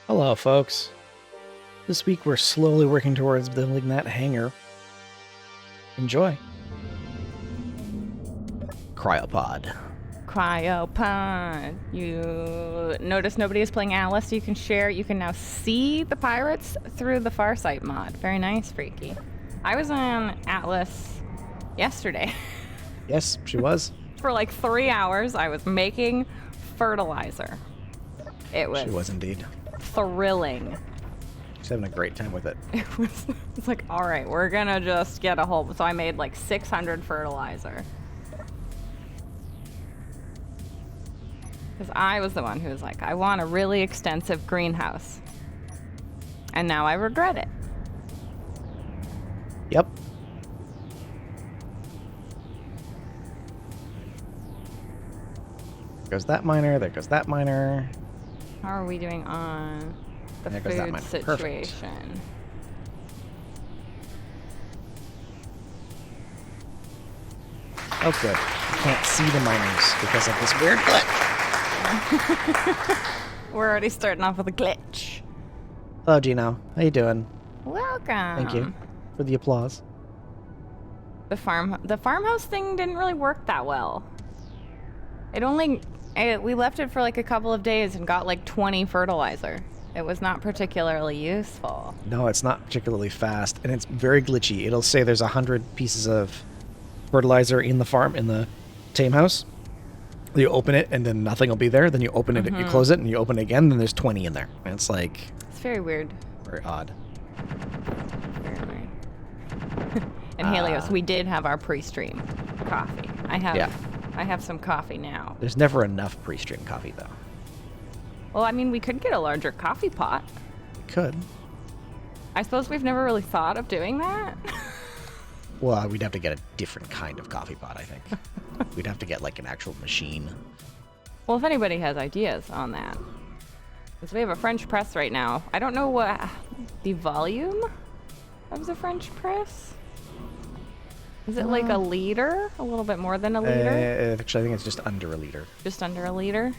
Hello, folks. This week we're slowly working towards building that hangar. Enjoy. Cryopod. Cryopod. You notice nobody is playing Alice. You can share. You can now see the pirates through the Farsight mod. Very nice, Freaky. I was on Atlas yesterday. Yes, she was. For like 3 hours, I was making fertilizer. She was indeed. Thrilling. She's having a great time with it. It's like, all right, we're gonna just get a whole. So I made like 600 fertilizer. Because I was the one who was like, I want a really extensive greenhouse. And now I regret it. Yep. There goes that miner, there goes that miner. How are we doing on the There goes that food miner. situation? Perfect. Oh, good. I can't see the miners because of this weird glitch. We're already starting off with a glitch. Hello, Gino. How you doing? Welcome. Thank you for the applause. The farmhouse thing didn't really work that well. We left it for like a couple of days and got like 20 fertilizer. It was not particularly useful. No, it's not particularly fast, and it's very glitchy. It'll say there's 100 pieces of fertilizer in the farm, in the tame house. You open it, and then nothing will be there. Then you open it, you close it, and you open it again, then there's 20 in there. And it's like... It's very weird. Very odd. Very weird. And Helios, we did have our pre-stream coffee. I have some coffee now. There's never enough pre-stream coffee, though. Well, I mean, we could get a larger coffee pot. We could. I suppose we've never really thought of doing that. Well, we'd have to get a different kind of coffee pot, I think. We'd have to get, like, an actual machine. Well, if anybody has ideas on that. Because we have a French press right now. I don't know what the volume of the French press. Is it like a liter? A little bit more than a liter? Actually, I think it's just under a liter. Just under a liter?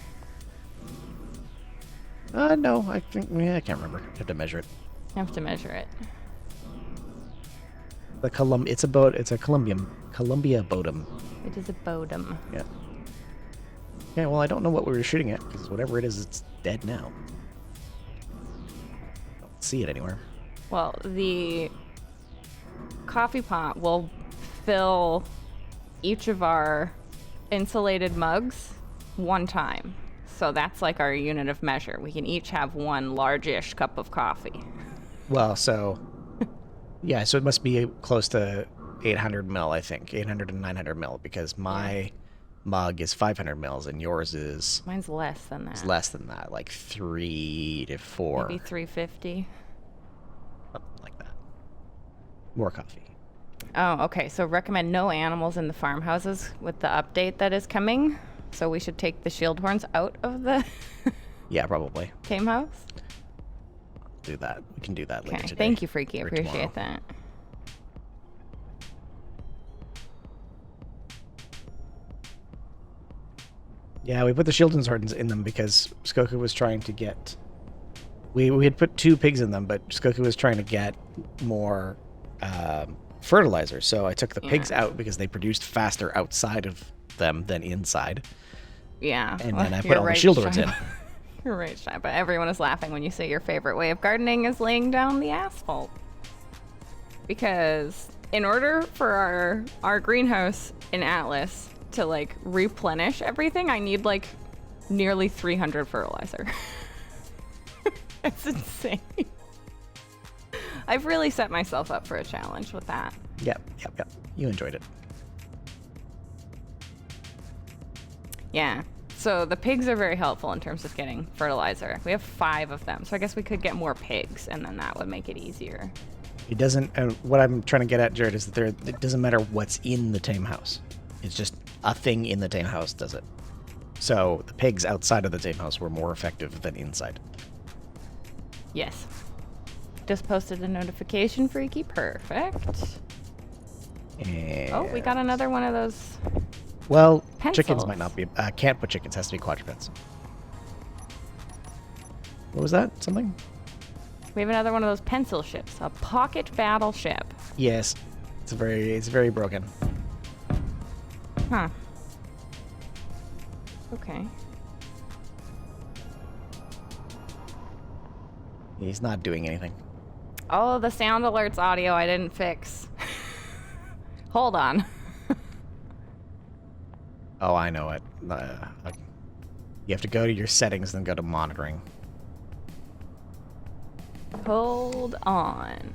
No, I think... Yeah, I can't remember. I have to measure it. I have to measure it. It's a Columbia Bodum. It is a Bodum. Yeah. Yeah, well, I don't know what we were shooting at, because whatever it is, it's dead now. Don't see it anywhere. Well, the coffee pot will fill each of our insulated mugs one time. So that's like our unit of measure. We can each have one large-ish cup of coffee. Well, so... yeah, so it must be close to 800 mil, I think. 800 and 900 mil, because my mug is 500 mils, and yours is... Mine's less than that. It's less than that, like 3 to 4. Maybe 350. Something like that. More coffee. Oh, okay. So recommend no animals in the farmhouses with the update that is coming. So we should take the shield horns out of the Yeah, probably. tame house. Do that. We can do that later Okay. today. Thank you, Freaky. I or appreciate tomorrow. that. Yeah, we put the shield horns in them because Skoku was trying to get... We had put 2 pigs in them, but Skoku was trying to get more fertilizer. So I took the pigs out because they produced faster outside of them than inside. Yeah. And well, then I put you're all the right, shield horns in. Shai. You're right, Shai. But everyone is laughing when you say your favorite way of gardening is laying down the asphalt. Because in order for our greenhouse in Atlas to like replenish everything, I need like nearly 300 fertilizer. It's insane. I've really set myself up for a challenge with that. Yep. You enjoyed it. Yeah. So the pigs are very helpful in terms of getting fertilizer. We have 5 of them, so I guess we could get more pigs, and then that would make it easier. It doesn't... what I'm trying to get at, Jared, is that it doesn't matter what's in the tame house. It's just a thing in the tame house does it. So the pigs outside of the tame house were more effective than inside. Yes. Just posted a notification, Freaky. Perfect. And... Oh, we got another one of those. Well, Pencils. chickens might not be... can't put chickens. Has to be quadrupeds. What was that? Something? We have another one of those pencil ships. A pocket battleship. Yes. It's very broken. Huh. Okay. He's not doing anything. Oh, the sound alerts audio I didn't fix. Hold on. Oh, I know it. You have to go to your settings, then go to monitoring. Hold on.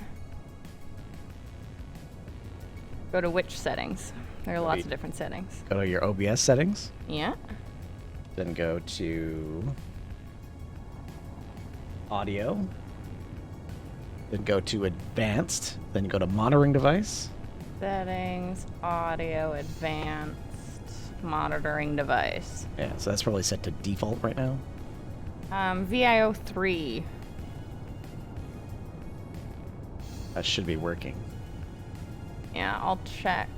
Go to which settings? There are lots of different settings. Go to your OBS settings. Yeah. Then go to audio. Then go to advanced. Then go to monitoring device. Settings, audio, advanced, monitoring device. Yeah, so that's probably set to default right now. VIO 3. That should be working. Yeah, I'll check.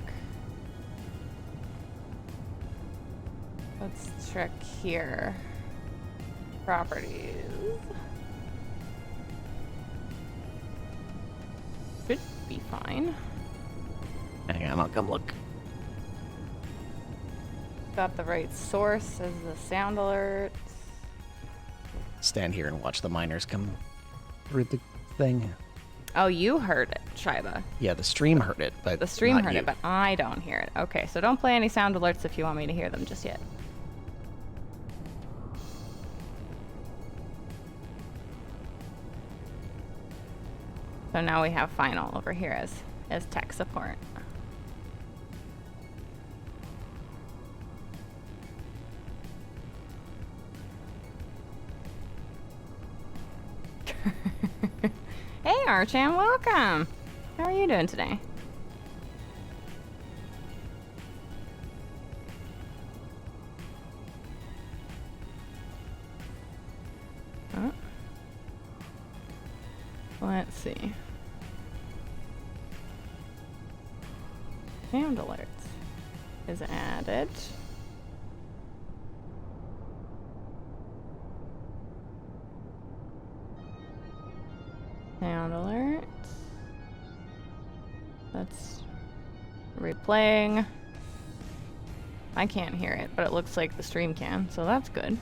Let's check here. Properties. Should be fine. Hang on, I'll come look. Got the right source as the sound alert. Stand here and watch the miners come through the thing. Oh, you heard it, Shiba. Yeah, the stream heard it, but The stream not heard you. it, but I don't hear it. Okay, so don't play any sound alerts if you want me to hear them just yet. So now we have final over here as tech support. Hey Archan, welcome! How are you doing today? Huh? Let's see. Sound alerts is added. Sound alert. That's replaying. I can't hear it, but it looks like the stream can, so that's good.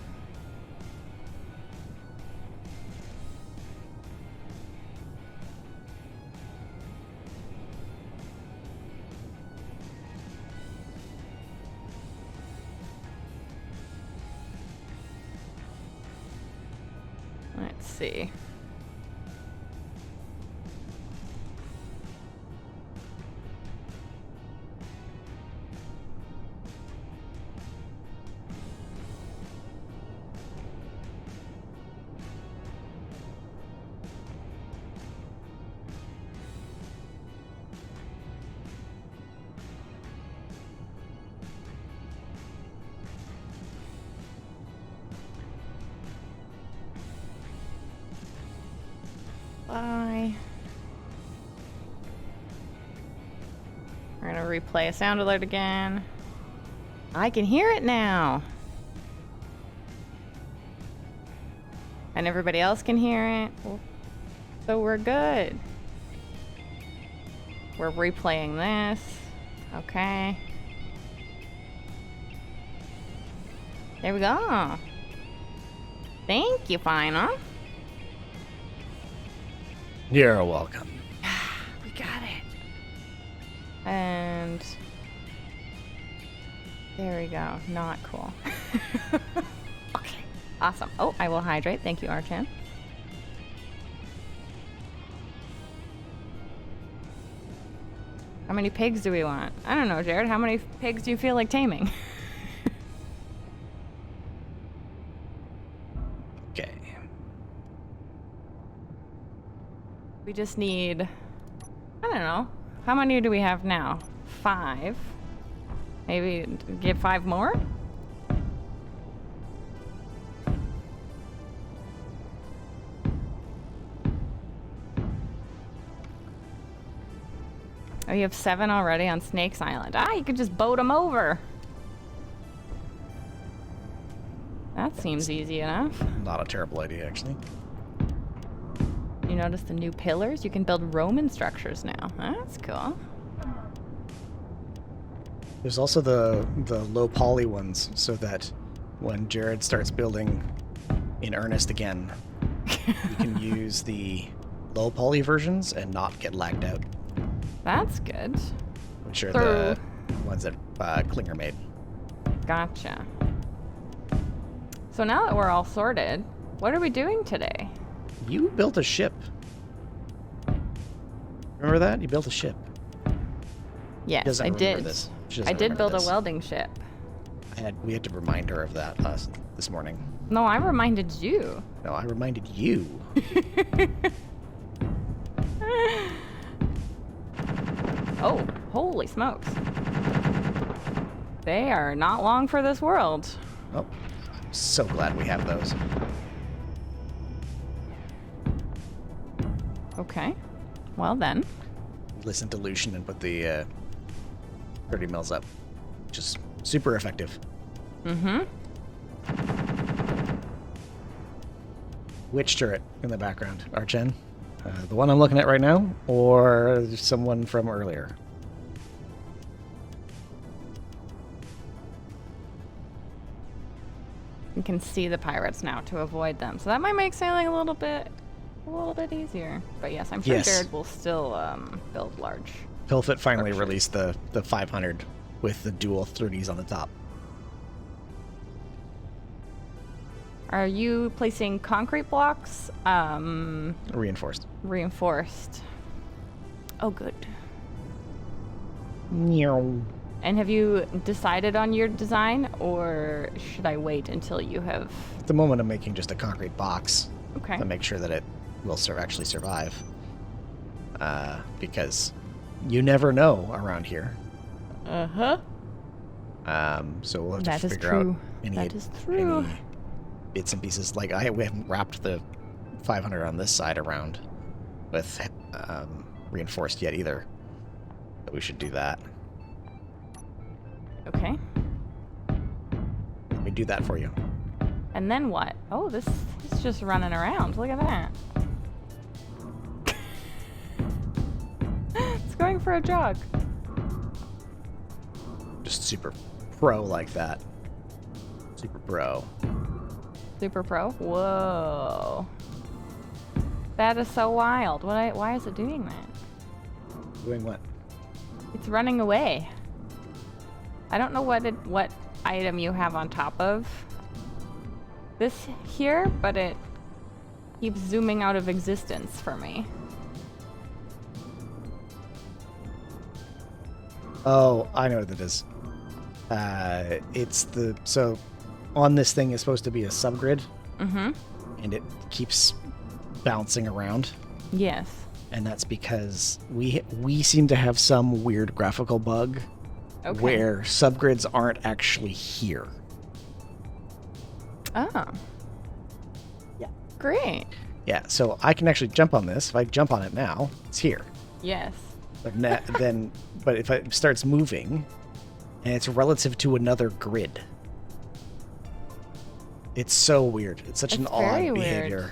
Let's see. Bye. We're gonna replay a sound alert again. I can hear it now. And everybody else can hear it. So we're good. We're replaying this. Okay. There we go. Thank you, Final. You're welcome. We got it. And there we go. Not cool. Okay. Awesome. Oh, I will hydrate. Thank you, Archan. How many pigs do we want? I don't know, Jared. How many pigs do you feel like taming? Okay. We just need, I don't know. How many do we have now? 5. Maybe get 5 more? Oh, you have 7 already on Snake's Island. Ah, you could just boat them over. That seems easy enough. Not a terrible idea, actually. You notice the new pillars? You can build Roman structures now. That's cool. There's also the low poly ones, so that when Jared starts building in earnest again, you can use the low poly versions and not get lagged out, That's good. which are the ones that Klinger made. Gotcha. So now that we're all sorted, what are we doing today? You built a ship. Remember that? You built a ship. Yes, Doesn't I remember did. this. She I doesn't did remember build this. a welding ship. We had to remind her of that this morning. No, I reminded you. No, I reminded you. Oh, holy smokes. They are not long for this world. Oh, I'm so glad we have those. Okay. Well then. Listen to Lucian and put the 30 mils up. Just super effective. Mm-hmm. Which turret in the background? Archen? The one I'm looking at right now, or someone from earlier? You can see the pirates now to avoid them. So that might make sailing a little bit easier. But yes, I'm sure Yes. Jared will still build large. Pilfit finally Structures. released the 500 with the dual 30s on the top. Are you placing concrete blocks? Reinforced. Reinforced. Oh, good. Meow. And have you decided on your design, or should I wait until you have... At the moment, I'm making just a concrete box Okay. to make sure that it will actually survive. Because you never know around here. Uh-huh. So we'll have That to is figure true. out any, That is true. any bits and pieces. Like, we haven't wrapped the 500 on this side around with reinforced yet either. But we should do that. Okay. Let me do that for you. And then what? Oh, this is just running around. Look at that. It's going for a jog. Just super pro like that. Super pro. Super pro? Whoa. That is so wild. Why is it doing that? Doing what? It's running away. I don't know what item you have on top of this here, but it keeps zooming out of existence for me. Oh, I know what that is. It's so on this thing is supposed to be a subgrid, Mm-hmm. and it keeps bouncing around, Yes. and that's because we seem to have some weird graphical bug Okay. where subgrids aren't actually here. Oh. Yeah. Great. Yeah, so I can actually jump on this. If I jump on it now, it's here. Yes. But but if it starts moving, and it's relative to another grid. It's so weird. It's such an It's very odd weird. behavior.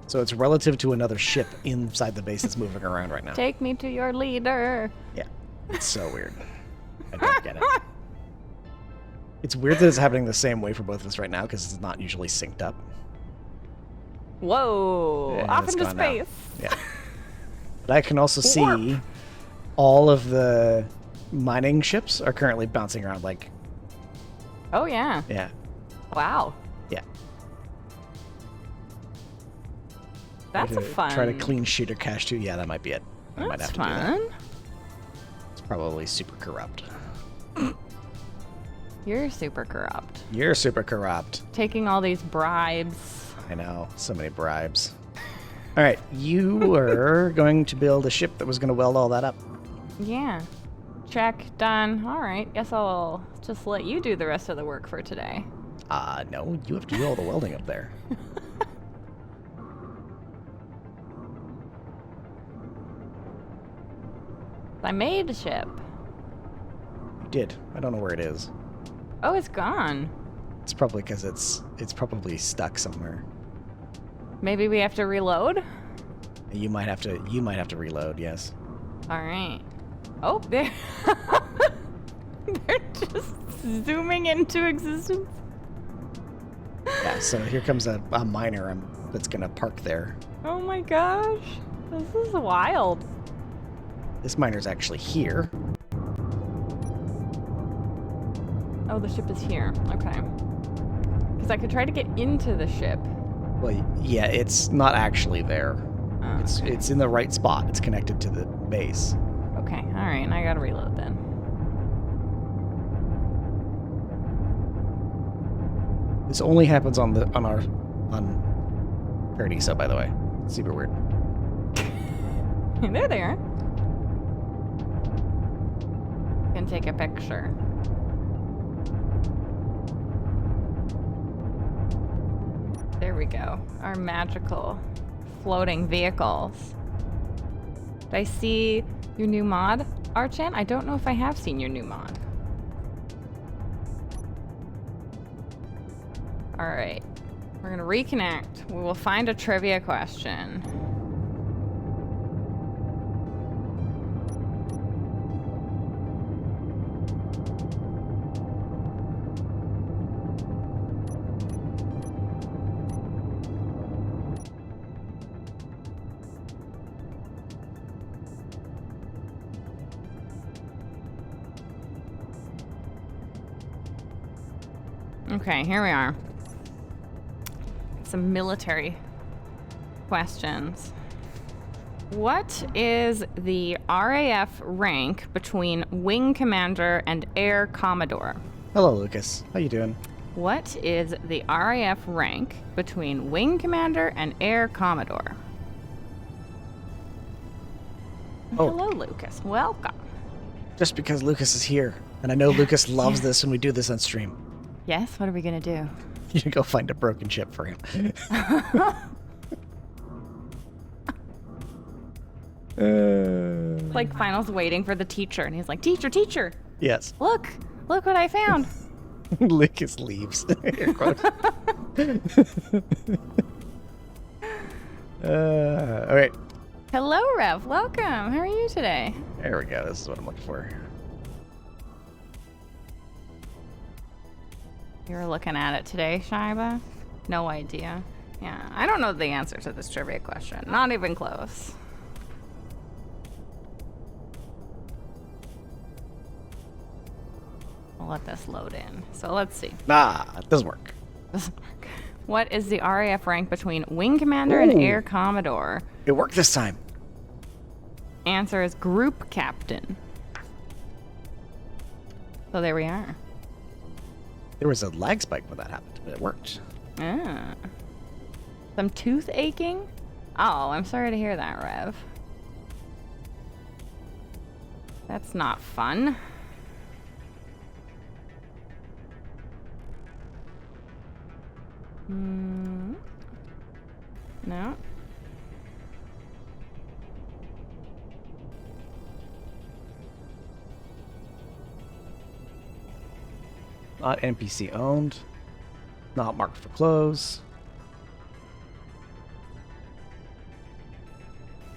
So it's relative to another ship inside the base that's moving around right now. Take me to your leader. Yeah, it's so weird. I don't get it. It's weird that it's happening the same way for both of us right now because it's not usually synced up. Whoa. And Off it's into gone now. space. Yeah. But I can also see Warp. all of the mining ships are currently bouncing around like, Oh, yeah. yeah, Wow. yeah. That's a fun. Try to clean sheet or cache too. Yeah, that might be it. I might That's have to do that. fun. It's probably super corrupt. You're super corrupt. You're super corrupt. Taking all these bribes. I know. So many bribes. All right. You were going to build a ship that was going to weld all that up. Yeah. Check. Done. All right. Guess I'll just let you do the rest of the work for today. No. You have to do all the welding up there. I made a ship. You did. I don't know where it is. Oh, it's gone. It's probably because it's probably stuck somewhere. Maybe we have to reload? You might have to reload, yes. Alright. Oh, they're just zooming into existence. Yeah, so here comes a miner that's gonna park there. Oh my gosh. This is wild. This miner's actually here. Oh, the ship is here. Okay. Because I could try to get into the ship. Well, yeah, it's not actually there. Oh, okay. It's in the right spot. It's connected to the base. Okay, alright, I gotta reload then. This only happens on Paradiso, by the way. Super weird. There they are. Can take a picture. There we go. Our magical floating vehicles. Did I see your new mod, Archan? I don't know if I have seen your new mod. Alright. We're gonna reconnect. We will find a trivia question. Okay, here we are. Some military questions. What is the RAF rank between Wing Commander and Air Commodore? Hello, Lucas. How you doing? What is the RAF rank between Wing Commander and Air Commodore? Oh. Hello, Lucas. Welcome. Just because Lucas is here, and I know Lucas loves this when we do this on stream. Yes, what are we gonna do? You can go find a broken ship for him. Like Final's waiting for the teacher, and he's like, "Teacher, teacher, Yes. look what I found." Lucas leaves. Air quotes. All right. Hello, Rev. Welcome. How are you today? There we go. This is what I'm looking for. You were looking at it today, Shaiba? No idea. Yeah, I don't know the answer to this trivia question. Not even close. We'll let this load in. So let's see. Nah, it doesn't work. What is the RAF rank between Wing Commander and Air Commodore? It worked this time. Answer is Group Captain. So there we are. There was a lag spike when that happened, but it worked. Ah. Some tooth aching? Oh, I'm sorry to hear that, Rev. That's not fun. No. Not NPC owned. Not marked for close.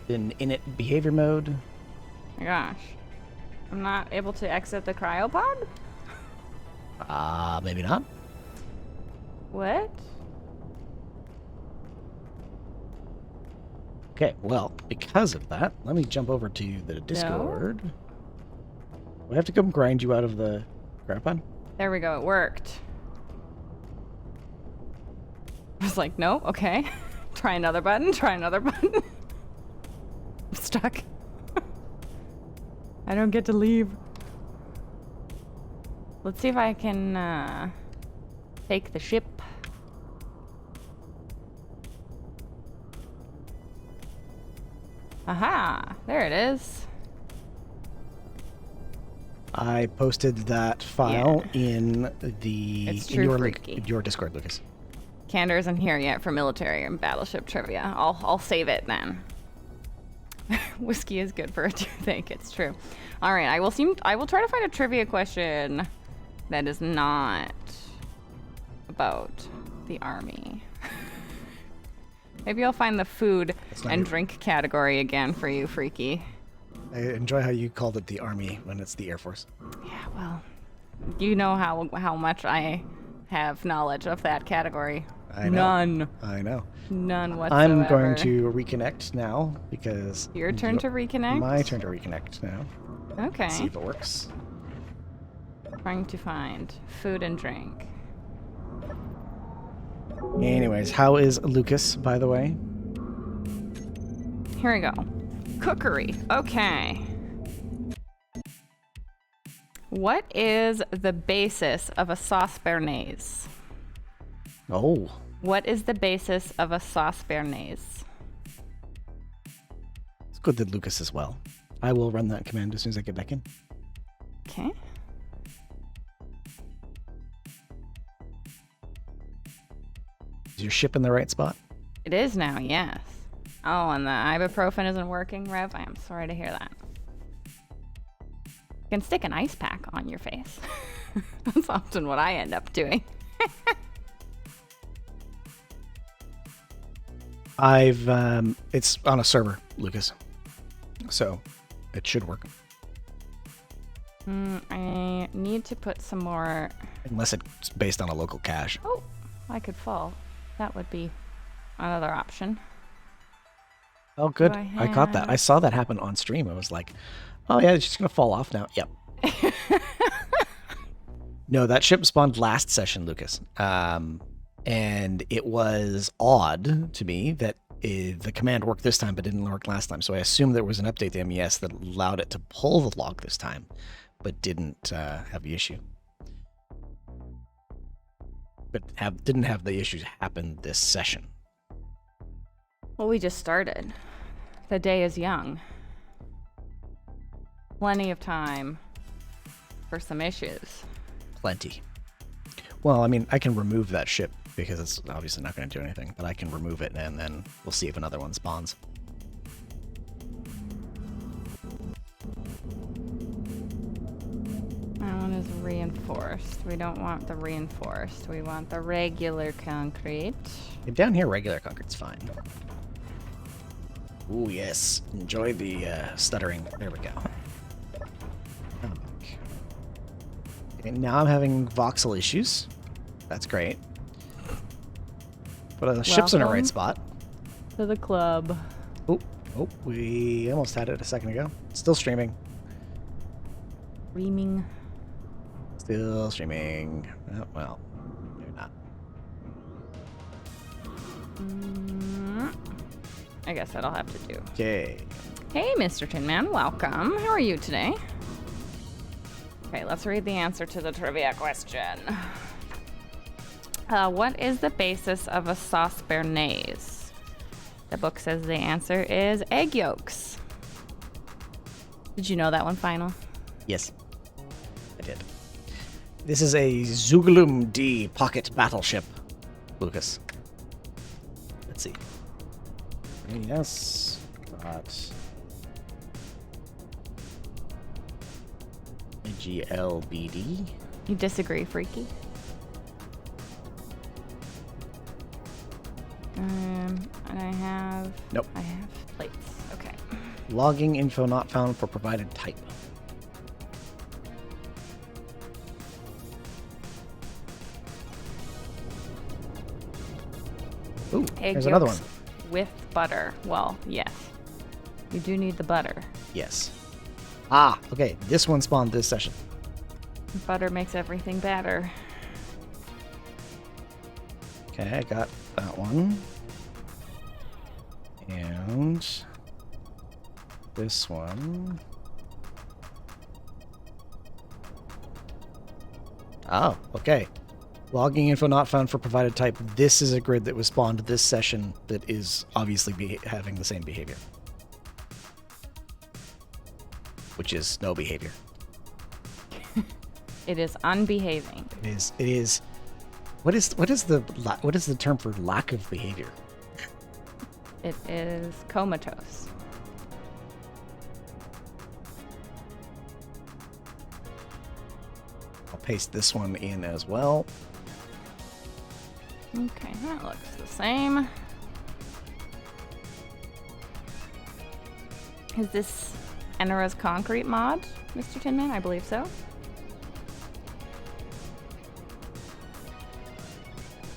In init behavior mode. My gosh. I'm not able to exit the cryopod? Maybe not. What? Okay, well, because of that, let me jump over to the Discord. Do I have to come grind you out of the cryopod? There we go, it worked. I was like, no, okay. Try another button, try another button. I'm stuck. I don't get to leave. Let's see if I can take the ship. Aha, there it is. I posted that file in It's true freaky. your Discord, Lucas. Candor isn't here yet for military and battleship trivia. I'll save it then. Whiskey is good for a toothache. It's true. All right, I will try to find a trivia question that is not about the army. Maybe I'll find the food That's not and even- drink category again for you, Freaky. I enjoy how you called it the Army when it's the Air Force. Yeah, well, you know how much I have knowledge of that category. I know. None I know. whatsoever. I'm going to reconnect now because... Your turn to reconnect? My turn to reconnect now. Okay. See if it works. Trying to find food and drink. Anyways, how is Lucas, by the way? Here we go. Cookery. Okay. What is the basis of a sauce béarnaise? Oh, What is the basis of a sauce béarnaise? it's good that Lucas as well. I will run that command as soon as I get back in. Okay. Is your ship in the right spot? It is now, yes. Oh, and the ibuprofen isn't working, Rev? I am sorry to hear that. You can stick an ice pack on your face. That's often what I end up doing. It's on a server, Lucas. So, it should work. I need to put some more... Unless it's based on a local cache. Oh, I could fall. That would be another option. Oh, good. Do I I caught that. I have- saw that happen on stream. I was like, oh yeah, it's just going to fall off now. Yep. No, that ship spawned last session, Lucas. And it was odd to me that the command worked this time but didn't work last time. So I assumed there was an update to MES that allowed it to pull the log this time, but didn't have the issue. But didn't have the issues happen this session. Well, we just started. The day is young. Plenty of time for some issues. Plenty. Well, I mean, I can remove that ship because it's obviously not going to do anything, but I can remove it and then we'll see if another one spawns. That one is reinforced. We don't want the reinforced. We want the regular concrete. And down here, regular concrete's fine. Ooh, yes. Enjoy the stuttering. There we go. And now I'm having voxel issues. That's great. But the ship's in the right Welcome. spot. To the club. Oh, we almost had it a second ago. Still streaming. Reaming. Still streaming. Oh, well, maybe not. I guess that'll have to do. Okay. Hey, Mr. Tin Man, welcome. How are you today? Okay, let's read the answer to the trivia question. What is the basis of a sauce béarnaise? The book says the answer is egg yolks. Did you know that one, Final? Yes, I did. This is a Zuglum D pocket battleship, Lucas. Let's see. Yes. GLBD. You disagree, Freaky? And I have... Nope. I have plates. Okay. Logging info not found for provided type. Ooh, Egg there's another yolks one. with butter. Well, yes. You do need the butter. Yes. Ah, okay. This one spawned this session. Butter makes everything better. Okay, I got that one. And this one. Oh, okay. Logging info not found for provided type. This is a grid that was spawned this session that is obviously having the same behavior. Which is no behavior. It is unbehaving. It is. What is the term for lack of behavior? It is comatose. I'll paste this one in as well. Okay, that looks the same. Is this Enera's concrete mod, Mr. Tinman? I believe so.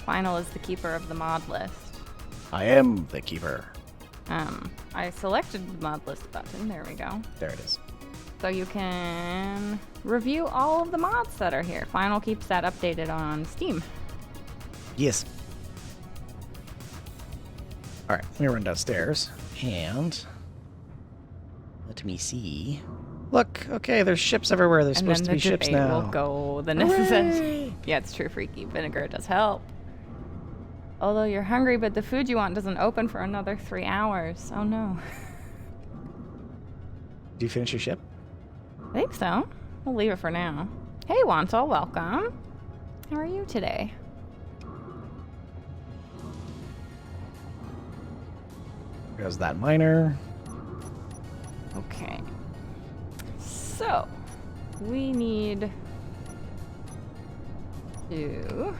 Final is the keeper of the mod list. I am the keeper. I selected the mod list button. There we go. There it is. So you can review all of the mods that are here. Final keeps that updated on Steam. Yes. All right, let me run downstairs and let me see. Look, okay, there's ships everywhere. There's supposed to be ships now. Will go the necessary. Yeah, it's true, Freaky. Vinegar does help. Although you're hungry, but the food you want doesn't open for another 3 hours. Oh no. Do you finish your ship? I think so. We'll leave it for now. Hey, Wanto, welcome. How are you today? There's that miner. Okay. So, we need to...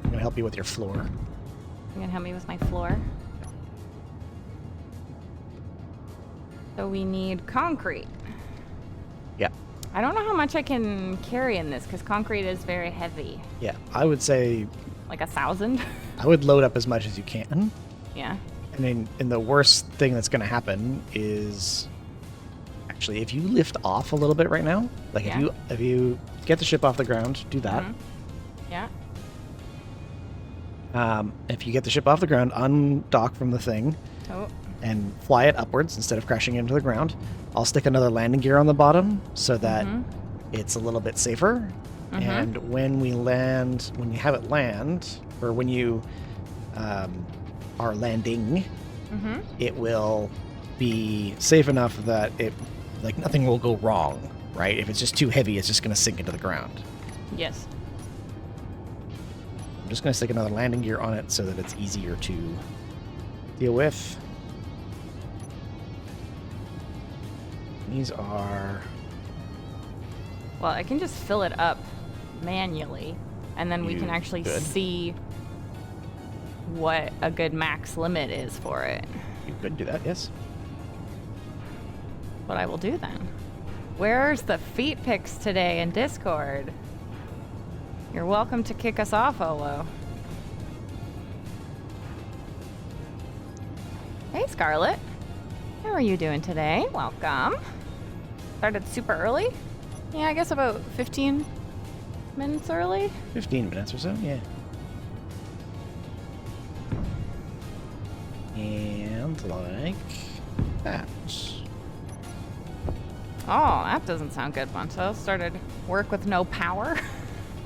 I'm gonna help you with your floor. You're gonna help me with my floor? So we need concrete. Yeah. I don't know how much I can carry in this, because concrete is very heavy. Yeah, I would say... Like 1,000? I would load up as much as you can. Yeah. And the worst thing that's going to happen is... Actually, if you lift off a little bit right now, like Yeah. if you get the ship off the ground, do that. Yeah. If you get the ship off the ground, undock from the thing, Oh. and fly it upwards instead of crashing into the ground. I'll stick another landing gear on the bottom so that it's a little bit safer. And when we land, when you have it land, or when you are landing, it will be safe enough that like nothing will go wrong, right? If it's just too heavy, it's just going to sink into the ground. Yes. I'm just going to stick another landing gear on it so that it's easier to deal with. These are... Well, I can just fill it up manually, and then we can actually see what a good max limit is for it. You could do that, yes. What I will do then. Where's the feet pics today in Discord? You're welcome to kick us off, Olo. Hey, Scarlett. How are you doing today? Welcome. Started super early? Yeah, I guess about 15 minutes early. 15 minutes or so, yeah. And like that. Oh, that doesn't sound good, Bunto. Started work with no power.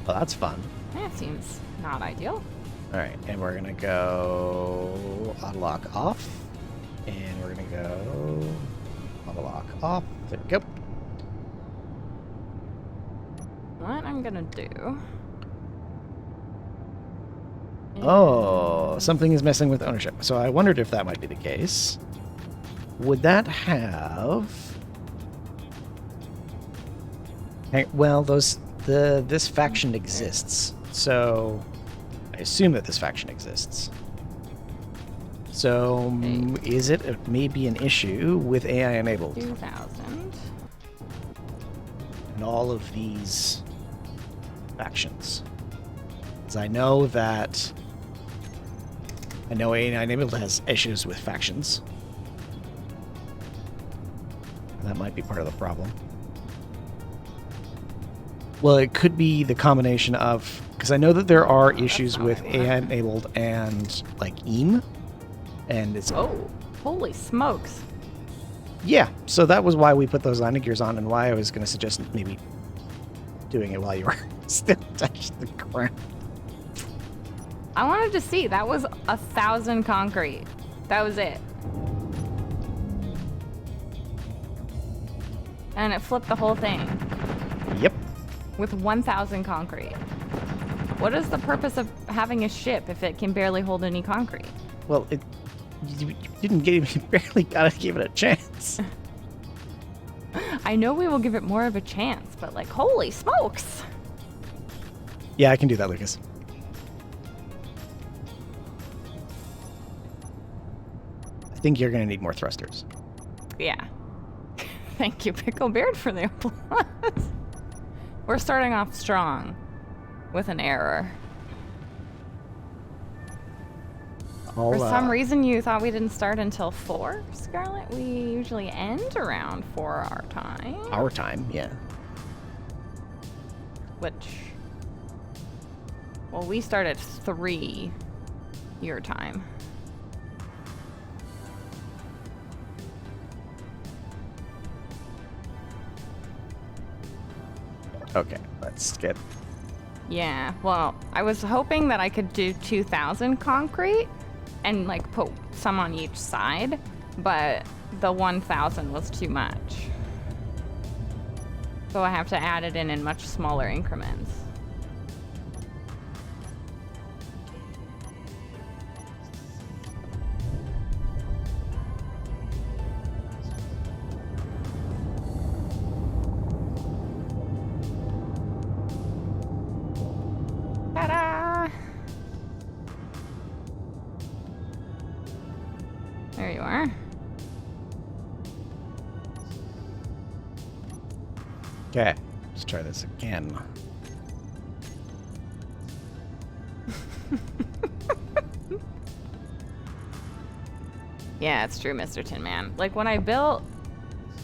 Well, that's fun. That seems not ideal. All right, and we're gonna go unlock off, and we're gonna go unlock off. There we go. What I'm gonna do... Oh, something is messing with ownership. So I wondered if that might be the case. Would that have... Hey, well, this faction exists, so I assume that this faction exists. So is it maybe an issue with AI enabled? 2,000. And all of these factions. Because I know that... I know AI enabled has issues with factions. That might be part of the problem. Well, it could be the combination of... Because I know that there are issues with AI-enabled and, like, EAM. And it's... Oh, holy smokes. Yeah, so that was why we put those landing gears on and why I was going to suggest maybe doing it while you were still touching the ground. I wanted to see. That was 1,000 concrete. That was it. And it flipped the whole thing. Yep. With 1,000 concrete. What is the purpose of having a ship if it can barely hold any concrete? Well, you barely gotta give it a chance. I know we will give it more of a chance, but like, holy smokes! Yeah, I can do that, Lucas. think you're going to need more thrusters. Yeah. Thank you, Picklebeard, for the applause. We're starting off strong with an error. For some reason, you thought we didn't start until 4, Scarlet? We usually end around 4 our time. Our time, yeah. Which... Well, we start at 3 your time. Okay, let's get... Yeah, well, I was hoping that I could do 2,000 concrete and, like, put some on each side, but the 1,000 was too much. So I have to add it in much smaller increments. Ta-da! There you are. Okay, let's try this again. Yeah, it's true, Mr. Tin Man. Like, when I built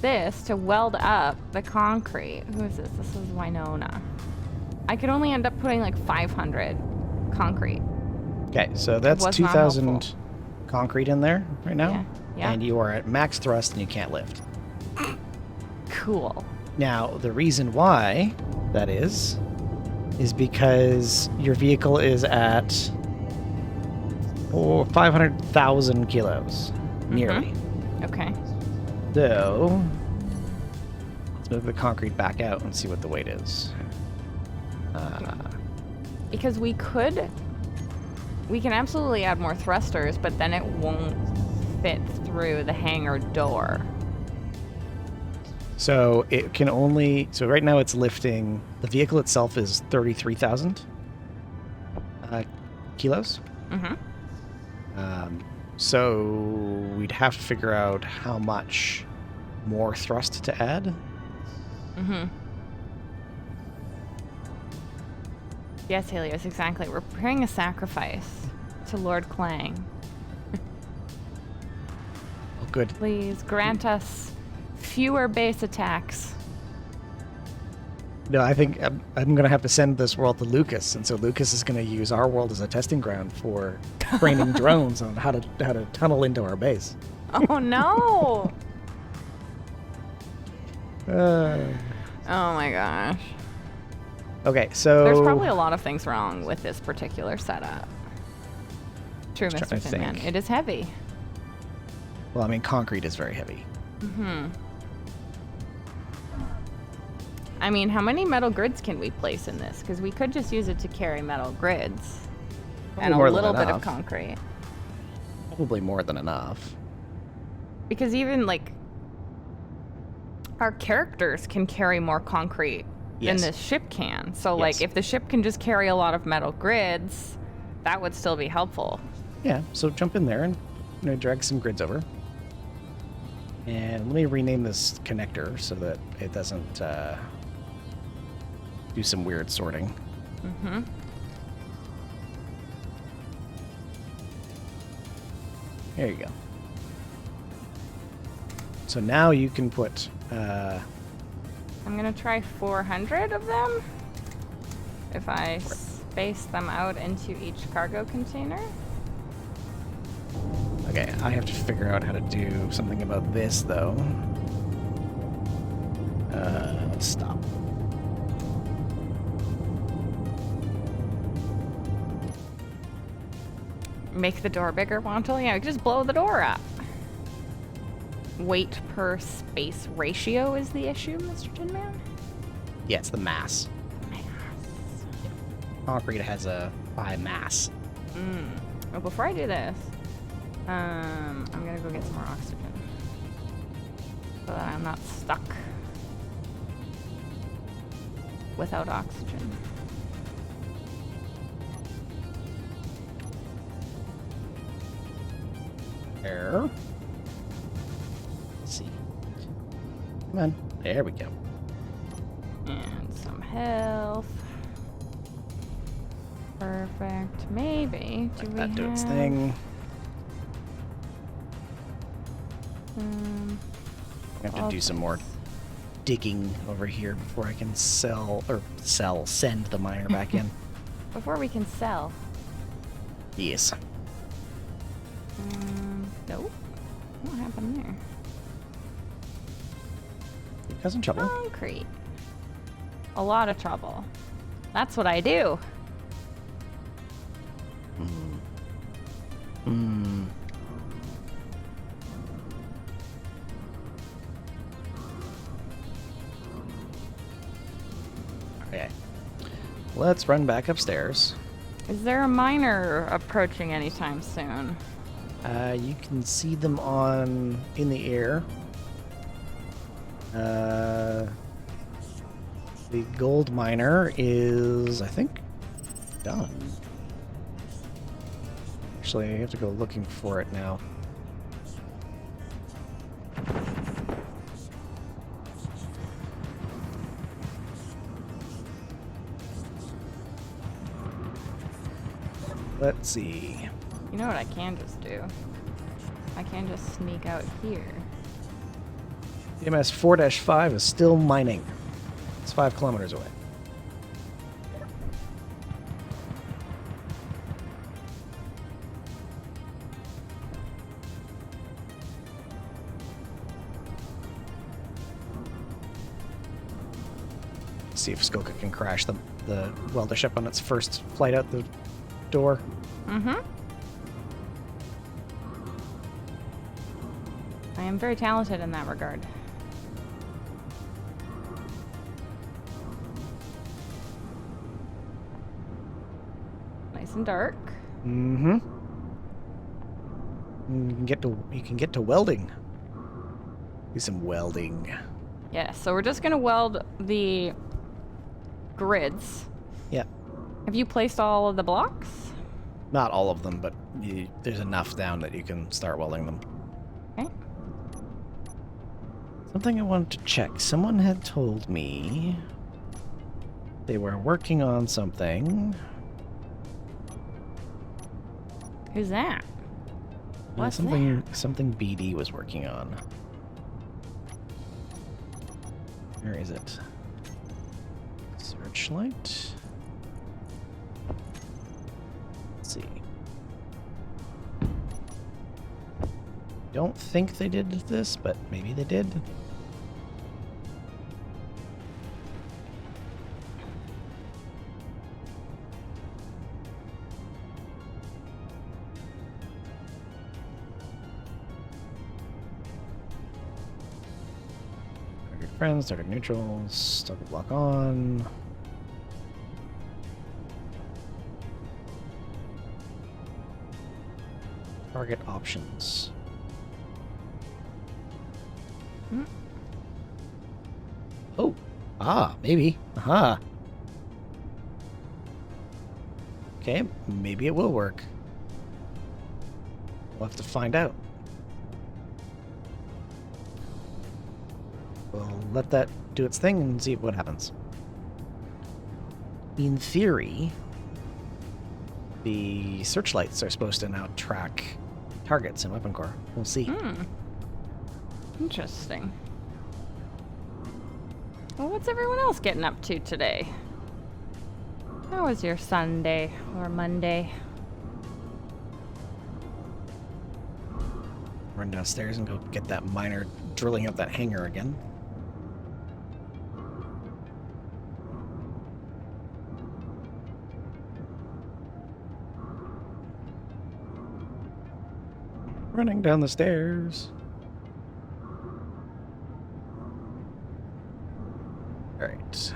this to weld up the concrete... Who is this? This is Winona. I could only end up putting, like, 500 concrete. Okay, so that's Was not 2,000 helpful. concrete in there right now. Yeah, yeah. And you are at max thrust and you can't lift. Cool. Now, the reason why that is because your vehicle is at 500,000 kilos, nearly. Okay. So, let's move the concrete back out and see what the weight is. Because we can absolutely add more thrusters, but then it won't fit through the hangar door. So it can only... So right now it's lifting... The vehicle itself is 33,000 kilos. Mm-hmm. So we'd have to figure out how much more thrust to add. Mm-hmm. Yes, Helios, exactly. We're preparing a sacrifice to Lord Clang. Oh, good. Please grant us fewer base attacks. No, I think I'm going to have to send this world to Lucas, and so Lucas is going to use our world as a testing ground for training drones on how to tunnel into our base. Oh no! Uh, Oh my gosh. okay, so There's probably a lot of things wrong with this particular setup. True, Just trying Mr. to Tin Man. think. It is heavy. Well, I mean, concrete is very heavy. Mm-hmm. I mean, how many metal grids can we place in this? Because we could just use it to carry metal grids. And a more than little bit of enough. concrete. Probably more than enough. Because even, like, our characters can carry more concrete Yes. than this ship can. So, Yes. like, if the ship can just carry a lot of metal grids, that would still be helpful. Yeah, so jump in there and drag some grids over. And let me rename this connector so that it doesn't do some weird sorting. Mm-hmm. There you go. So now you can put... I'm gonna try 400 of them. If I space them out into each cargo container. Okay, I have to figure out how to do something about this, though. Stop. Make the door bigger, Wantel? Yeah, we could just blow the door up. Weight per space ratio is the issue, Mr. Tin Man? Yeah, it's the mass. Mass. Concrete has a high mass. Oh, before I do this, I'm gonna go get some more oxygen. So that I'm not stuck without oxygen. There. Come on. There we go. And some health. Perfect. Maybe. Let that do its thing. I have to do some more digging over here before I can send the miner back in. Before we can sell. Yes. Nope. What happened there? You got some trouble. Concrete. A lot of trouble. That's what I do. Okay. Let's run back upstairs. Is there a miner approaching anytime soon? You can see them in the air. The gold miner is, I think, done. Actually, I have to go looking for it now. Let's see. You know what I can just do? I can just sneak out here. EMS 4-5 is still mining. It's 5 kilometers away. See if Skoka can crash the welder ship on its first flight out the door. Mm-hmm. I am very talented in that regard. Nice and dark. Mm-hmm. You can get to welding. Do some welding. Yeah, so we're just gonna weld the grids. Yeah. Have you placed all of the blocks? Not all of them, but there's enough down that you can start welding them. Okay. Something I wanted to check. Someone had told me they were working on something. Who's that? What's something BD was working on. Where is it? Searchlight. Let's see. Don't think they did this, but maybe they did. Target friends, target neutrals, target block on. Target options. Oh. Maybe. Aha. Okay, maybe it will work. We'll have to find out. We'll let that do its thing and see what happens. In theory, the searchlights are supposed to now track targets in Weapon Core. We'll see. Interesting. Well, what's everyone else getting up to today? How was your Sunday or Monday? Run downstairs and go get that miner drilling out that hangar again. Running down the stairs. Alright.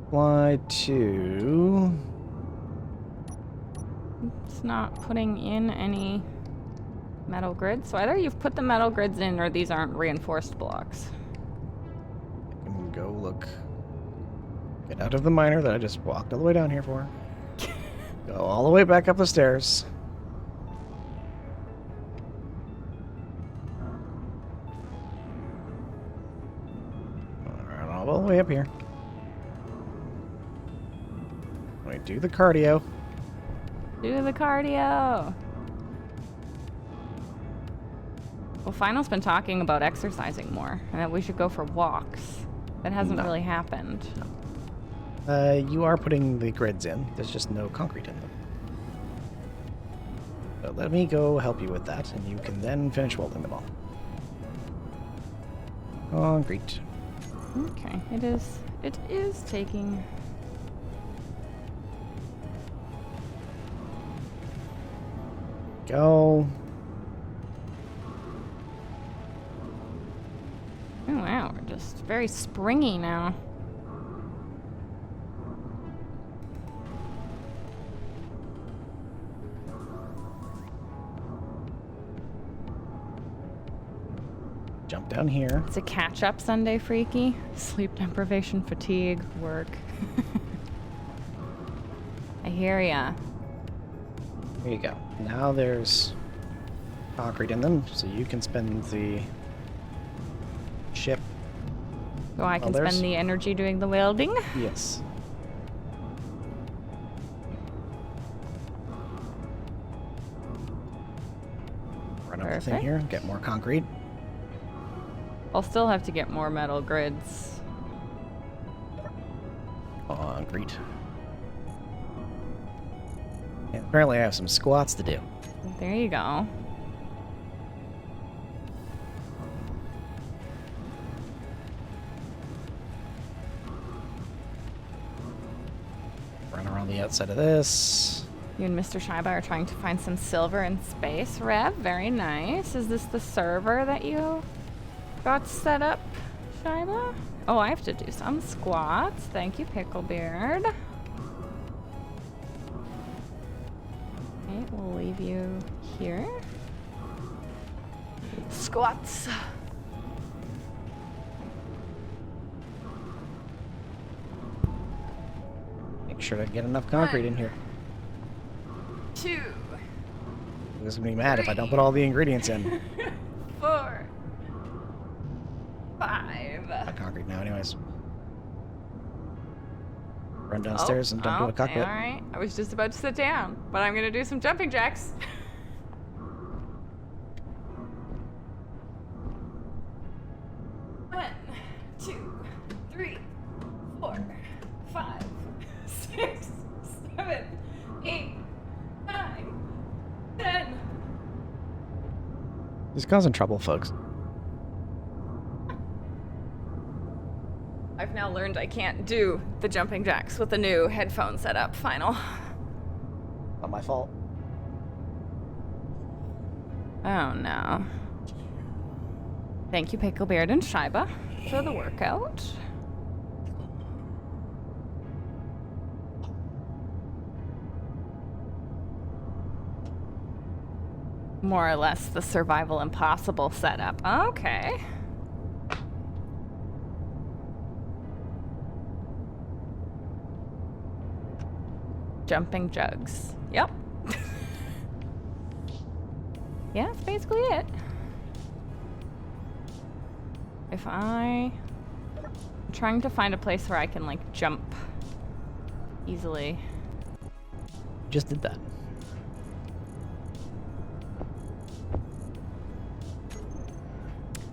Fly to... It's not putting in any metal grids. So either you've put the metal grids in or these aren't reinforced blocks. I can go look. Get out of the miner that I just walked all the way down here for. Go all the way back up the stairs. up here. Wait, do the cardio. Do the cardio. Well, Final's been talking about exercising more and that we should go for walks. That hasn't really happened. You are putting the grids in. There's just no concrete in them. So let me go help you with that, and you can then finish welding them all. Concrete. Okay, it is taking... Go. Oh wow, we're just very springy now. Jump down here. It's a catch-up Sunday, Freaky. Sleep deprivation, fatigue, work. I hear ya. There you go. Now there's concrete in them, so you can spend the ship. So I can spend the energy doing the welding? Yes. Run up the thing here, get more concrete. I'll still have to get more metal grids. Concrete. And apparently I have some squats to do. There you go. Run around the outside of this. You and Mr. Shiba are trying to find some silver in space. Rev, very nice. Is this the server that you got set up, Shiba? Oh, I have to do some squats. Thank you, Picklebeard. Okay, we'll leave you here. Squats. Make sure to get enough concrete in here. 2. I'm just gonna be mad if I don't put all the ingredients in. 4. 5. Got concrete now, anyways. Run downstairs and dump to a cockpit. All right. I was just about to sit down, but I'm gonna do some jumping jacks. 1, 2, 3, 4, 5, 6, 7, 8, 9, 10. He's causing trouble, folks. I've now learned I can't do the jumping jacks with the new headphone setup. Final. Not my fault. Oh no. Thank you, Picklebeard and Shiba, for the workout. More or less the survival impossible setup. Okay. Jumping jugs. Yep. Yeah, that's basically it. I'm trying to find a place where I can like jump easily. Just did that.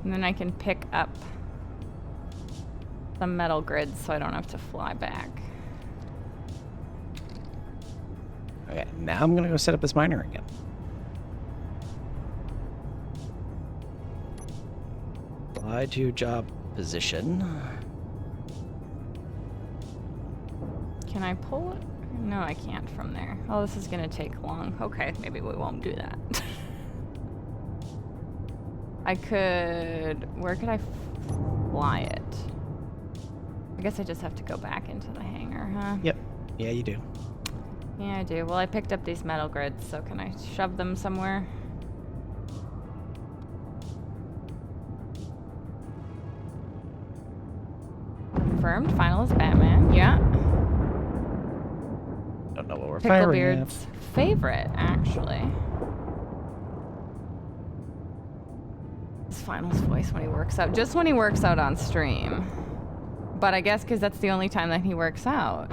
And then I can pick up some metal grids so I don't have to fly back. Okay, now I'm gonna go set up this miner again. Fly to job position. Can I pull it? No, I can't from there. Oh, this is gonna take long. Okay, maybe we won't do that. I could... Where could I fly it? I guess I just have to go back into the hangar, huh? Yep. Yeah, you do. Yeah, I do. Well, I picked up these metal grids, so can I shove them somewhere? Confirmed. Final is Batman. Yeah. Don't know what we're firing at. Picklebeard's favorite, actually. It's Final's voice when he works out. Just when he works out on stream. But I guess because that's the only time that he works out.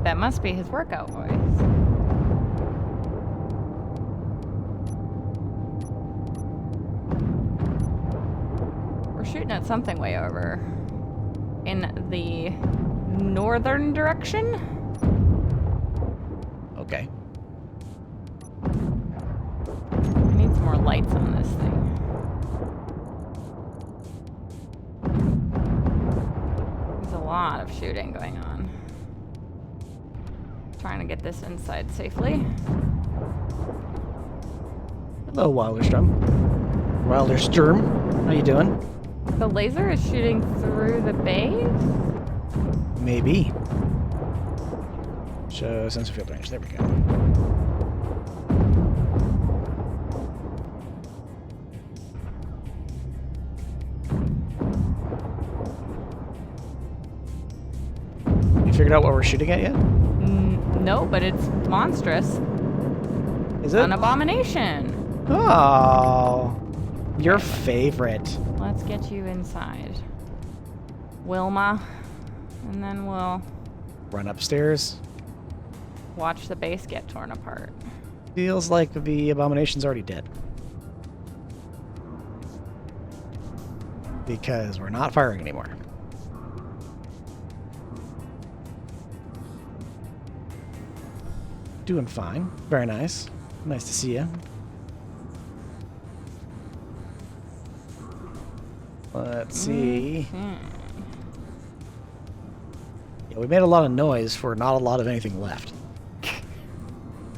That must be his workout voice. We're shooting at something way over in the northern direction. Okay. I need some more lights on this thing. There's a lot of shooting going on. Trying to get this inside safely. Hello, Wilderstrom. How you doing? The laser is shooting through the base? Maybe. Show sensor field range. There we go. You figured out what we're shooting at yet? No, but it's monstrous. Is it? An abomination. Oh, your favorite. Let's get you inside, Wilma, and then we'll Run upstairs. watch the base get torn apart. Feels like the abomination's already dead. Because we're not firing anymore. Doing fine. Very nice. Nice to see you. Let's see. Yeah, we made a lot of noise for not a lot of anything left.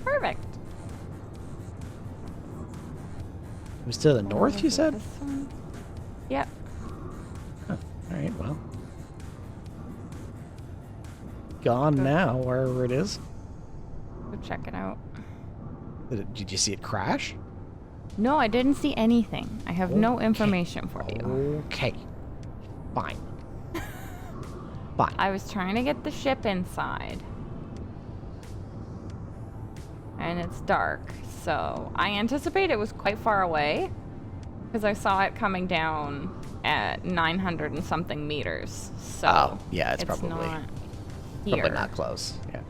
Perfect. It was to the north, you said? This one? Yep. Huh. All right, well. Gone now, wherever it is. Go check it out. Did you see it crash? No, I didn't see anything. I have no information for you. Okay. Fine. Fine. I was trying to get the ship inside. And it's dark, so I anticipate it was quite far away because I saw it coming down at 900 and something meters. So Oh, yeah, it's probably not here. probably not close. Yeah.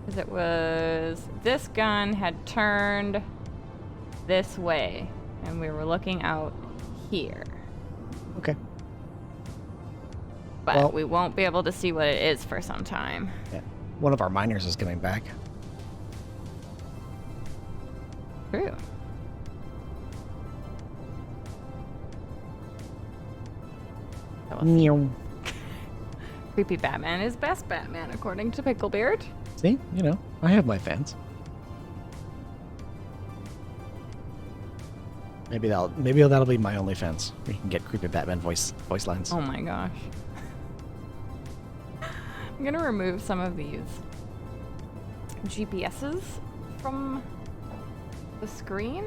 Because it was, this gun had turned this way, and we were looking out here. Okay. But Well- we won't be able to see what it is for some time. Yeah. One of our miners is coming back. True. So we'll see. Meow. Creepy Batman is best Batman, according to Picklebeard. See, you know, I have my fans. Maybe that'll be my only fans. We can get creepy Batman voice lines. Oh my gosh. I'm gonna remove some of these GPSs from the screen.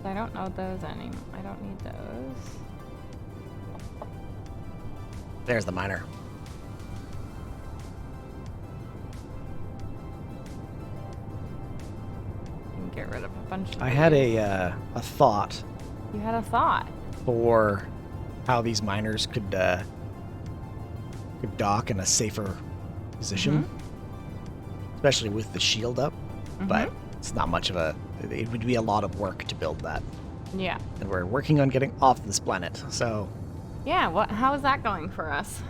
I don't know those anymore. I don't need those. There's the miner. And get rid of a bunch of I had these. a thought You had a thought. for how these miners could dock in a safer position, especially with the shield up. But it's not much of a. It would be a lot of work to build that, Yeah. and we're working on getting off this planet. So, Yeah, how is that going for us?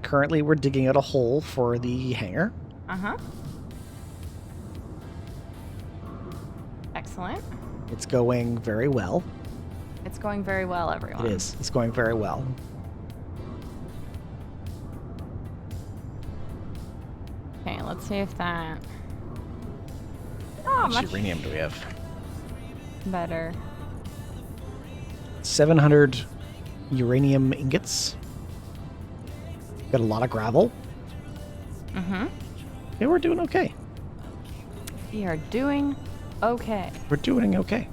currently we're digging out a hole for the hangar. Uh-huh. Excellent. It's going very well. It's going very well, everyone. It is. It's going very well. Okay, let's see if that... Oh, How much much uranium do we have? better. 700 uranium ingots. Got a lot of gravel. Mm-hmm. Yeah, we're doing okay. We are doing okay. We're doing okay.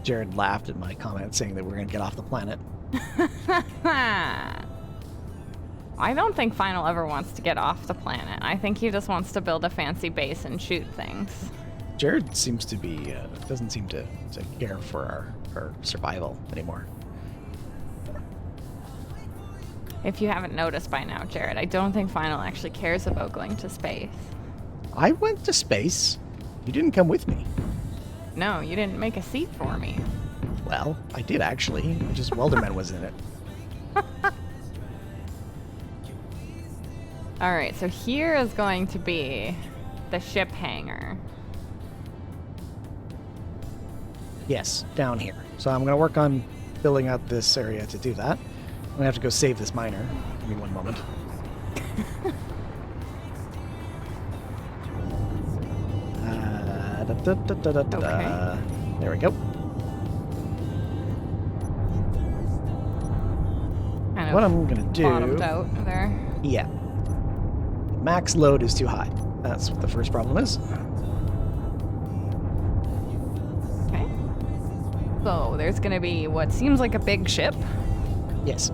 Jared laughed at my comment saying that we're going to get off the planet. I don't think Final ever wants to get off the planet. I think he just wants to build a fancy base and shoot things. Jared seems to be, doesn't seem to care for our survival anymore. If you haven't noticed by now, Jared, I don't think Final actually cares about going to space. I went to space. You didn't come with me. No, you didn't make a seat for me. Well, I did actually. Just Welderman was in it. All right, so here is going to be the ship hangar. Yes, down here. So I'm going to work on filling out this area to do that. I'm going to have to go save this miner. Give me one moment. Okay. There we go. Kind of What I'm going to do... bottomed out there. Yeah. Max load is too high. That's what the first problem is. Okay. So there's going to be what seems like a big ship. Yes.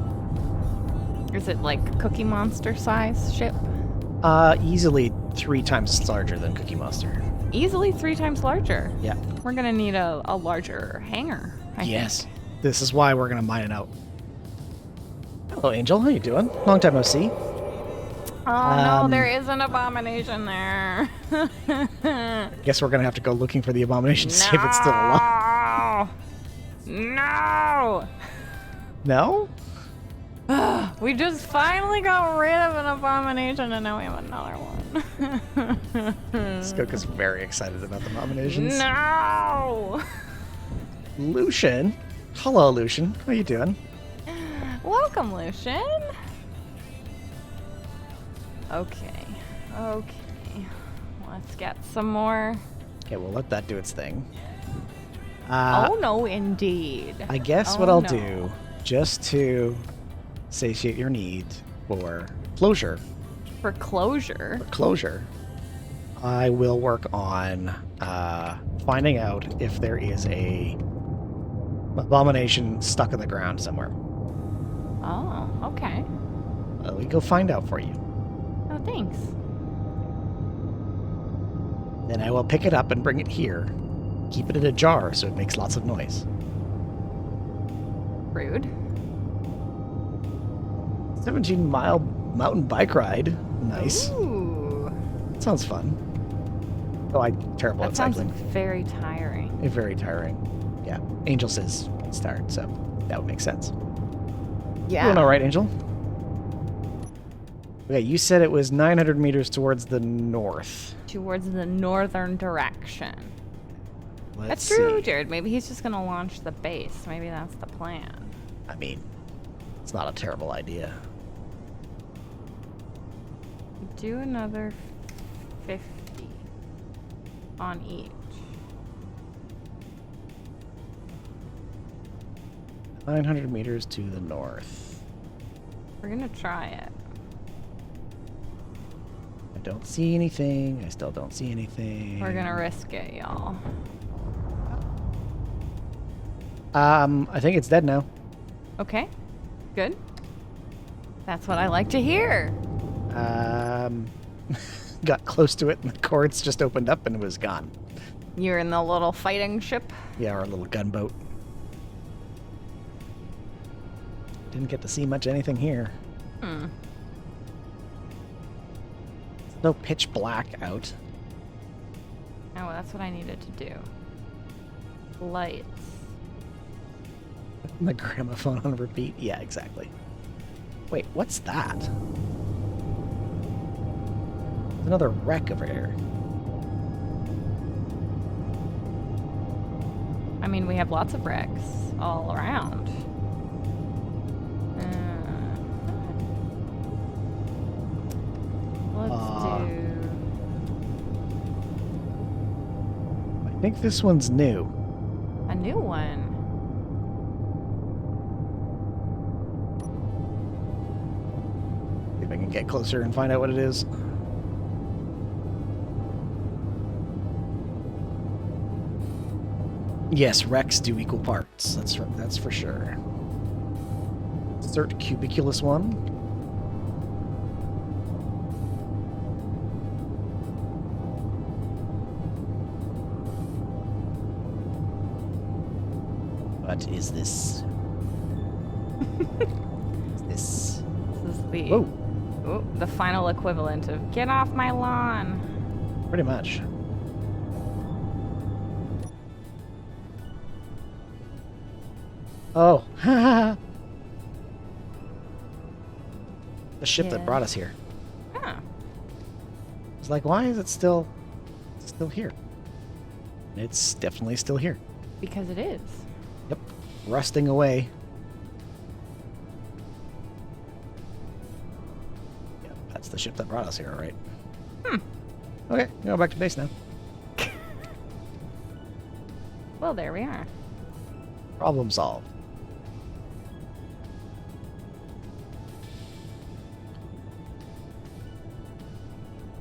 Is it like Cookie Monster size ship? Easily 3 times larger than Cookie Monster. Easily 3 times larger. Yeah. We're going to need a larger hangar, I Yes. think. This is why we're going to mine it out. Hello, Angel. How you doing? Long time no see. Oh no, there is an abomination there. Guess we're going to have to go looking for the abomination to see if it's still alive. No! No? We just finally got rid of an abomination and now we have another one. Skoka's very excited about the abominations. No! Lucian. Hello, Lucian. How you doing? Welcome, Lucian. Okay. Let's get some more. Okay, we'll let that do its thing. Oh no, indeed. I guess what I'll do, just to satiate your need for closure, For closure. I will work on finding out if there is a abomination stuck in the ground somewhere. Oh, okay. We go find out for you. Oh, thanks. Then I will pick it up and bring it here. Keep it in a jar so it makes lots of noise. Rude. 17-mile mountain bike ride. Nice. Ooh. Sounds fun. Oh, I'm terrible That at sounds cycling. very tiring. Very tiring. Yeah. Angel says start, so that would make sense. Yeah. Doing all right, Angel. Okay, you said it was 900 meters towards the north. Towards the northern direction. Let's That's see. true, Jared. Maybe he's just going to launch the base. Maybe that's the plan. I mean, it's not a terrible idea. Do another 50 on each. 900 meters to the north. We're going to try it. I don't see anything. I still don't see anything. We're going to risk it, y'all. I think it's dead now. Okay. Good. That's what I like to hear. Got close to it and the cords just opened up and it was gone. You're in the little fighting ship. Yeah, our little gunboat. Didn't get to see much anything here. Hmm. It's no pitch black out. Oh, that's what I needed to do. Lights. The gramophone on repeat? Yeah, exactly. Wait, what's that? There's another wreck over here. I mean, we have lots of wrecks all around. Let's do... I think this one's new. a new one. See if I can get closer and find out what it is. Yes, wrecks do equal parts. That's for sure. Third cubiculus one. What is this? What's this? This is the Whoa, the final equivalent of get off my lawn. pretty much. Oh, the ship that Yeah. brought us here. Huh. It's like, why is it still here? It's definitely still here. Because it is. Yep, rusting away. Yep, that's the ship that brought us here, all right? Okay, go back to base now. Well, there we are. Problem solved.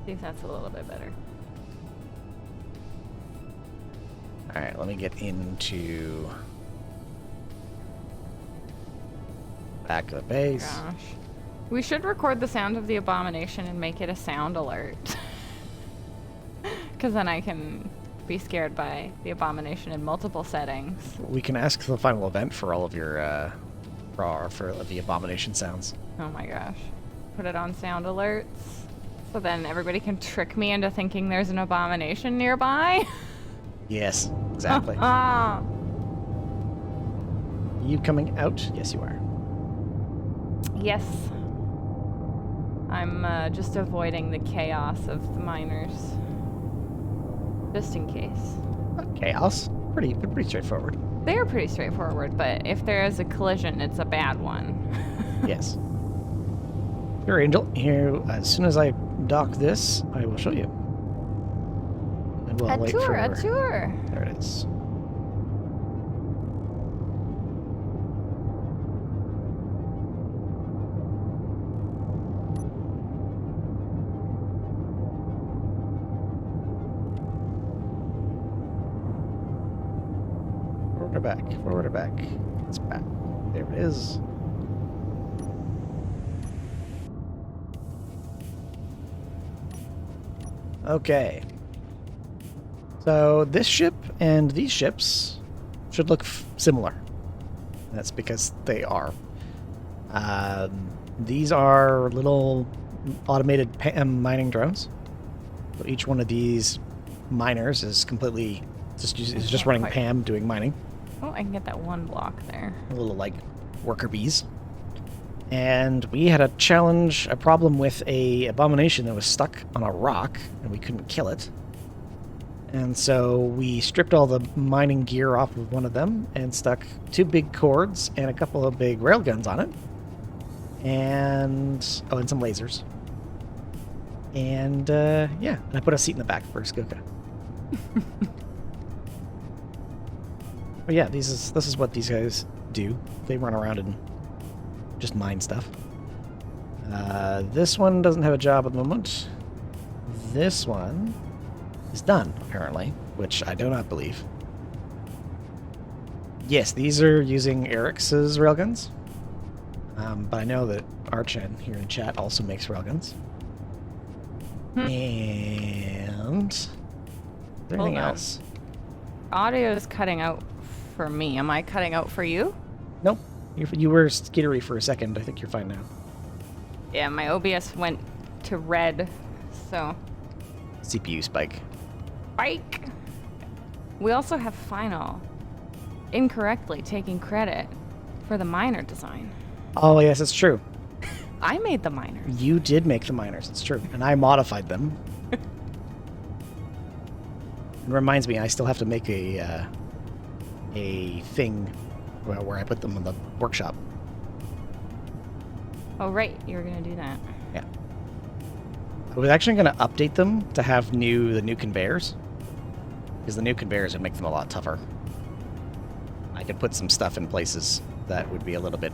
See if that's a little bit better. All right, let me get into back of the base. Gosh. We should record the sound of the abomination and make it a sound alert. Because then I can be scared by the abomination in multiple settings. We can ask the final event for all of your for the abomination sounds. Oh my gosh. Put it on sound alerts. So then everybody can trick me into thinking there's an abomination nearby. Yes, exactly. Ah. You coming out? Yes, you are. Yes. I'm just avoiding the chaos of the miners. Just in case. Chaos. Pretty straightforward. They're pretty straightforward, but if there is a collision, it's a bad one. Yes. Sure, Angel. Here, as soon as I dock this, I will show you. And we'll A wait tour, for... a tour. There it is. Forward or back? Forward or back? It's back. There it is. Okay. So this ship and these ships should look similar. That's because they are. These are little automated PAM mining drones. So each one of these miners is completely just running Quite. PAM doing mining. Oh, I can get that one block there. Little like worker bees. And we had a problem with a abomination that was stuck on a rock, and we couldn't kill it. And so we stripped all the mining gear off of one of them and stuck 2 big cords and a couple of big railguns on it. And some lasers. And yeah, and I put a seat in the back for Skoka. But yeah, this is what these guys do. They run around and just mine stuff. This one doesn't have a job at the moment. This one is done, apparently, which I do not believe. Yes, these are using Eric's railguns. But I know that Archen here in chat also makes railguns. And is there Hold anything on. else? Audio is cutting out for me. Am I cutting out for you? Nope. You were skittery for a second. I think you're fine now. Yeah, my OBS went to red, so... CPU spike. Spike! We also have Final incorrectly taking credit for the miner design. Oh, yes, it's true. I made the miners. You did make the miners, it's true. And I modified them. It reminds me, I still have to make a thing where I put them in the workshop. Oh, right. You were going to do that. Yeah. I was actually going to update them to have the new conveyors. Because the new conveyors would make them a lot tougher. I could put some stuff in places that would be a little bit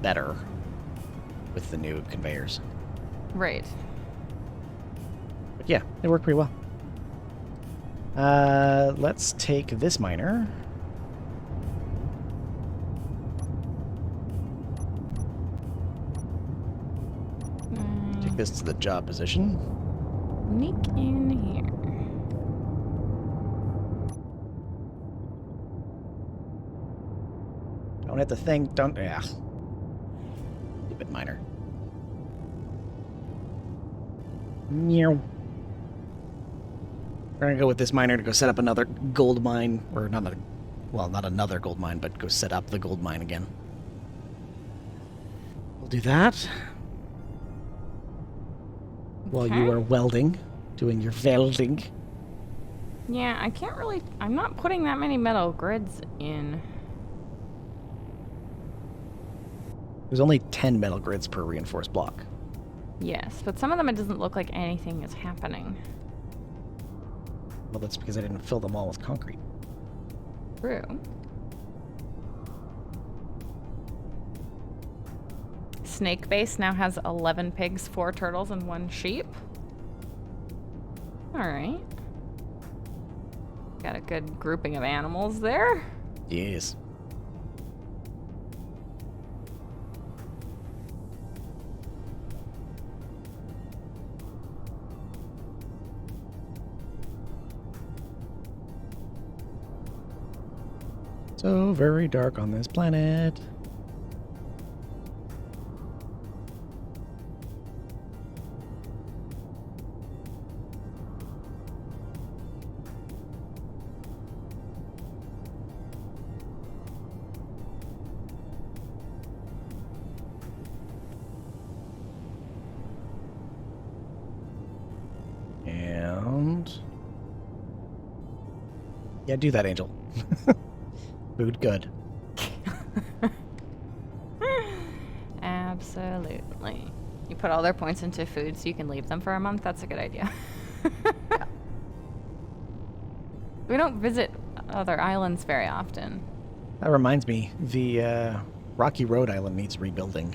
better with the new conveyors. Right. But yeah, it worked pretty well. Let's take this miner. Take this to the job position. Sneak in here. Don't hit the thing. Don't. Yeah. Stupid miner. Meow. We're gonna go with this miner to go set up another gold mine, or not a, well, not another gold mine, but go set up the gold mine again. We'll do that while you are welding, doing your welding. Yeah, I can't really... I'm not putting that many metal grids in. There's only 10 metal grids per reinforced block. Yes, but some of them it doesn't look like anything is happening. Well, that's because I didn't fill them all with concrete. True. Snake base now has 11 pigs, 4 turtles, and 1 sheep. Alright. Got a good grouping of animals there. Yes. So very dark on this planet. And yeah, do that, Angel. Food good. Absolutely. You put all their points into food so you can leave them for a month? That's a good idea. We don't visit other islands very often. That reminds me, the Rocky Road Island needs rebuilding.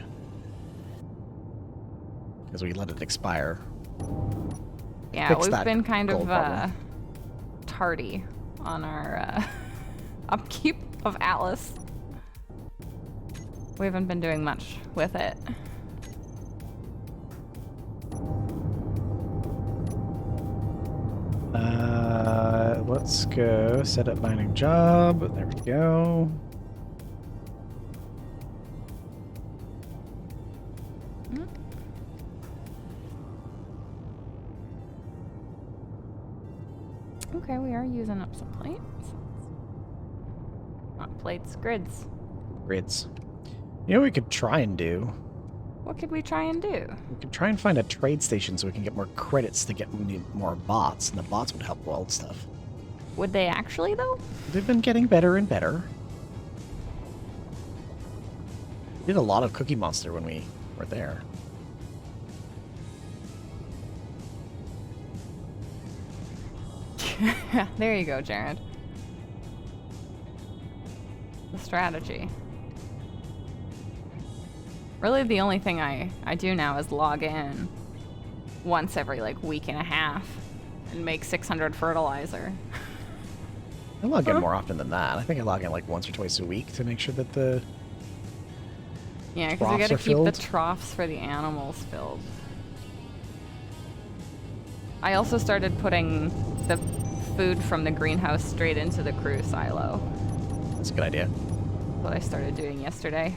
Because we let it expire. Yeah, Fix we've that been kind gold of problem. tardy on our upkeep of Atlas. We haven't been doing much with it. Let's go set up mining job. There we go. Okay, we are using up some plates. Not plates, grids. Grids. You know what we could try and do? What could we try and do? We could try and find a trade station so we can get more credits to get more bots, and the bots would help weld stuff. Would they actually, though? They've been getting better and better. We did a lot of Cookie Monster when we were there. There you go, Jared. The strategy. Really, the only thing I do now is log in once every, like, week and a half and make 600 fertilizer. I log in more often than that. I think I log in like once or twice a week to make sure that the Yeah, because we troughs gotta are keep the filled. troughs for the animals filled. I also started putting the food from the greenhouse straight into the crew silo. That's a good idea. What I started doing yesterday.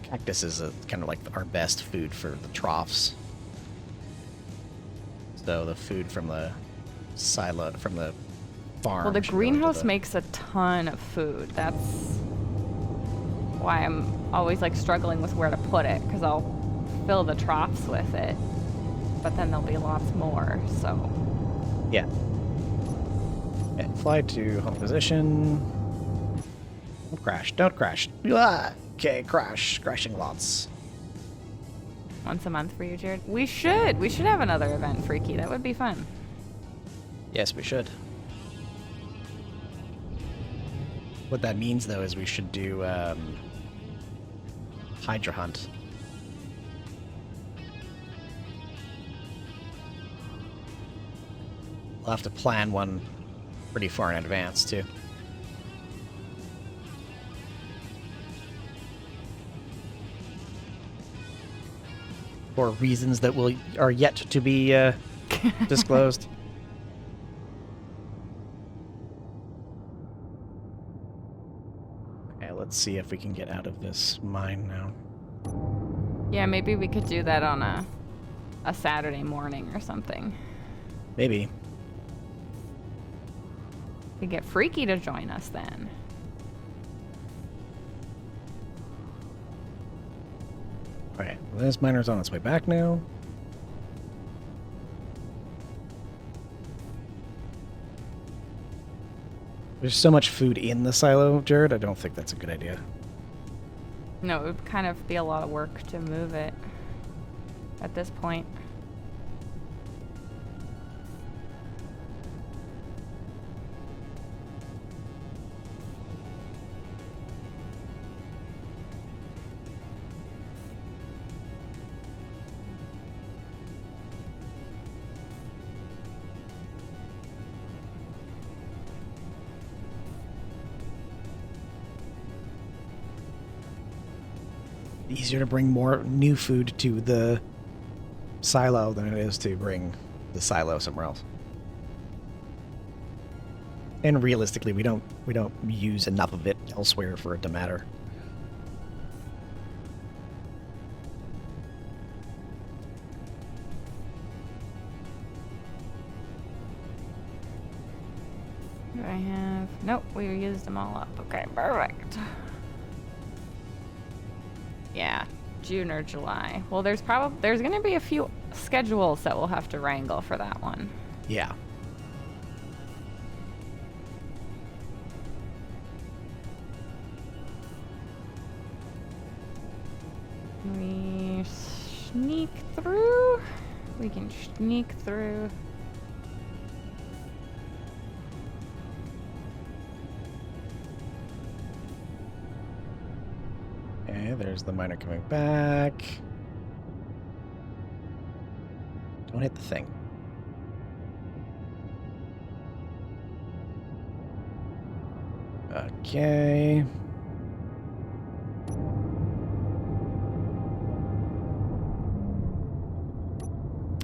Cactus is kind of like our best food for the troughs. So the food from the silo, from the farm. Well, the should go into greenhouse the- makes a ton of food. That's why I'm always like struggling with where to put it, because I'll fill the troughs with it, but then there'll be lots more. So Yeah. Okay, fly to home position. Don't crash. Don't crash. Ah, okay, crash. Crashing lots. once a month for you, Jared. We should have another event, Freaky. That would be fun. Yes, we should. What that means, though, is we should do Hydra Hunt. We'll have to plan one pretty far in advance, too. For reasons that are yet to be disclosed. Okay, Alright, let's see if we can get out of this mine now. Yeah, maybe we could do that on a Saturday morning or something. Maybe. We get Freaky to join us then. Alright, well, this miner's on its way back now. There's so much food in the silo, Jared, I don't think that's a good idea. No, it would kind of be a lot of work to move it at this point. Easier to bring more new food to the silo than it is to bring the silo somewhere else. And realistically, we don't use enough of it elsewhere for it to matter. Do I have... Nope, we used them all up. Okay, perfect. Yeah, June or July. Well, there's going to be a few schedules that we'll have to wrangle for that one. Yeah. We sneak through. We can sneak through. Okay, there's the miner coming back. Don't hit the thing. Okay.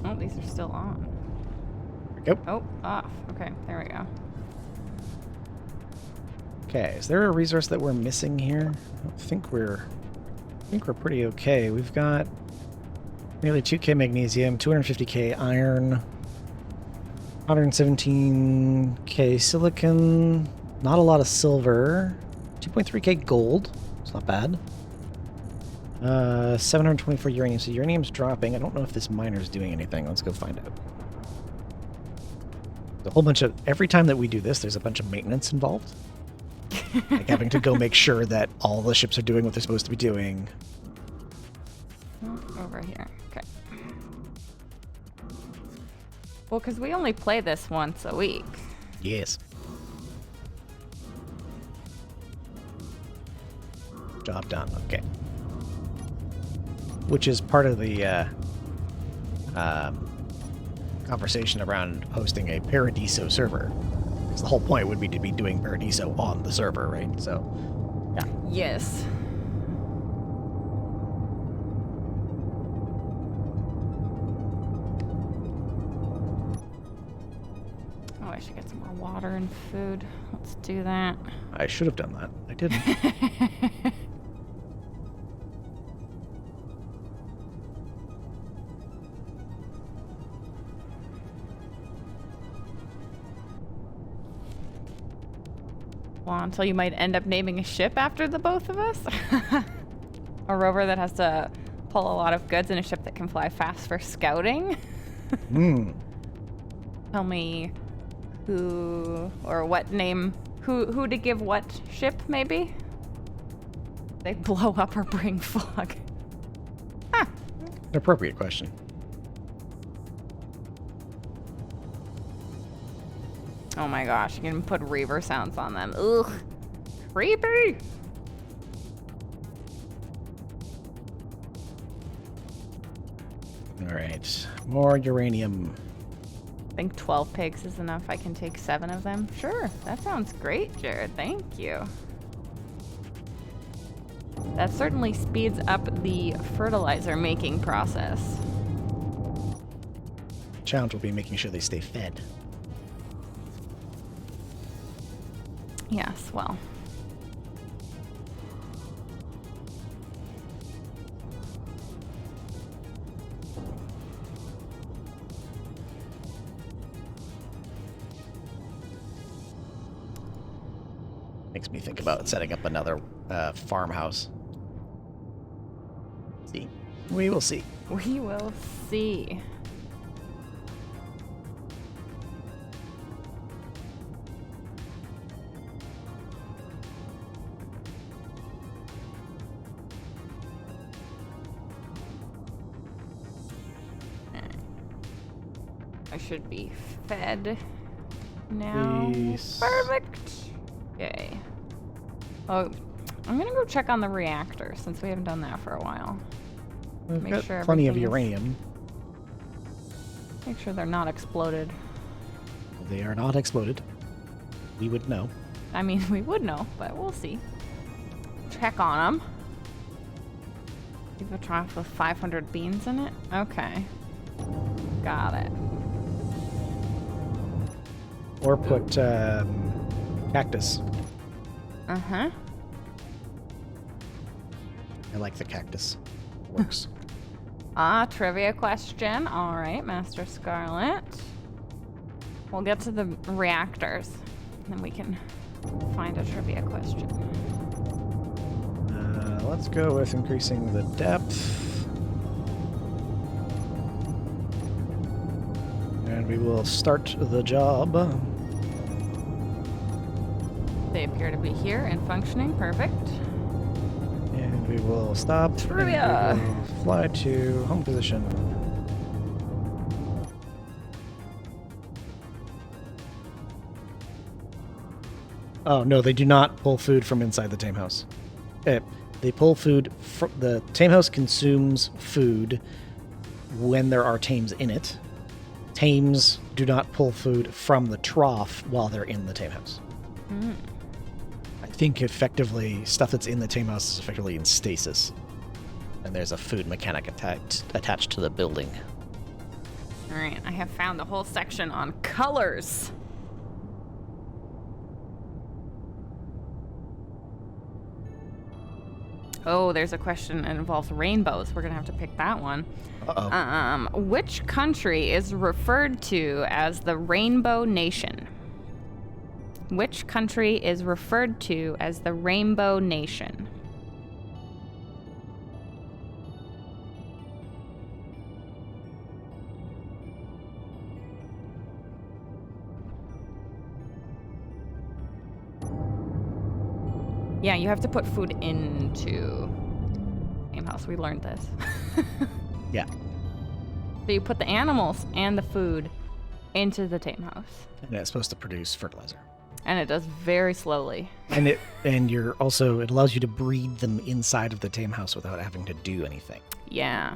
Oh, these are still on. There we go. Oh, off. Okay, there we go. Okay, is there a resource that we're missing here? I think we're pretty okay. We've got nearly 2k magnesium, 250k iron, 117k silicon, not a lot of silver, 2.3k gold. It's not bad. 724 uranium. So uranium's dropping. I don't know if this miner's doing anything. Let's go find out. A whole bunch of... Every time that we do this, there's a bunch of maintenance involved. Like having to go make sure that all the ships are doing what they're supposed to be doing. Over here. Okay. Well, because we only play this once a week. Yes. Job done. Okay. Which is part of the conversation around hosting a Paradiso server. Because the whole point would be to be doing Paradiso on the server, right? So, yeah. Yes. Oh, I should get some more water and food. Let's do that. I should have done that. I didn't. Well, until you might end up naming a ship after the both of us. A rover that has to pull a lot of goods and a ship that can fly fast for scouting. Tell me who or what name, who to give what ship, maybe? They blow up or bring fog. An appropriate question. Oh my gosh, you can put reaver sounds on them. Ugh. Creepy! Alright. More uranium. I think 12 pigs is enough. I can take 7 of them. Sure, that sounds great, Jared. Thank you. That certainly speeds up the fertilizer making process. Challenge will be making sure they stay fed. Yes, well. Makes me think about setting up another farmhouse. See. We will see. We will see. I should be fed now. Please. Perfect. Okay. Oh, I'm gonna go check on the reactor since we haven't done that for a while. We've Make got sure plenty of everything is- uranium. Make sure they're not exploded. They are not exploded. We would know. I mean, we would know, but we'll see. Check on them. Leave a trough with 500 beans in it? Okay. Got it. Or put cactus. Uh-huh. I like the cactus. Works. Trivia question. All right, Master Scarlet. We'll get to the reactors, and then we can find a trivia question. Let's go with increasing the depth. And we will start the job. They appear to be here and functioning. Perfect. And we will stop. Trivia. And we will fly to home position. Oh, no, they do not pull food from inside the tame house. They pull food from the tame house consumes food when there are tames in it. Tames do not pull food from the trough while they're in the tame house. Mm. I think effectively stuff that's in the tame house is effectively in stasis. And there's a food mechanic attached to the building. All right, I have found the whole section on colors. Oh, there's a question that involves rainbows. We're gonna have to pick that one. Uh-oh. Which country is referred to as the Rainbow Nation? Which country is referred to as the Rainbow Nation? Yeah, you have to put food into tame house. We learned this. Yeah. So you put the animals and the food into the tame house. And it's supposed to produce fertilizer. And it does very slowly. And it allows you to breed them inside of the tame house without having to do anything. Yeah.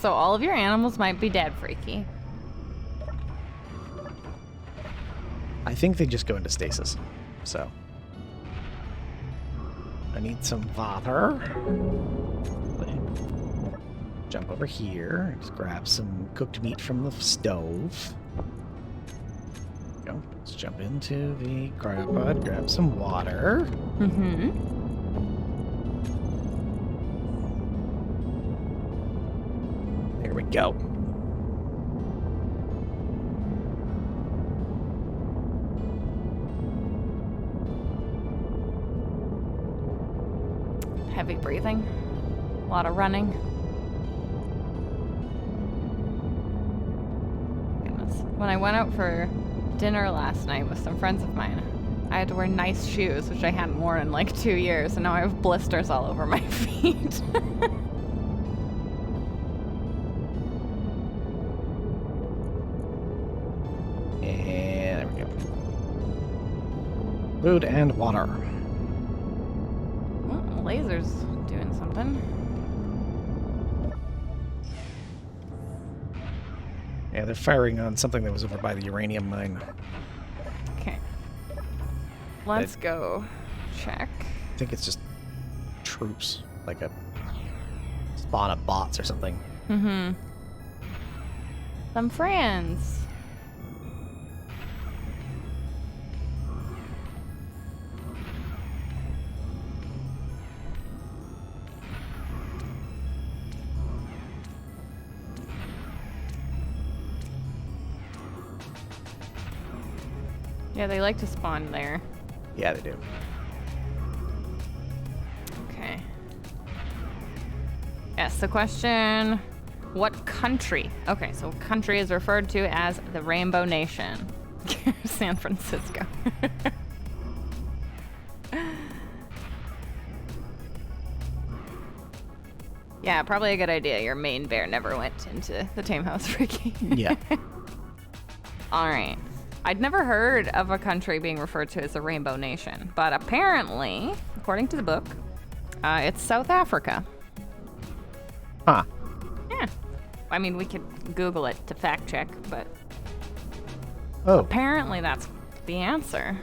So all of your animals might be dead, Freaky. I think they just go into stasis. So I need some water. Jump over here. Just grab some cooked meat from the stove. Go. Let's jump into the cryopod. Grab some water. Mm-hmm. There we go. Heavy breathing. A lot of running. Goodness. When I went out for dinner last night with some friends of mine, I had to wear nice shoes, which I hadn't worn in like 2 years, and now I have blisters all over my feet. And there we go. Food and water. Oh, laser's doing something. Yeah, they're firing on something that was over by the uranium mine. Okay. Let's go check. I think it's just troops, like a spawn of bots or something. Mm-hmm. Some friends. Yeah, they like to spawn there. Yeah, they do. Okay. Yes, the question, what country? Okay, so country is referred to as the Rainbow Nation. San Francisco. Yeah, probably a good idea. Your main bear never went into the tame house, Ricky. Yeah. All right. I'd never heard of a country being referred to as the Rainbow Nation, but apparently, according to the book, it's South Africa. Huh. Yeah. I mean, we could Google it to fact check, but Oh. apparently that's the answer.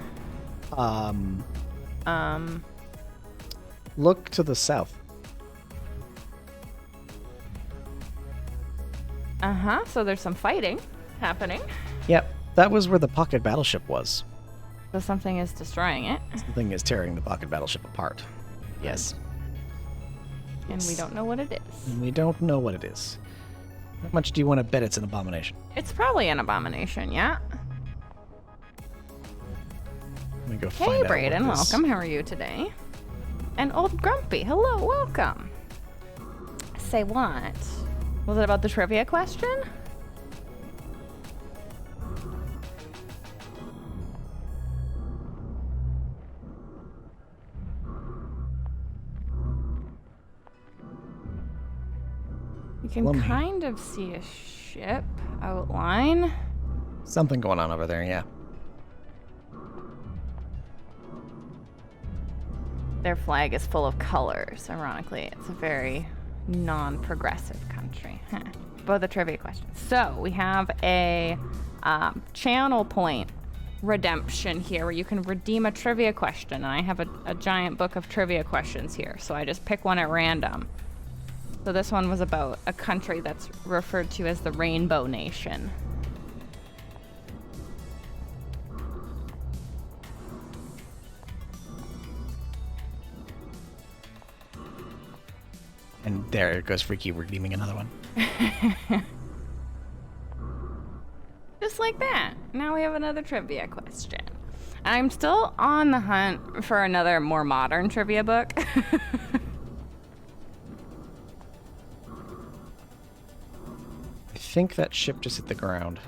Look to the south. Uh-huh. So there's some fighting happening. Yep. That was where the pocket battleship was. So something is destroying it, Something is tearing the pocket battleship apart. Yes. and we don't know what it is. And we don't know what it is. How much do you want to bet it's an abomination? It's probably an abomination, yeah. Let me go find Hey, out what Brayden, this- welcome. How are you today? And Old Grumpy, hello, welcome. Say what? Was it about the trivia question? You can Lummy. kind of see a ship outline. Something going on over there, yeah. Their flag is full of colors. Ironically, it's a very non-progressive country. Huh. About the trivia question. So we have a channel point redemption here where you can redeem a trivia question. And I have a giant book of trivia questions here. So I just pick one at random. So this one was about a country that's referred to as the Rainbow Nation. And there goes Freaky redeeming another one. Just like that. Now we have another trivia question. I'm still on the hunt for another more modern trivia book. I think that ship just hit the ground.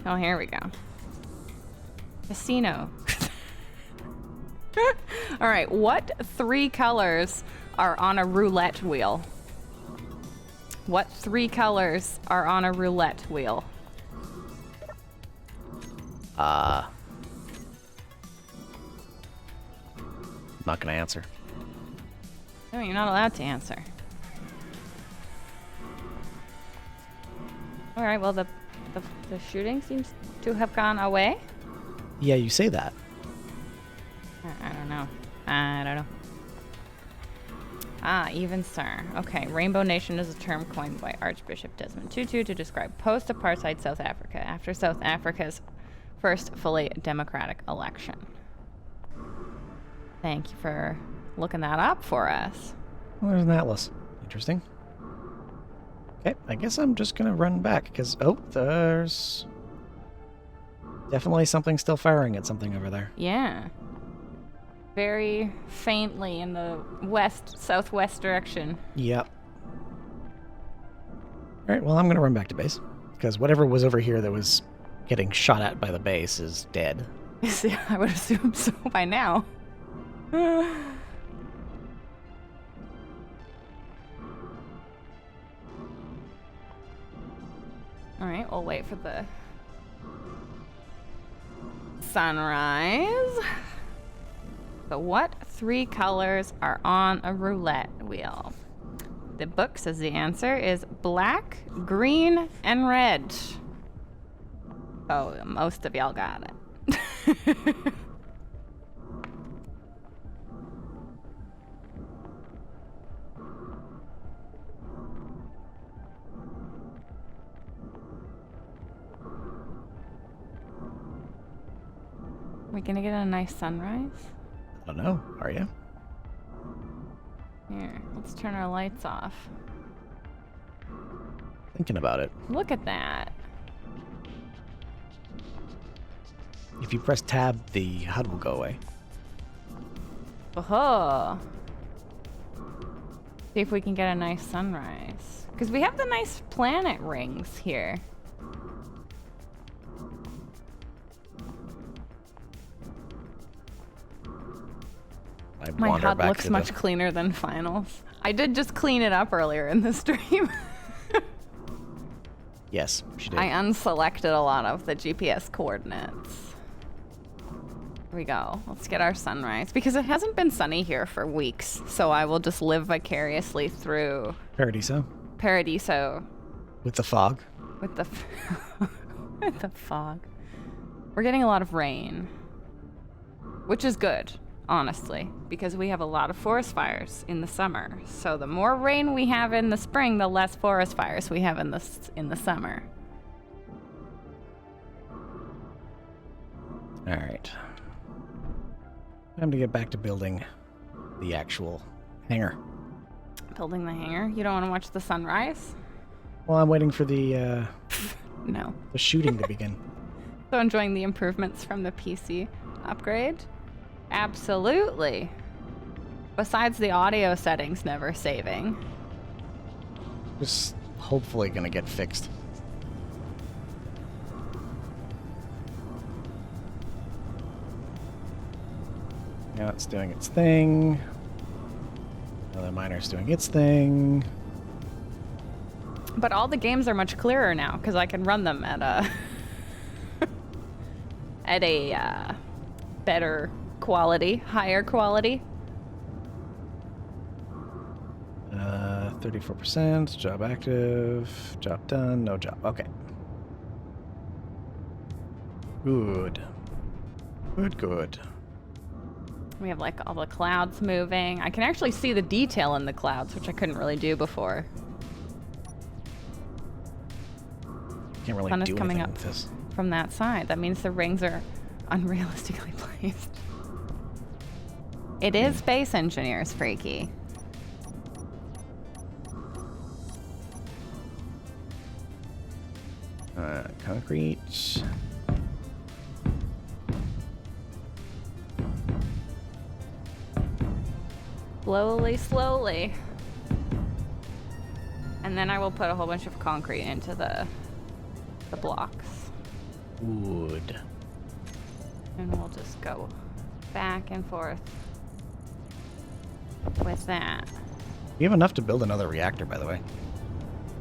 Oh, here we go. Casino. All right, what three colors are on a roulette wheel? What three colors are on a roulette wheel? Not gonna answer. No, you're not allowed to answer. All right, well, the shooting seems to have gone away. Yeah, you say that. I don't know. I don't know. Ah, even sir. Okay, Rainbow Nation is a term coined by Archbishop Desmond Tutu to describe post-apartheid South Africa after South Africa's first fully democratic election. Thank you for looking that up for us. Well, there's an atlas. Interesting. Okay, I guess I'm just gonna run back, because, oh, there's definitely something still firing at something over there. Yeah. Very faintly in the southwest direction. Yep. Alright, well, I'm gonna run back to base, because whatever was over here that was getting shot at by the base is dead. Yeah, I would assume so by now. Alright, we'll wait for the sunrise. So what three colors are on a roulette wheel? The book says the answer is black, green, and red. Oh, most of y'all got it. We gonna get a nice sunrise? I don't know, are you? Here, let's turn our lights off. Thinking about it. Look at that. If you press tab, the HUD will go away. Oh. See if we can get a nice sunrise. Because we have the nice planet rings here. My HUD looks much cleaner than finals. I did just clean it up earlier in the stream. Yes, she did. I unselected a lot of the GPS coordinates. Here we go. Let's get our sunrise. Because it hasn't been sunny here for weeks, so I will just live vicariously through Paradiso. Paradiso. With the fog. With the with the fog. We're getting a lot of rain, which is good, honestly, because we have a lot of forest fires in the summer. So the more rain we have in the spring, the less forest fires we have in the summer. All right. Time to get back to building the actual hangar. Building the hangar? You don't want to watch the sunrise? Well, I'm waiting for the No. the shooting to begin. So enjoying the improvements from the PC upgrade? Absolutely. Besides the audio settings never saving. Just hopefully gonna get fixed. Now it's doing its thing. Another miner's doing its thing. But all the games are much clearer now because I can run them at a at a better quality, higher quality. 34%, job active, job done, no job. Okay. Good. Good. We have like all the clouds moving. I can actually see the detail in the clouds, which I couldn't really do before. Can't really Sun is do coming anything up with this. from that side. That means the rings are unrealistically placed. It is Space Engineers, Freaky. Concrete. Slowly. And then I will put a whole bunch of concrete into the blocks. Wood. And we'll just go back and forth with that. We have enough to build another reactor, by the way.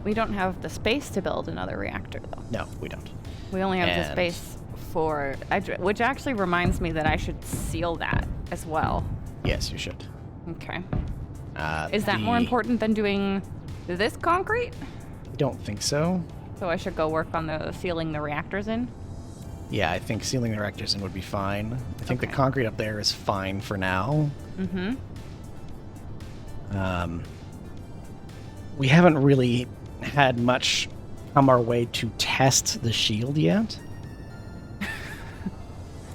We don't have the space to build another reactor, though. No, we don't. We only have the space for... Which actually reminds me that I should seal that as well. Yes, you should. Okay. Is that more important than doing this concrete? I don't think so. So I should go work on the sealing the reactors in? Yeah, I think sealing the reactors in would be fine. I think the Okay. concrete up there is fine for now. Mm-hmm. We haven't really had much come our way to test the shield yet.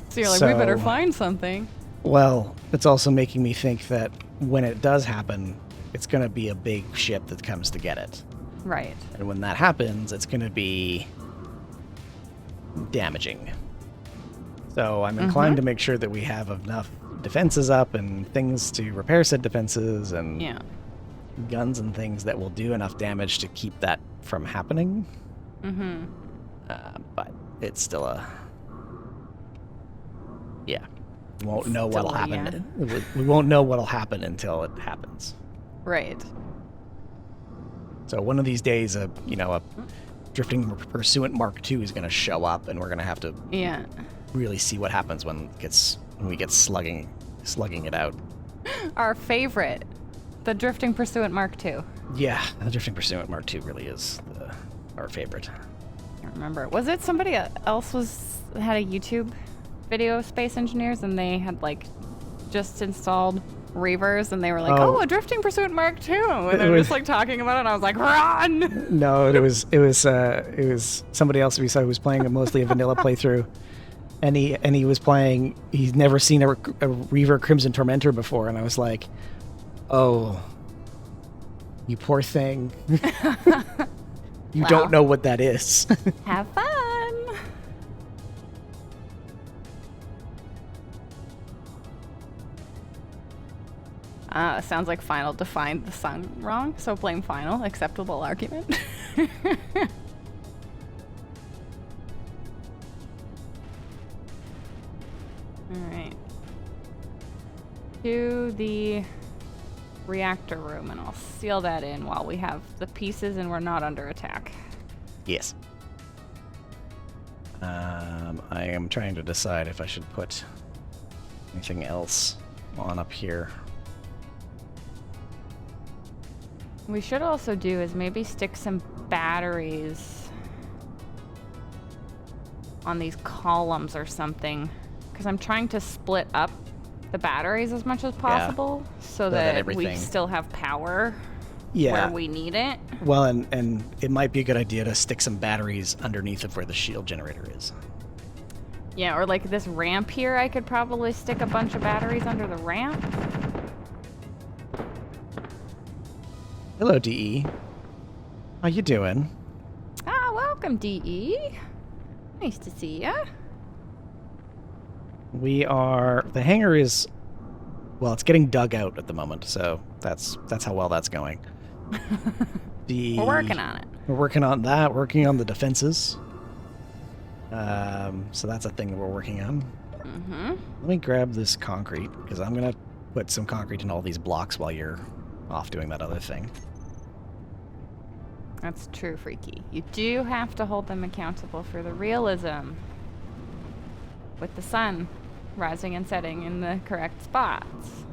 So you're like, we better So- find something. Well, it's also making me think that when it does happen, it's going to be a big ship that comes to get it. Right. And when that happens, it's going to be damaging. So I'm inclined to make sure that we have enough defenses up and things to repair said defenses and Yeah. guns and things that will do enough damage to keep that from happening. Mm-hmm. But it's still a... Yeah. We won't It's know what'll still a happen. We won't know what'll happen until it happens. Right. So one of these days, a drifting pursuant Mark II is going to show up, and we're going to have to Yeah. really see what happens when we get slugging it out. Our favorite, the Drifting Pursuant Mark II. Yeah, the drifting pursuant Mark II really is our favorite. I don't remember. Was it somebody else had a YouTube video of Space Engineers and they had like just installed Reavers and they were like, oh, a Drifting Pursuant Mark II, and they were just like talking about it, and I was like, run! No, it was somebody else we saw who was playing mostly a vanilla playthrough, and he was playing. He's never seen a Reaver Crimson Tormentor before, and I was like, oh, you poor thing. You Wow. don't know what that is. Have fun. Sounds like Final defined the song wrong, so blame Final. Acceptable argument. Alright. To the reactor room, and I'll seal that in while we have the pieces and we're not under attack. Yes. I am trying to decide if I should put anything else on up here. We should also do is maybe stick some batteries on these columns or something, because I'm trying to split up the batteries as much as possible so that we everything- still have power Yeah. where we need it. Well, and it might be a good idea to stick some batteries underneath of where the shield generator is. Yeah, or like this ramp here, I could probably stick a bunch of batteries under the ramp. Hello, DE. How you doing? Ah, welcome, DE. Nice to see ya. The hangar is, well, it's getting dug out at the moment, so that's how well that's going. We're working on it. We're working on that, working on the defenses. So that's a thing that we're working on. Mm-hmm. Let me grab this concrete, because I'm going to put some concrete in all these blocks while you're off doing that other thing. That's true, Freaky. You do have to hold them accountable for the realism. With the sun rising and setting in the correct spots.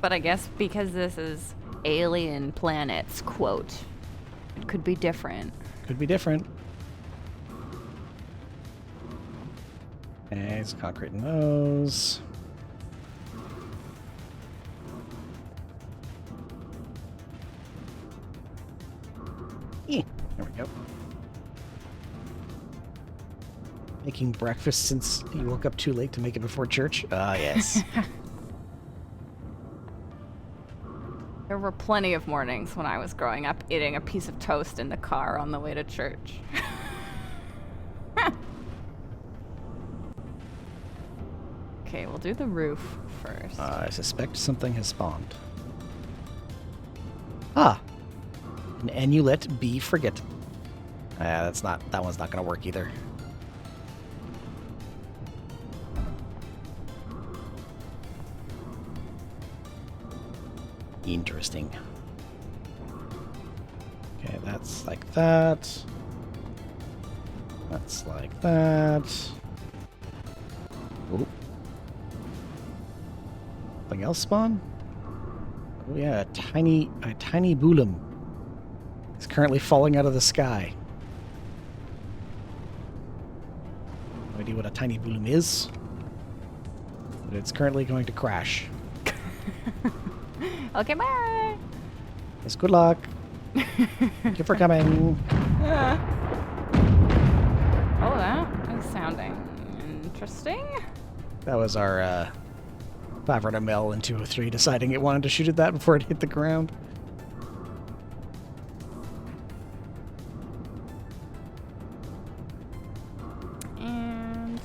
But I guess because this is alien planets, quote, it could be different. Could be different. Okay, it's concrete in those. There we go. Making breakfast since you woke up too late to make it before church? Ah, yes. There were plenty of mornings when I was growing up eating a piece of toast in the car on the way to church. Okay, we'll do the roof first. I suspect something has spawned. Ah! An Amulet B frigate. That one's not gonna work either. Interesting. Okay, that's like that. That's like that. Ooh. Something else spawn? Oh yeah, a tiny boolum is currently falling out of the sky. No idea what a tiny boolum is, but it's currently going to crash. Okay, bye! Yes, good luck. Thank you for coming. Oh, that is sounding interesting. That was our 500 and 203 deciding it wanted to shoot at that before it hit the ground. And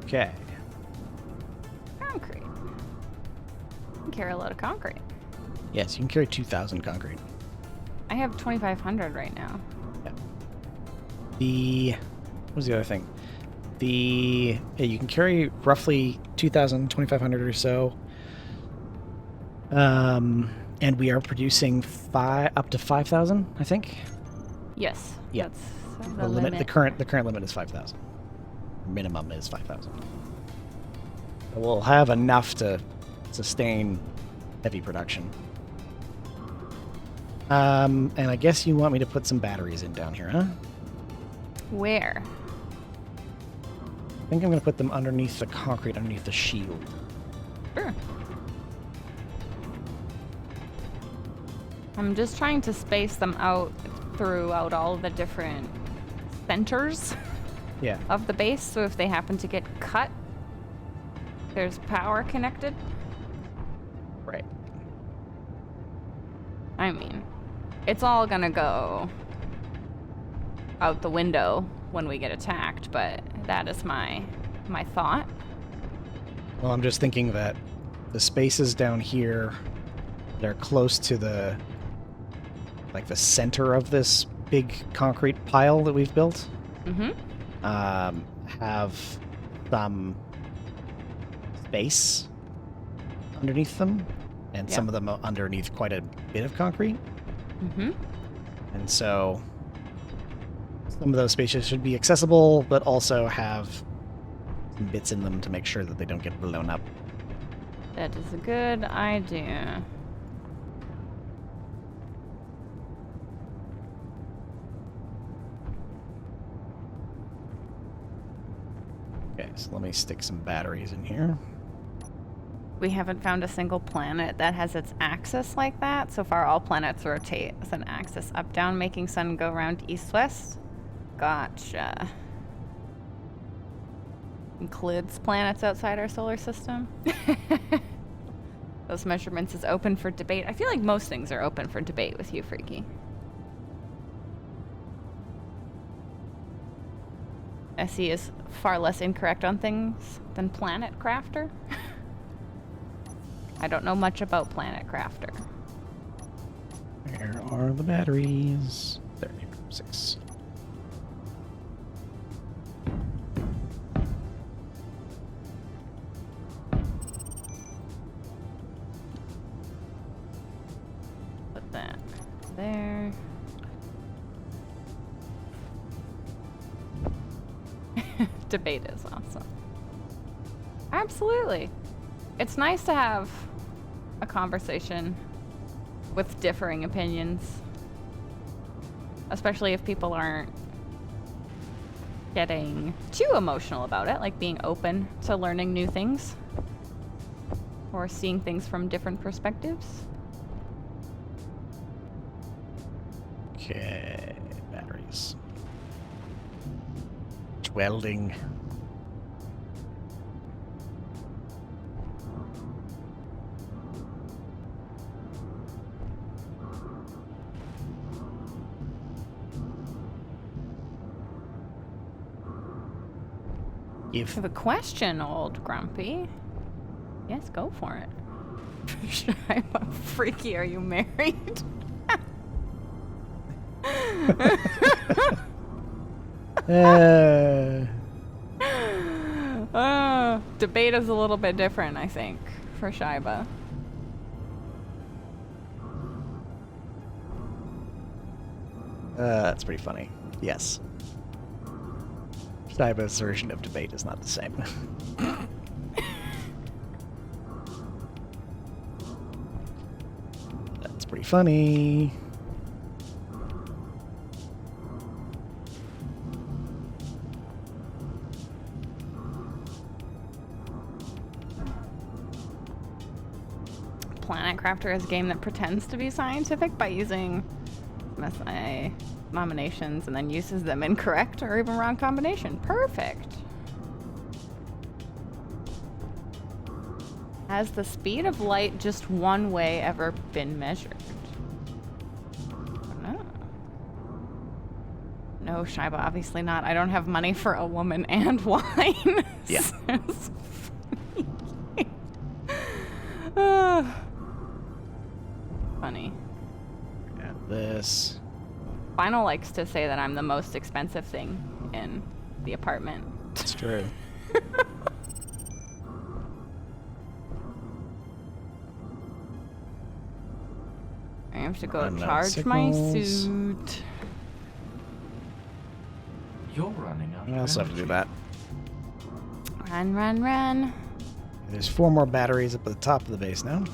Okay. concrete. You can carry a load of concrete. Yes, you can carry 2,000 concrete. I have 2,500 right now. What was the other thing? Yeah, you can carry roughly 2,000, 2,500 or so. And we are producing up to 5,000, I think. Yes. Yeah. That's The limit. The current limit is 5,000. Minimum is 5,000. We'll have enough to sustain heavy production. And I guess you want me to put some batteries in down here, huh? Where? I think I'm going to put them underneath the concrete, underneath the shield. Sure. I'm just trying to space them out throughout all the different centers Yeah. of the base, so if they happen to get cut, there's power connected. Right. I mean, it's all gonna go out the window when we get attacked, but that is my thought. Well, I'm just thinking that the spaces down here that are close to the center of this big concrete pile that we've built have some space underneath them, and some of them are underneath quite a bit of concrete. And so some of those spaces should be accessible, but also have some bits in them to make sure that they don't get blown up. That is a good idea. Okay, so let me stick some batteries in here. We haven't found a single planet that has its axis like that. So far, all planets rotate with an axis up-down, making sun go around east-west. Gotcha. Includes planets outside our solar system. Those measurements is open for debate. I feel like most things are open for debate with you, Freaky. SE is far less incorrect on things than Planet Crafter. I don't know much about Planet Crafter. Where are the batteries? There, 6. Put that there. Debate is awesome. Absolutely. It's nice to have a conversation with differing opinions, especially if people aren't getting too emotional about it, like being open to learning new things or seeing things from different perspectives. Okay, batteries. Welding. I have a question, old Grumpy. Yes, go for it. I'm a Freaky, are you married? Debate is a little bit different, I think, for Shiba. That's pretty funny. Yes. Shiba's version of debate is not the same. That's pretty funny. Planet Crafter is a game that pretends to be scientific by using MSI nominations and then uses them incorrect or even wrong combination. Perfect. Has the speed of light just one way ever been measured? No. No, Shiba, obviously not. I don't have money for a woman and wine. Yeah. Funny. Got this. Final likes to say that I'm the most expensive thing in the apartment. It's true. I have to go Unknown charge my signals. suit. You're running out. I also have to do that. Run, run, run. There's 4 more batteries up at the top of the base now.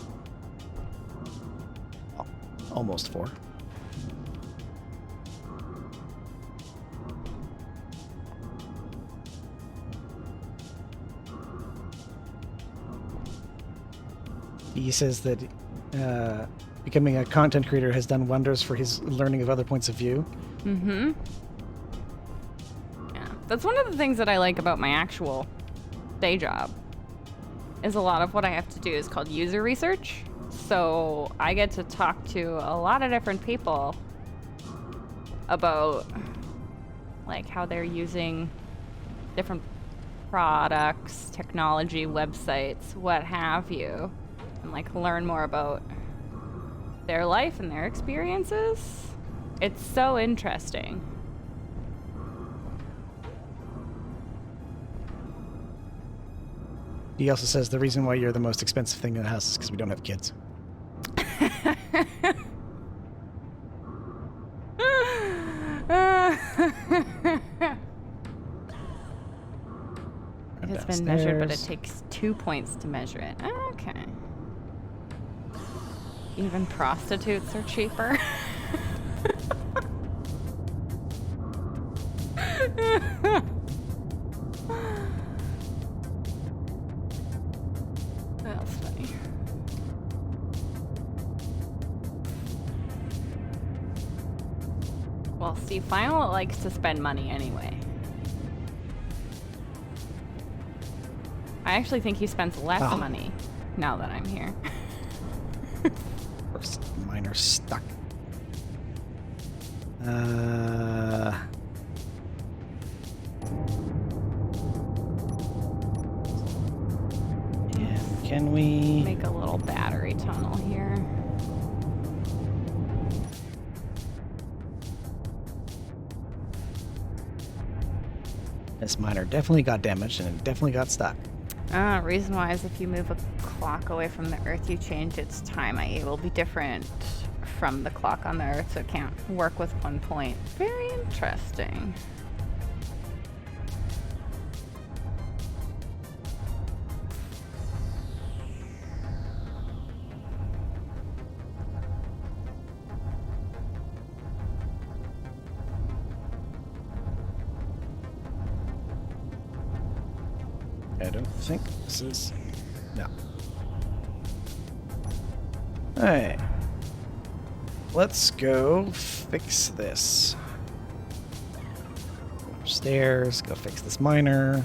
Oh, almost 4. He says that becoming a content creator has done wonders for his learning of other points of view. Mm-hmm. Yeah. That's one of the things that I like about my actual day job. is a lot of what I have to do is called user research. So I get to talk to a lot of different people about like how they're using different products, technology, websites, what have you, and like learn more about their life and their experiences. It's so interesting. He also says the reason why you're the most expensive thing in the house is because we don't have kids. It's been measured, but it takes 2 points to measure it. Okay. Even prostitutes are cheaper. That's funny. Well, Steve Final likes to spend money anyway. I actually think he spends less money now that I'm here. First miner stuck. Yeah, can we Make a little battery tunnel here. This miner definitely got damaged and it definitely got stuck. Reason why is if you move a clock away from the Earth, you change its time. It will be different from the clock on the Earth, so it can't work with 1 point. Very interesting. I don't think this is... No. Alright. Let's go fix this. Go upstairs, go fix this miner.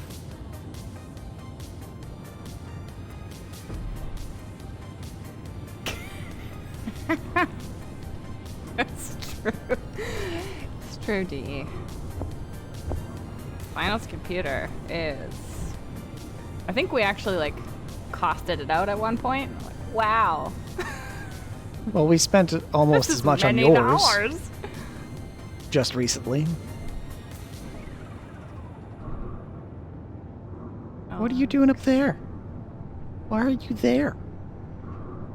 That's true. It's true, D. Final's computer is... I think we actually, like, costed it out at one point. Like, wow. Well, we spent almost This as is much on many yours dollars. just recently. What are you doing up there? Why are you there?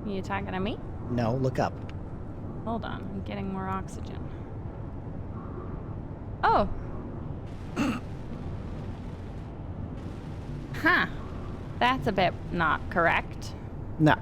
You talking to me? No, look up. Hold on, I'm getting more oxygen. Oh. Huh. That's a bit not correct. No.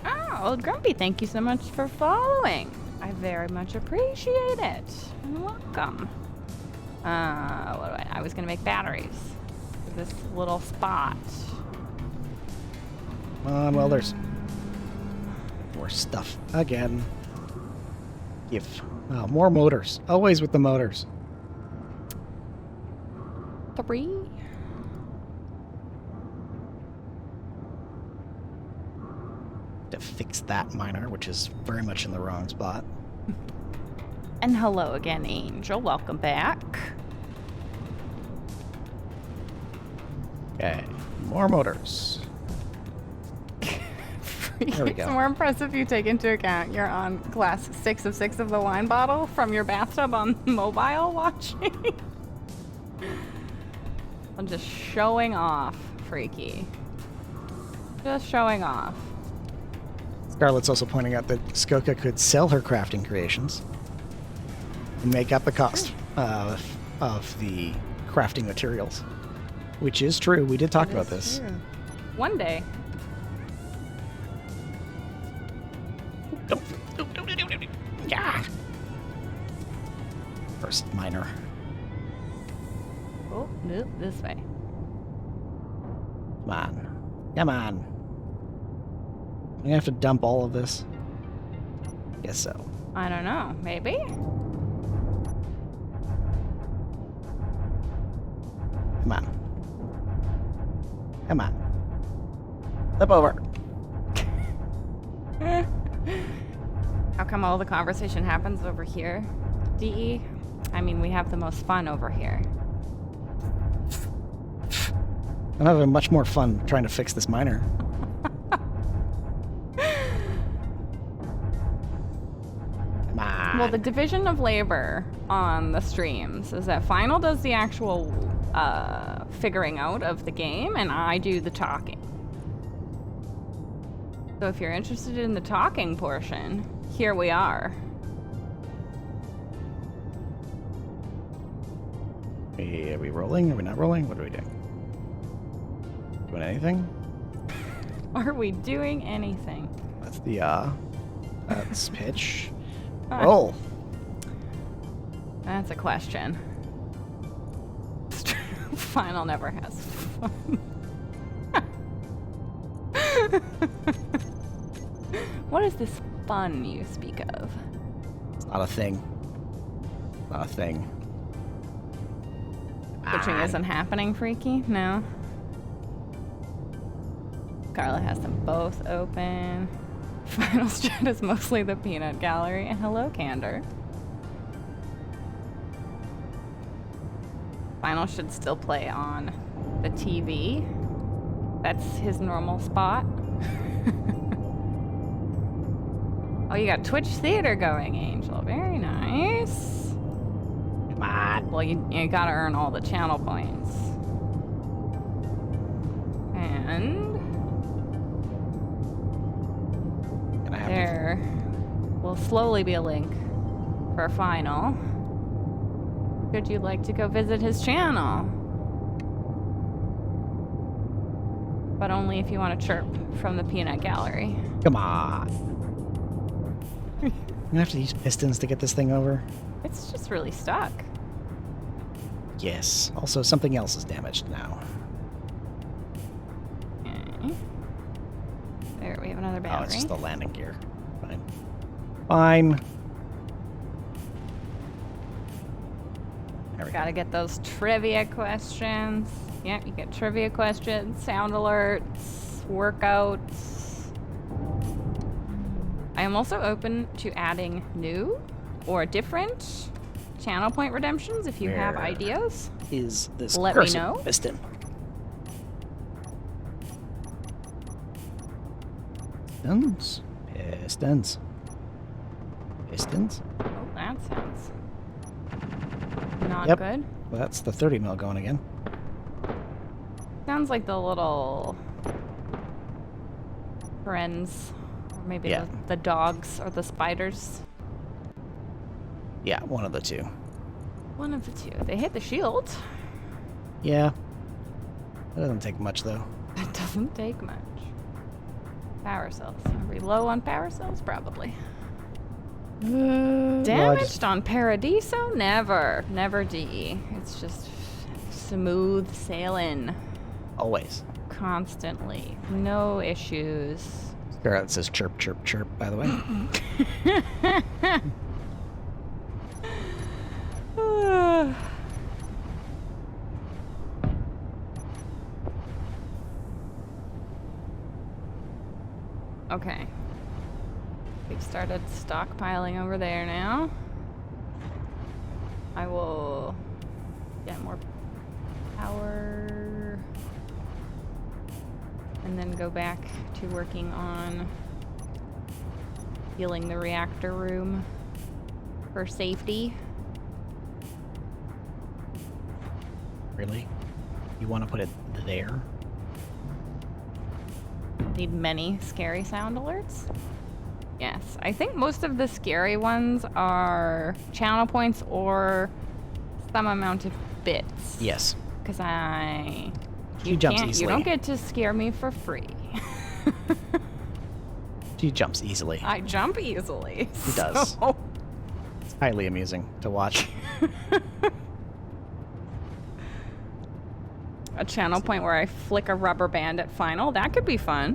Oh, well, Grumpy, thank you so much for following. I very much appreciate it. And welcome. I was gonna make batteries for this little spot. Come on, welders. More stuff again. Give. Oh, more motors. Always with the motors. 3. To fix that miner, which is very much in the wrong spot. And hello again, Angel. Welcome back. Okay. More motors. There we go. It's more impressive if you take into account you're on glass 6 of 6 of the wine bottle from your bathtub on mobile watching. I'm just showing off, freaky. Just showing off. Scarlett's also pointing out that Skoka could sell her crafting creations and make up the cost of the crafting materials, which is true. We did talk about this. True. One day. Yeah. First miner. Oh, nope, this way. Come on. Come on. I'm gonna have to dump all of this. Guess so. I don't know. Maybe? Come on. Come on. Flip over. How come all the conversation happens over here, DE? I mean, we have the most fun over here. I'm having much more fun trying to fix this miner. Come on. Well, the division of labor on the streams is that Final does the actual figuring out of the game, and I do the talking. So if you're interested in the talking portion, here we are. Are we rolling? Are we not rolling? What are we doing? Doing anything? Are we doing anything? That's the, that's pitch. Roll. That's a question. Final never has fun. What is this fun you speak of? It's not a thing. Not a thing. Switching isn't happening, Freaky? No. Carla has them both open. Final chat is mostly the peanut gallery. And hello, Candor. Final should still play on the TV. That's his normal spot. Oh, you got Twitch Theater going, Angel. Very nice. Come on. Well, you gotta earn all the channel points. And Gonna have there will slowly be a link for Final. Should you like to go visit his channel? But only if you want to chirp from the peanut gallery. Come on. I'm gonna have to use pistons to get this thing over. It's just really stuck. Yes. Also, something else is damaged now. Okay. There, we have another Oh, battery. it's just the landing gear. Fine. Fine. There we go. Gotta get those trivia questions. Yep, you get trivia questions, sound alerts, workouts. I am also open to adding new or different channel point redemptions if you have Where ideas. Is this Let me cursed know. piston? Pistons. Pistons. Pistons. Oh, that sounds not Yep. good. Well, that's the 30 mil going again. Sounds like the little friends, or maybe Yeah. the dogs or the spiders. Yeah, one of the two. One of the two. They hit the shield. Yeah. That doesn't take much, though. It doesn't take much. Power cells. Are we low on power cells? Probably. Well, I Damaged just- on Paradiso? Never. Never DE. It's just smooth sailing. Always. Constantly. No issues. Scarlet that says chirp, chirp, chirp, by the way. Okay. We've started stockpiling over there now. I will get more power and then go back to working on healing the reactor room for safety. Really? You want to put it there? Need many scary sound alerts? Yes. I think most of the scary ones are channel points or some amount of bits. Yes. Because She jumps you easily. don't get to scare me for free. She jumps easily. I jump easily. She does. so- It's highly amusing to watch. a channel point where I flick a rubber band at final. That could be fun.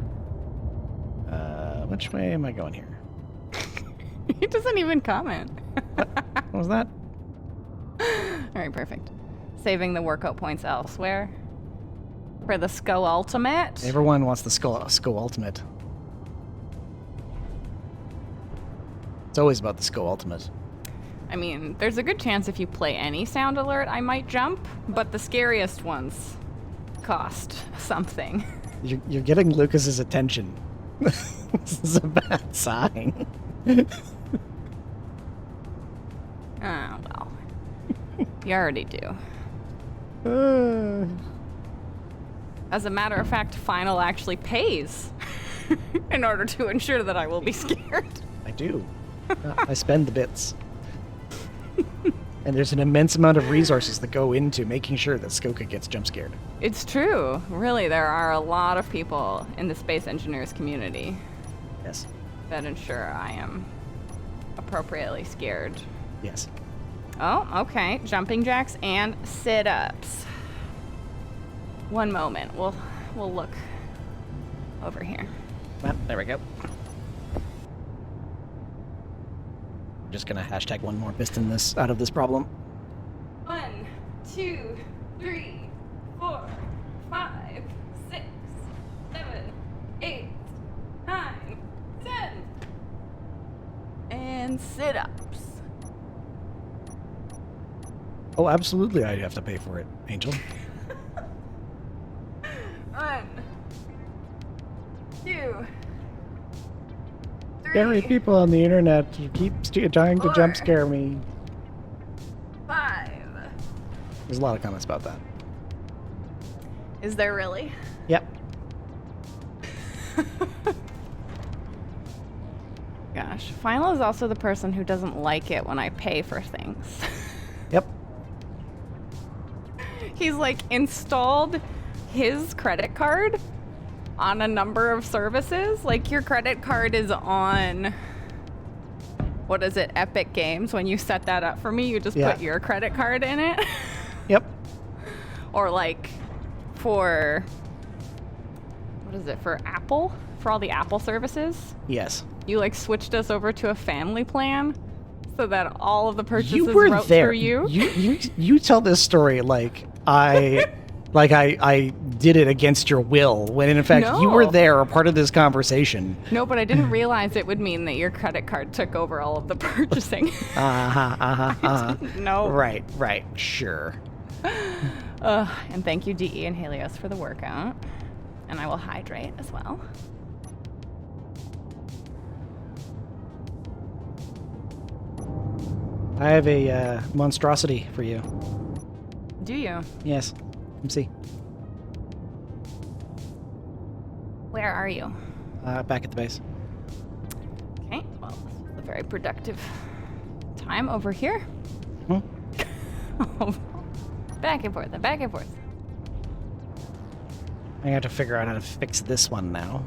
Which way am I going here? He doesn't even comment. What was that? Alright, perfect. Saving the workout points elsewhere. For the Skull Ultimate. Everyone wants the skull ultimate. It's always about the skull ultimate. I mean, there's a good chance if you play any sound alert, I might jump, but the scariest ones cost something. You're getting Lucas's attention. This is a bad sign. Oh, well. You already do. As a matter of fact, Final actually pays in order to ensure that I will be scared. I do. I spend the bits. And there's an immense amount of resources that go into making sure that Skoka gets jump scared. It's true. Really, there are a lot of people in the space engineers community Yes. that ensure I am appropriately scared. Yes. Oh, okay. Jumping jacks and sit-ups. One moment. We'll look over here. Well, there we go. I'm just gonna hashtag one more piston this out of this problem. 1, 2, 3, 4, 5, 6, 7, 8, 9, 10. And sit-ups. Oh, absolutely, I have to pay for it, Angel. 1, 2, 3, Scary people on the internet keep trying to jump 4, scare me. 5. There's a lot of comments about that. Is there really? Yep. Gosh, Final is also the person who doesn't like it when I pay for things. Yep. He's like installed his credit card on a number of services. Like your credit card is on, what is it, Epic Games. When you set that up for me, you just put your credit card in it. Yep. Or like for, what is it, for Apple? For all the Apple services? Yes. You like switched us over to a family plan so that all of the purchases You were wrote there. through you. You tell this story like I did it against your will, when in fact you were No. there, a part of this conversation. No, but I didn't realize it would mean that your credit card took over all of the purchasing. No. Right, sure. And thank you, DE and Helios, for the workout. And I will hydrate as well. I have a monstrosity for you. Do you? Yes. Let's see. Where are you? Back at the base. Okay, well, this was a very productive time over here. Hmm? Back and forth, back and forth. I have to figure out how to fix this one now.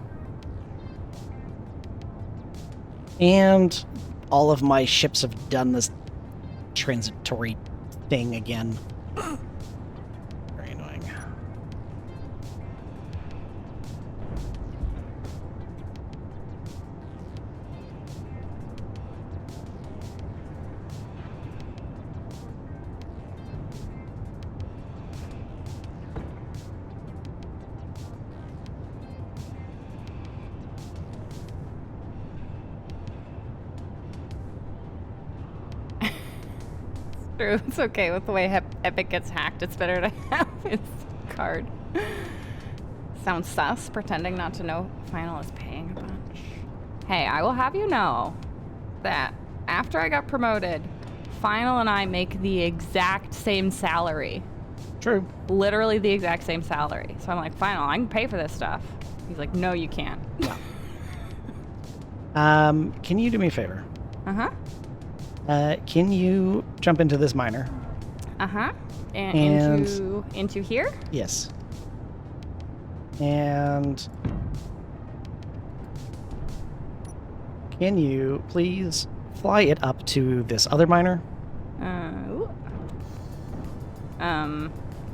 And all of my ships have done this transitory thing again. Very annoying. True, it's okay with the way Epic gets hacked. It's better to have his card. Sounds sus, pretending not to know Final is paying a bunch. Hey, I will have you know that after I got promoted, Final and I make the exact same salary. True. Literally the exact same salary. So I'm like, Final, I can pay for this stuff. He's like, no, you can't. Can you do me a favor? Uh-huh. Can you jump into this miner? Uh-huh. And into here? Yes. And can you please fly it up to this other miner? Ooh.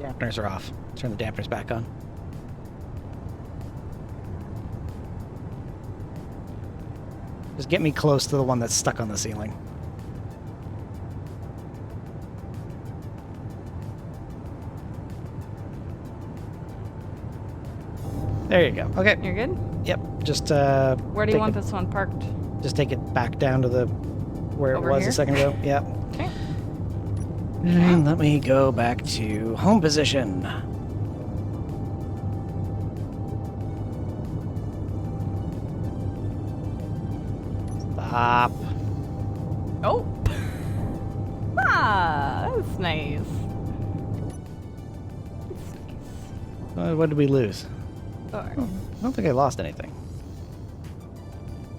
Dampeners are off. Turn the dampeners back on. Just get me close to the one that's stuck on the ceiling. There you go. Okay. You're good? Yep. Just Where do you want this one parked? Just take it back down to the where Over it was here? a second ago. Yep. Okay. And let me go back to home position. Stop. Oh. Ah, that's nice. What did we lose? Four. I don't think I lost anything.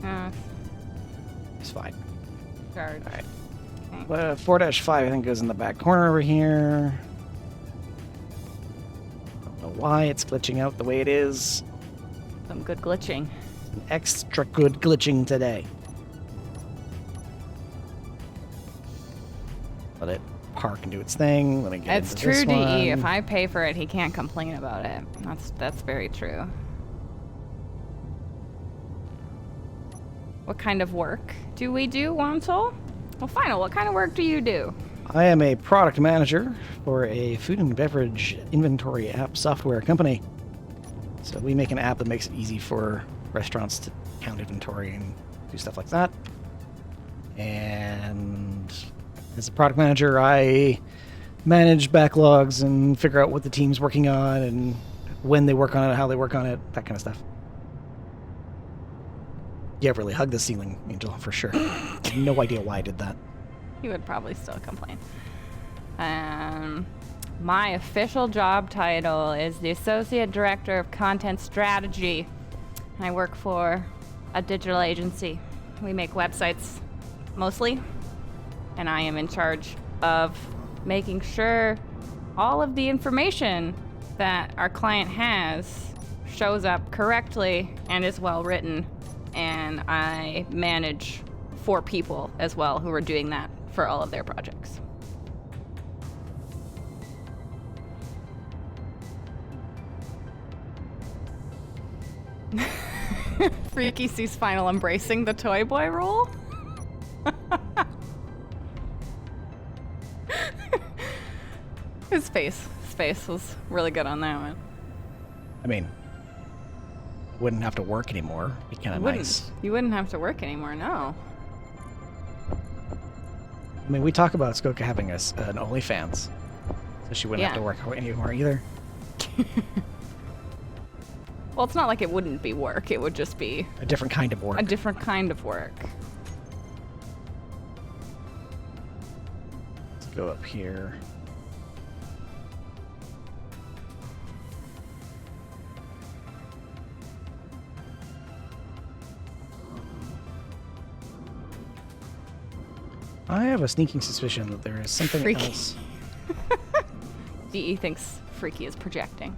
Uh, It's fine. charge. All right. Okay. 4-5 I think goes in the back corner over here. Don't know why it's glitching out the way it is. Some good glitching. Extra good glitching today. Let it park and do its thing. Let me get It's into true, this DE. one. If I pay for it, he can't complain about it. That's very true. What kind of work do we do, Wansel? Well, Final, what kind of work do you do? I am a product manager for a food and beverage inventory app software company. So we make an app that makes it easy for restaurants to count inventory and do stuff like that. And as a product manager, I manage backlogs and figure out what the team's working on and when they work on it, how they work on it, that kind of stuff. Yeah, really hug the ceiling, Angel, for sure. No idea why I did that. He would probably still complain. My official job title is the Associate Director of Content Strategy. I work for a digital agency. We make websites, mostly. And I am in charge of making sure all of the information that our client has shows up correctly and is well written. And I manage 4 people as well who are doing that for all of their projects. Freaky sees Final embracing the toy boy role. His face was really good on that one. I mean, wouldn't have to work anymore. Be kind of nice. You wouldn't have to work anymore, no. I mean, we talk about Skoka having an OnlyFans, so she wouldn't have to Yeah. work anymore either. Well, it's not like it wouldn't be work. It would just be A different kind of work. a different kind of work. Let's go up here. I have a sneaking suspicion that there is something Freaky. else. DE thinks Freaky is projecting.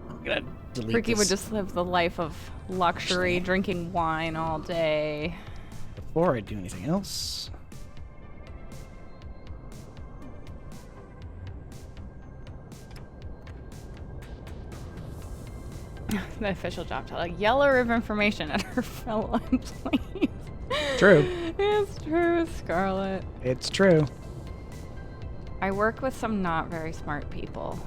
I'm gonna delete Freaky this would just live the life of luxury, drinking wine all day. before I do anything else. The official job title: yeller of information at her fellow employees. True. It's true, Scarlett. It's true. I work with some not very smart people.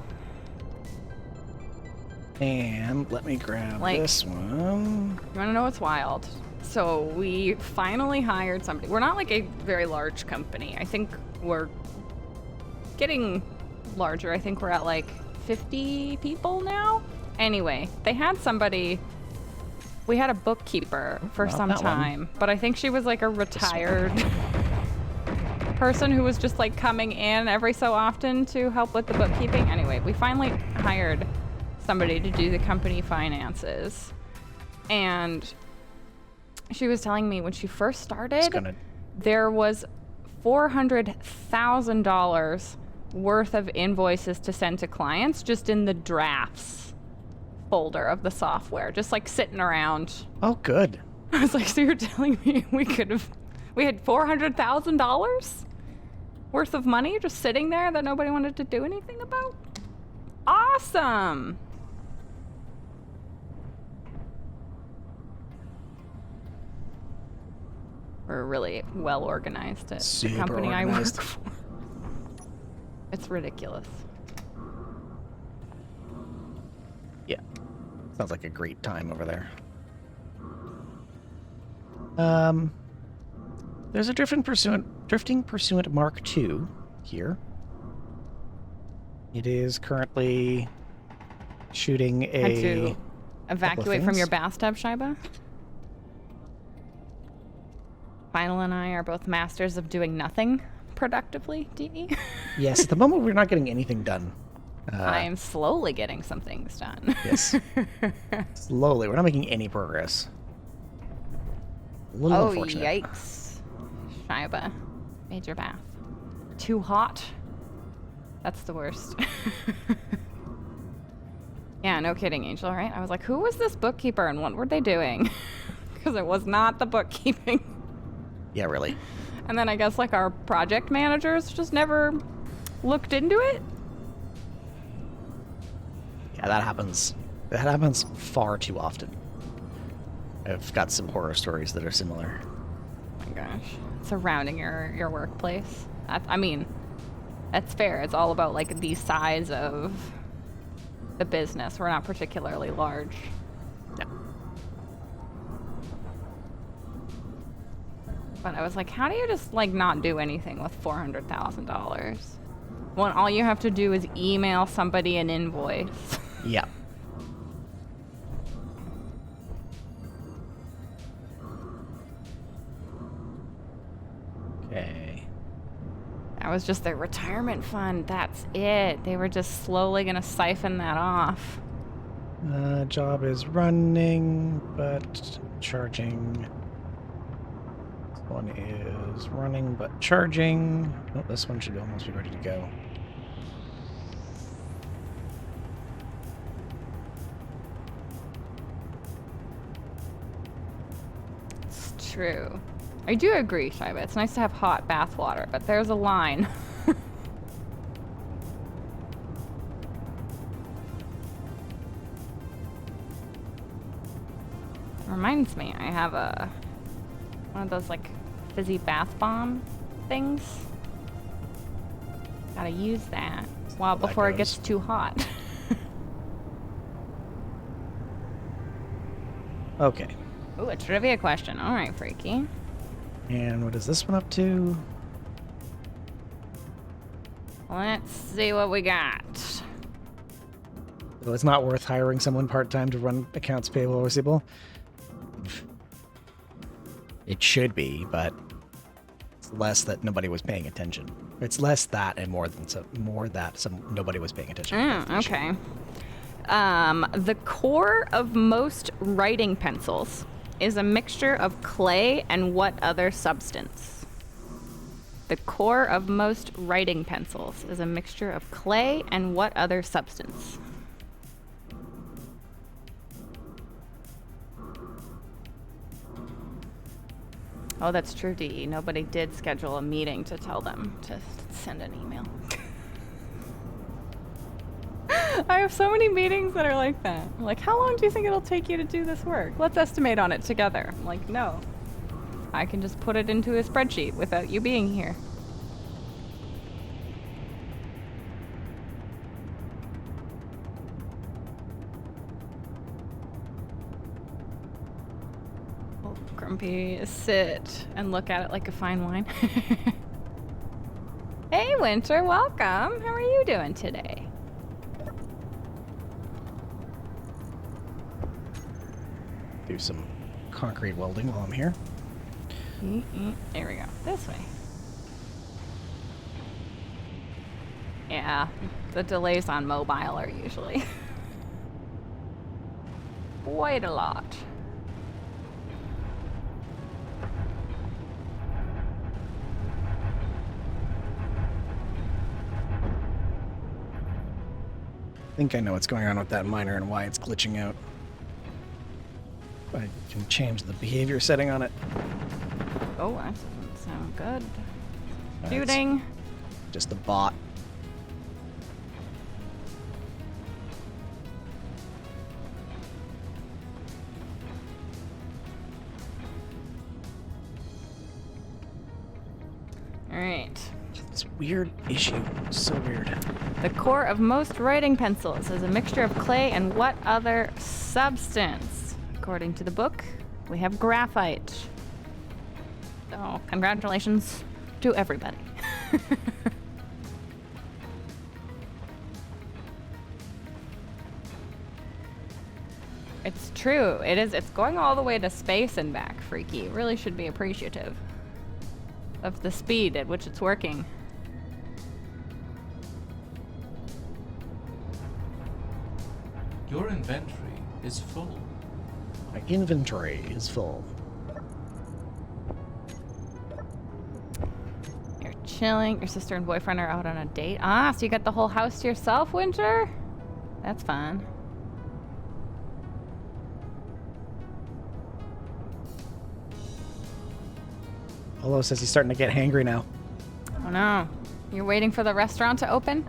And let me grab Like- this one. You want to know what's wild? So we finally hired somebody. We're not like a very large company. I think we're getting larger. I think we're at like 50 people now. Anyway, they had somebody. We had a bookkeeper for Not some that one. time, but I think she was like a retired person who was just like coming in every so often to help with the bookkeeping. Anyway, we finally hired somebody to do the company finances. And she was telling me when she first It's started, gonna there was $400,000 worth of invoices to send to clients just in the drafts folder of the software, just like sitting around. Oh, good. I was like, so you're telling me we had $400,000? worth of money just sitting there that nobody wanted to do anything about? Awesome! We're really well organized at the Super company organized. I work for. It's ridiculous. Yeah. Sounds like a great time over there. There's a Drifting Pursuant Mark II here. It is currently shooting Had a to evacuate from things. your bathtub, Shiba? Final and I are both masters of doing nothing productively, DE. Yes, at the moment we're not getting anything done. I am slowly getting some things done. Yes. Slowly. We're not making any progress. A little Oh, unfortunate. yikes. Shiba, made your bath. Too hot? That's the worst. Yeah, no kidding, Angel, right? I was like, who was this bookkeeper and what were they doing? Because it was not the bookkeeping. Yeah, really. And then I guess like our project managers just never looked into it. Yeah, that happens. That happens far too often. I've got some horror stories that are similar. Oh my gosh. Surrounding your workplace. I mean, that's fair. It's all about like the size of the business. We're not particularly large. No. But I was like, how do you just like not do anything with $400,000? When all you have to do is email somebody an invoice. Yeah. Okay. That was just their retirement fund. That's it. They were just slowly gonna siphon that off. Job is running, but charging. This one is running, but charging. Oh, this one should almost be ready to go. It's true. I do agree, Shiba. It's nice to have hot bath water, but there's a line. Reminds me, I have one of those like fizzy bath bomb things. Gotta use that That before it goes. gets too hot. Okay. Ooh, a trivia question. All right, Freaky. And what is this one up to? Let's see what we got. So it's not worth hiring someone part-time to run accounts payable or receivable. It should be, but it's less that nobody was paying attention. It's less that and more that nobody was paying attention. Okay. The core of most writing pencils is a mixture of clay and what other substance? The core of most writing pencils is a mixture of clay and what other substance? Oh, that's true, DE. Nobody did schedule a meeting to tell them to send an email. I have so many meetings that are like that. Like, how long do you think it'll take you to do this work? Let's estimate on it together. I'm like, no. I can just put it into a spreadsheet without you being here. Oh, Grumpy, sit and look at it like a fine wine. Hey, Winter, welcome. How are you doing today? Do some concrete welding while I'm here. There we go. This way. Yeah, the delays on mobile are usually quite a lot. I think I know what's going on with that miner and why it's glitching out. I can change the behavior setting on it. Oh, that doesn't sound good. That's Shooting. just the bot. All right. This weird issue. So weird. The core of most writing pencils is a mixture of clay and what other substance? According to the book, we have graphite. So, congratulations to everybody. It's true. It is. It's going all the way to space and back, Freaky. You really should be appreciative of the speed at which it's working. Your inventory is full. My inventory is full. You're chilling. Your sister and boyfriend are out on a date. Ah, so you got the whole house to yourself, Winter? That's fun. Olo says he's starting to get hangry now. Oh no. You're waiting for the restaurant to open?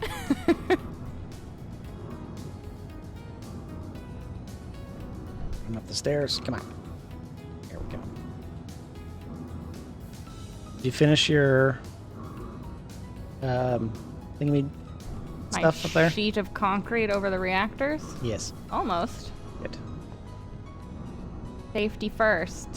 I'm up the stairs. Come on. Here we go. Did you finish your thingy My stuff up there? sheet of concrete over the reactors? Yes. Almost. Good. Safety first.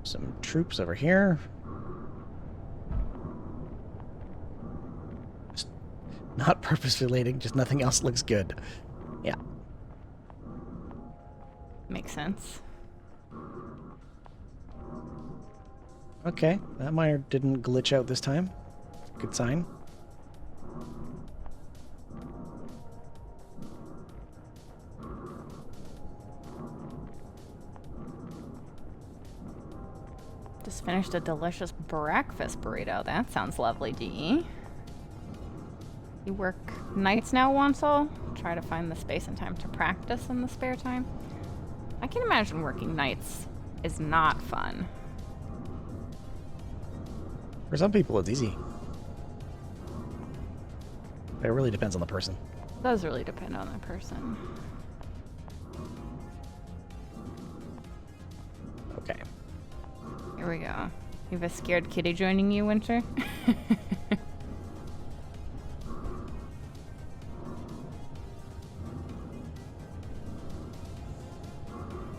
Some troops over here. Just not purpose relating, just nothing else looks good. Yeah. Makes sense. Okay, that miner didn't glitch out this time. Good sign. Just finished a delicious breakfast burrito. That sounds lovely, DE. You work nights now, Wansel? Try to find the space and time to practice in the spare time? I can imagine working nights is not fun. For some people, it's easy. But it really depends on the person. It does really depend on the person. Okay. Here we go. You have a scared kitty joining you, Winter?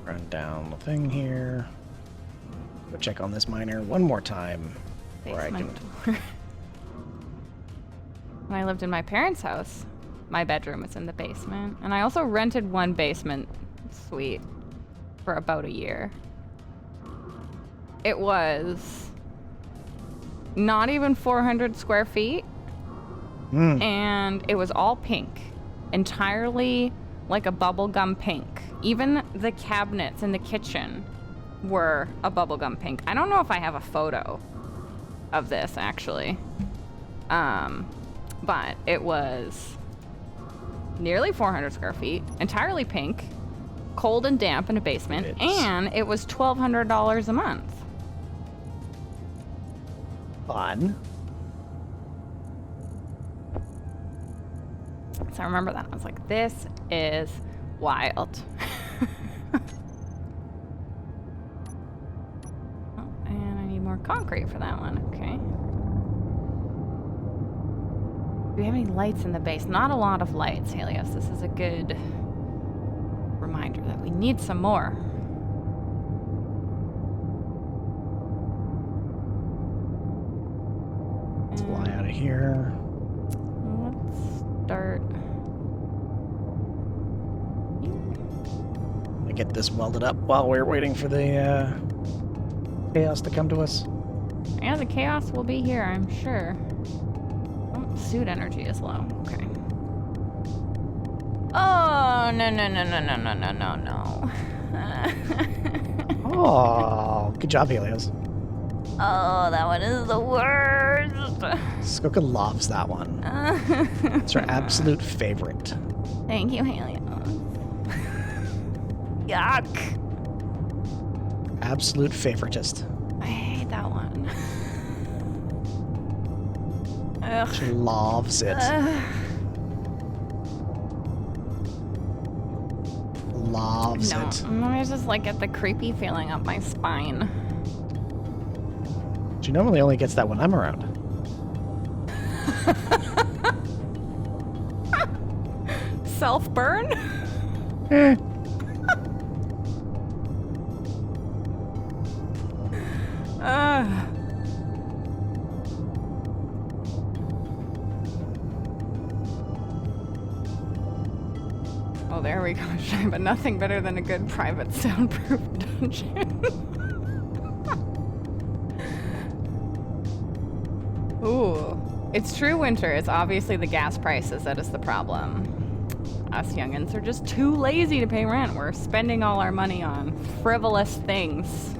Run down the thing here. Go check on this miner one more time. Before I can... Basement tour. When I lived in my parents' house, my bedroom was in the basement. And I also rented one basement suite for about a year. It was not even 400 square feet. And it was all pink. Entirely like a bubblegum pink. Even the cabinets in the kitchen were a bubblegum pink. I don't know if I have a photo of this, actually. But it was nearly 400 square feet, entirely pink, cold and damp in a basement, and it was $1,200 a month. Fun. So I remember that. I was like, this is wild. Oh, and I need more concrete for that one. Okay. Do we have any lights in the base? Not a lot of lights, Helios. This is a good reminder that we need some more. Let's fly out of here. Let's start. I get this welded up while we're waiting for the chaos to come to us. Yeah, the chaos will be here, I'm sure. Oh, suit energy is low. Okay. Oh, no, no, no, no, no, no, no, no, no. Oh, good job, Helios. Oh, that one is the worst. Skoka loves that one. It's her absolute favorite. Thank you, Helios. Yuck. Absolute favoritist. I hate that one. Ugh. She loves it. Loves No, it. I just like get the creepy feeling up my spine. She normally only gets that when I'm around. Self-burn? Eh. Oh, there we go, but nothing better than a good private soundproof dungeon. Ooh. It's true, Winter. It's obviously the gas prices that is the problem. Us youngins are just too lazy to pay rent. We're spending all our money on frivolous things.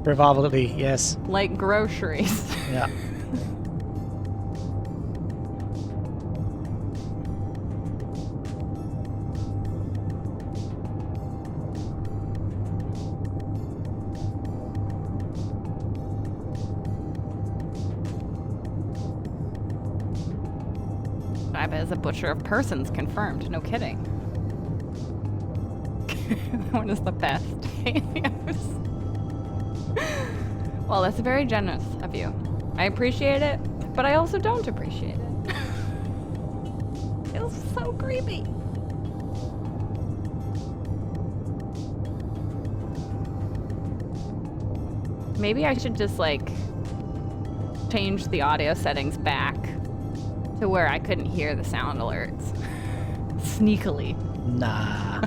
Frivolity, yes. Like groceries. Yeah. Shiva is a butcher of persons, confirmed. No kidding. That one is the best. Well, that's very generous of you. I appreciate it, but I also don't appreciate it. Feels so creepy. Maybe I should just, like, change the audio settings back to where I couldn't hear the sound alerts. Sneakily. Nah.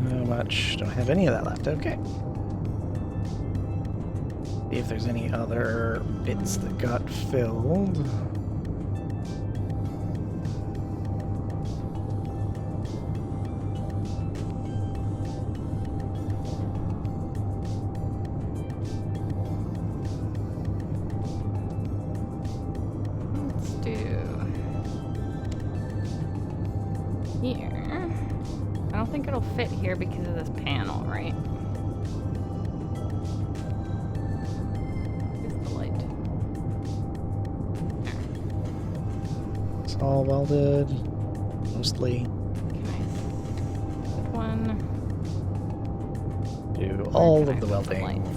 Not much. Don't have any of that left. Okay. See if there's any other bits that got filled. Let's do here. I don't think it'll fit here because of this panel, right? Here's the light. It's all welded. Mostly. Can I put one? Do all Can I of the put some welding. lights?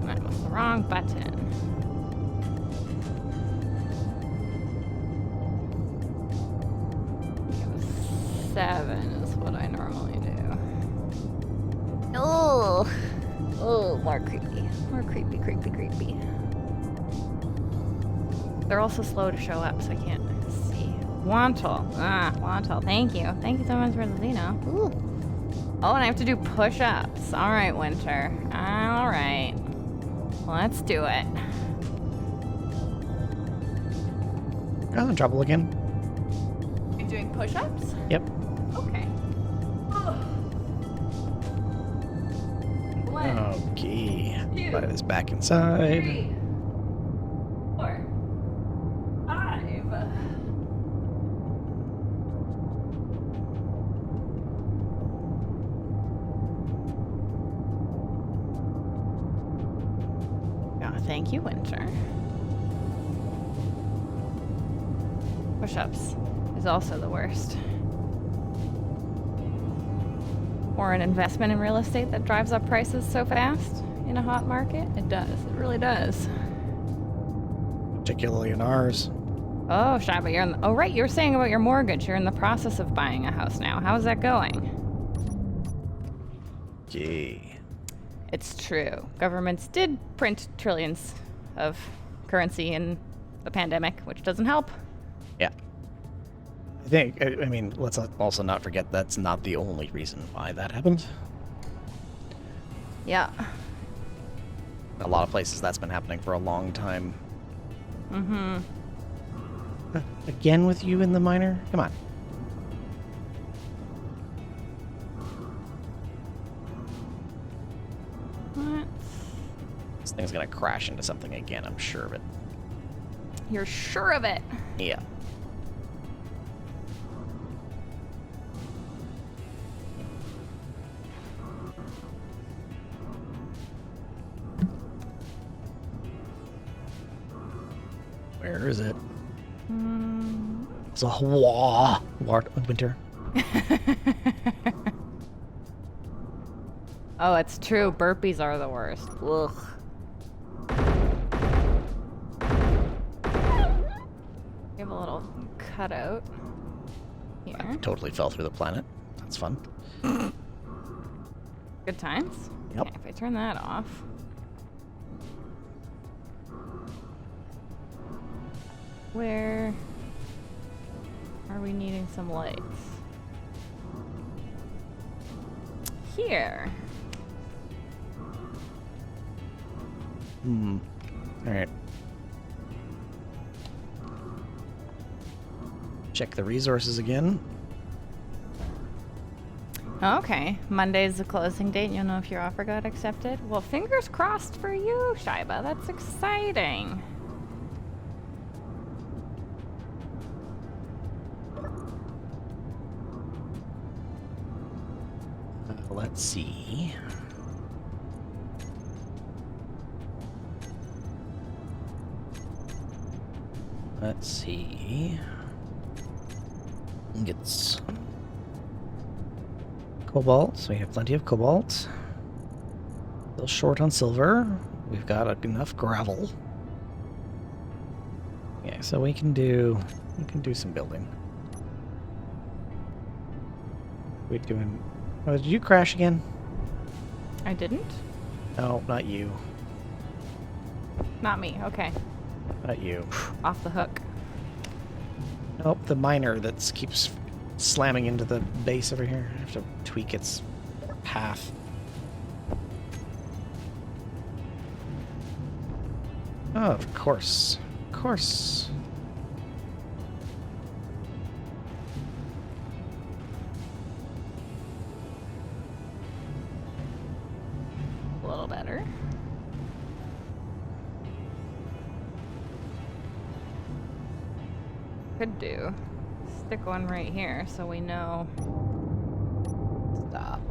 That was the wrong button. Go 7 is what I normally do. Oh, more creepy. More creepy, creepy, creepy. They're also slow to show up, so I can't see. Wantle. Wantle. Thank you. Thank you so much for the Xeno. Ooh. Oh, and I have to do push-ups. All right, Winter. All right. Let's do it. Got in trouble again. You're doing push-ups? Yep. Okay. One, Okay. Two, Slide this back inside. 3, 4, 5. Oh, thank you, Winter. Push-ups is also the worst. Or an investment in real estate that drives up prices so fast in a hot market. It does. It really does. Particularly in ours. Oh, Shiva, you're in the, oh, right. You were saying about your mortgage. You're in the process of buying a house now. How's that going? Okay. It's true. Governments did print trillions of currency in the pandemic, which doesn't help. Yeah. I mean, let's also not forget that's not the only reason why that happened. Yeah. a lot of places that's been happening for a long time. Mm-hmm. Again with you in the miner? Come on. What? This thing's gonna crash into something again, I'm sure of it. You're sure of it? Yeah. Where is it? It's a winter. Oh, it's true. Burpees are the worst. Ugh. You have a little cutout here. Totally fell through the planet. That's fun. Good times. Yep. Okay, if I turn that off. Where are we needing some lights? Here. Alright. Check the resources again. Okay. Monday's the closing date. You'll know if your offer got accepted. Well, fingers crossed for you, Shaiba. That's exciting. Let's see. Let's see. It's cobalt, so we have plenty of cobalt. A little short on silver. We've got enough gravel. Yeah, so we can do some building. We doing? Oh, did you crash again? I didn't? No, not you. Not me. Okay. Not you. Off the hook. Nope, the miner that keeps slamming into the base over here. I have to tweak its path. Oh, of course. Of course. A little better. Could do. Stick one right here so we know. Stop.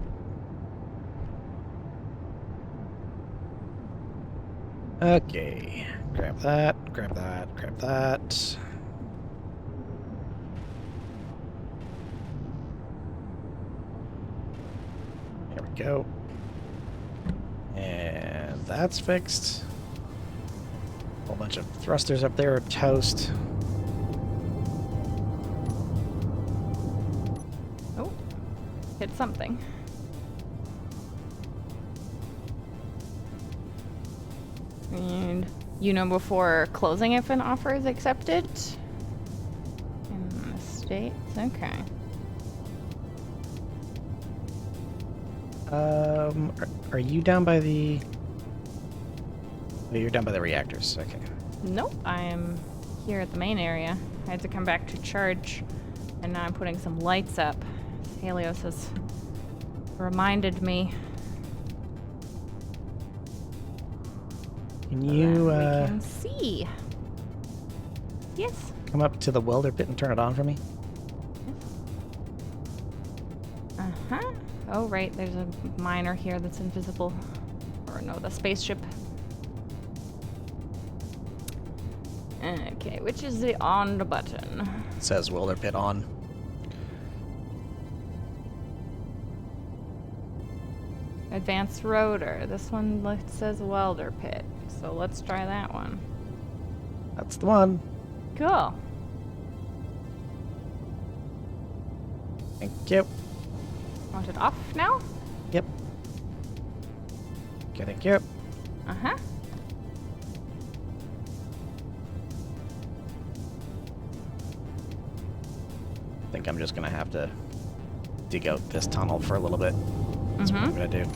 Okay. Grab that, grab that, grab that. There we go. And that's fixed. A whole bunch of thrusters up there are toast. Oh, hit something. And you know before closing if an offer is accepted? In the States? Okay. Are you down by the... Oh, you're down by the reactors. Okay. Nope, I am here at the main area. I had to come back to charge, and now I'm putting some lights up. Helios has reminded me. Can So you, that we can see. Yes. come up to the welder pit and turn it on for me? Uh-huh. Oh, right, there's a miner here that's invisible. Or no, the spaceship. Okay, which is the on button? It says welder pit on. Advanced rotor. This one says welder pit. So let's try that one. That's the one. Cool. Thank you. Want it off now? Yep. Okay, thank you. Uh-huh. I think I'm just gonna have to dig out this tunnel for a little bit. That's what I'm gonna do.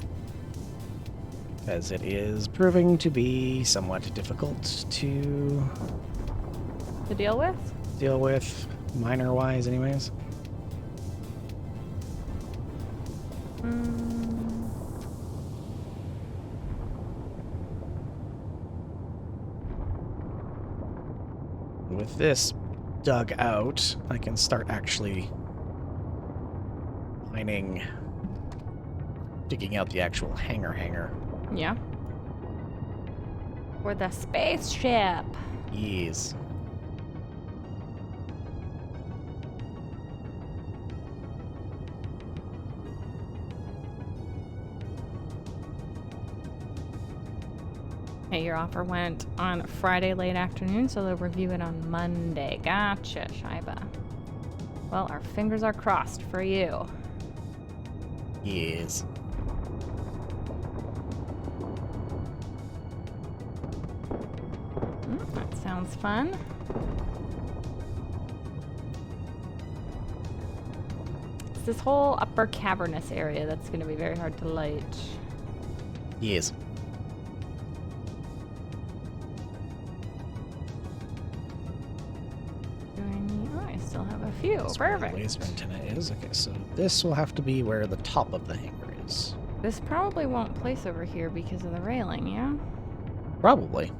As it is proving to be somewhat difficult to To deal with? deal with, minor-wise anyways. With this dug out, I can start actually digging out the actual hangar. Yeah. For the spaceship. Yes. Hey, your offer went on Friday late afternoon, so they'll review it on Monday. Gotcha, Shaiba. Well, our fingers are crossed for you. Yes. That sounds fun. It's this whole upper cavernous area that's going to be very hard to light. Yes. Do I need... Oh, I still have a few. That's where the Perfect. laser antenna is. Okay, so this will have to be where the top of the hangar is. This probably won't place over here because of the railing, yeah? Probably.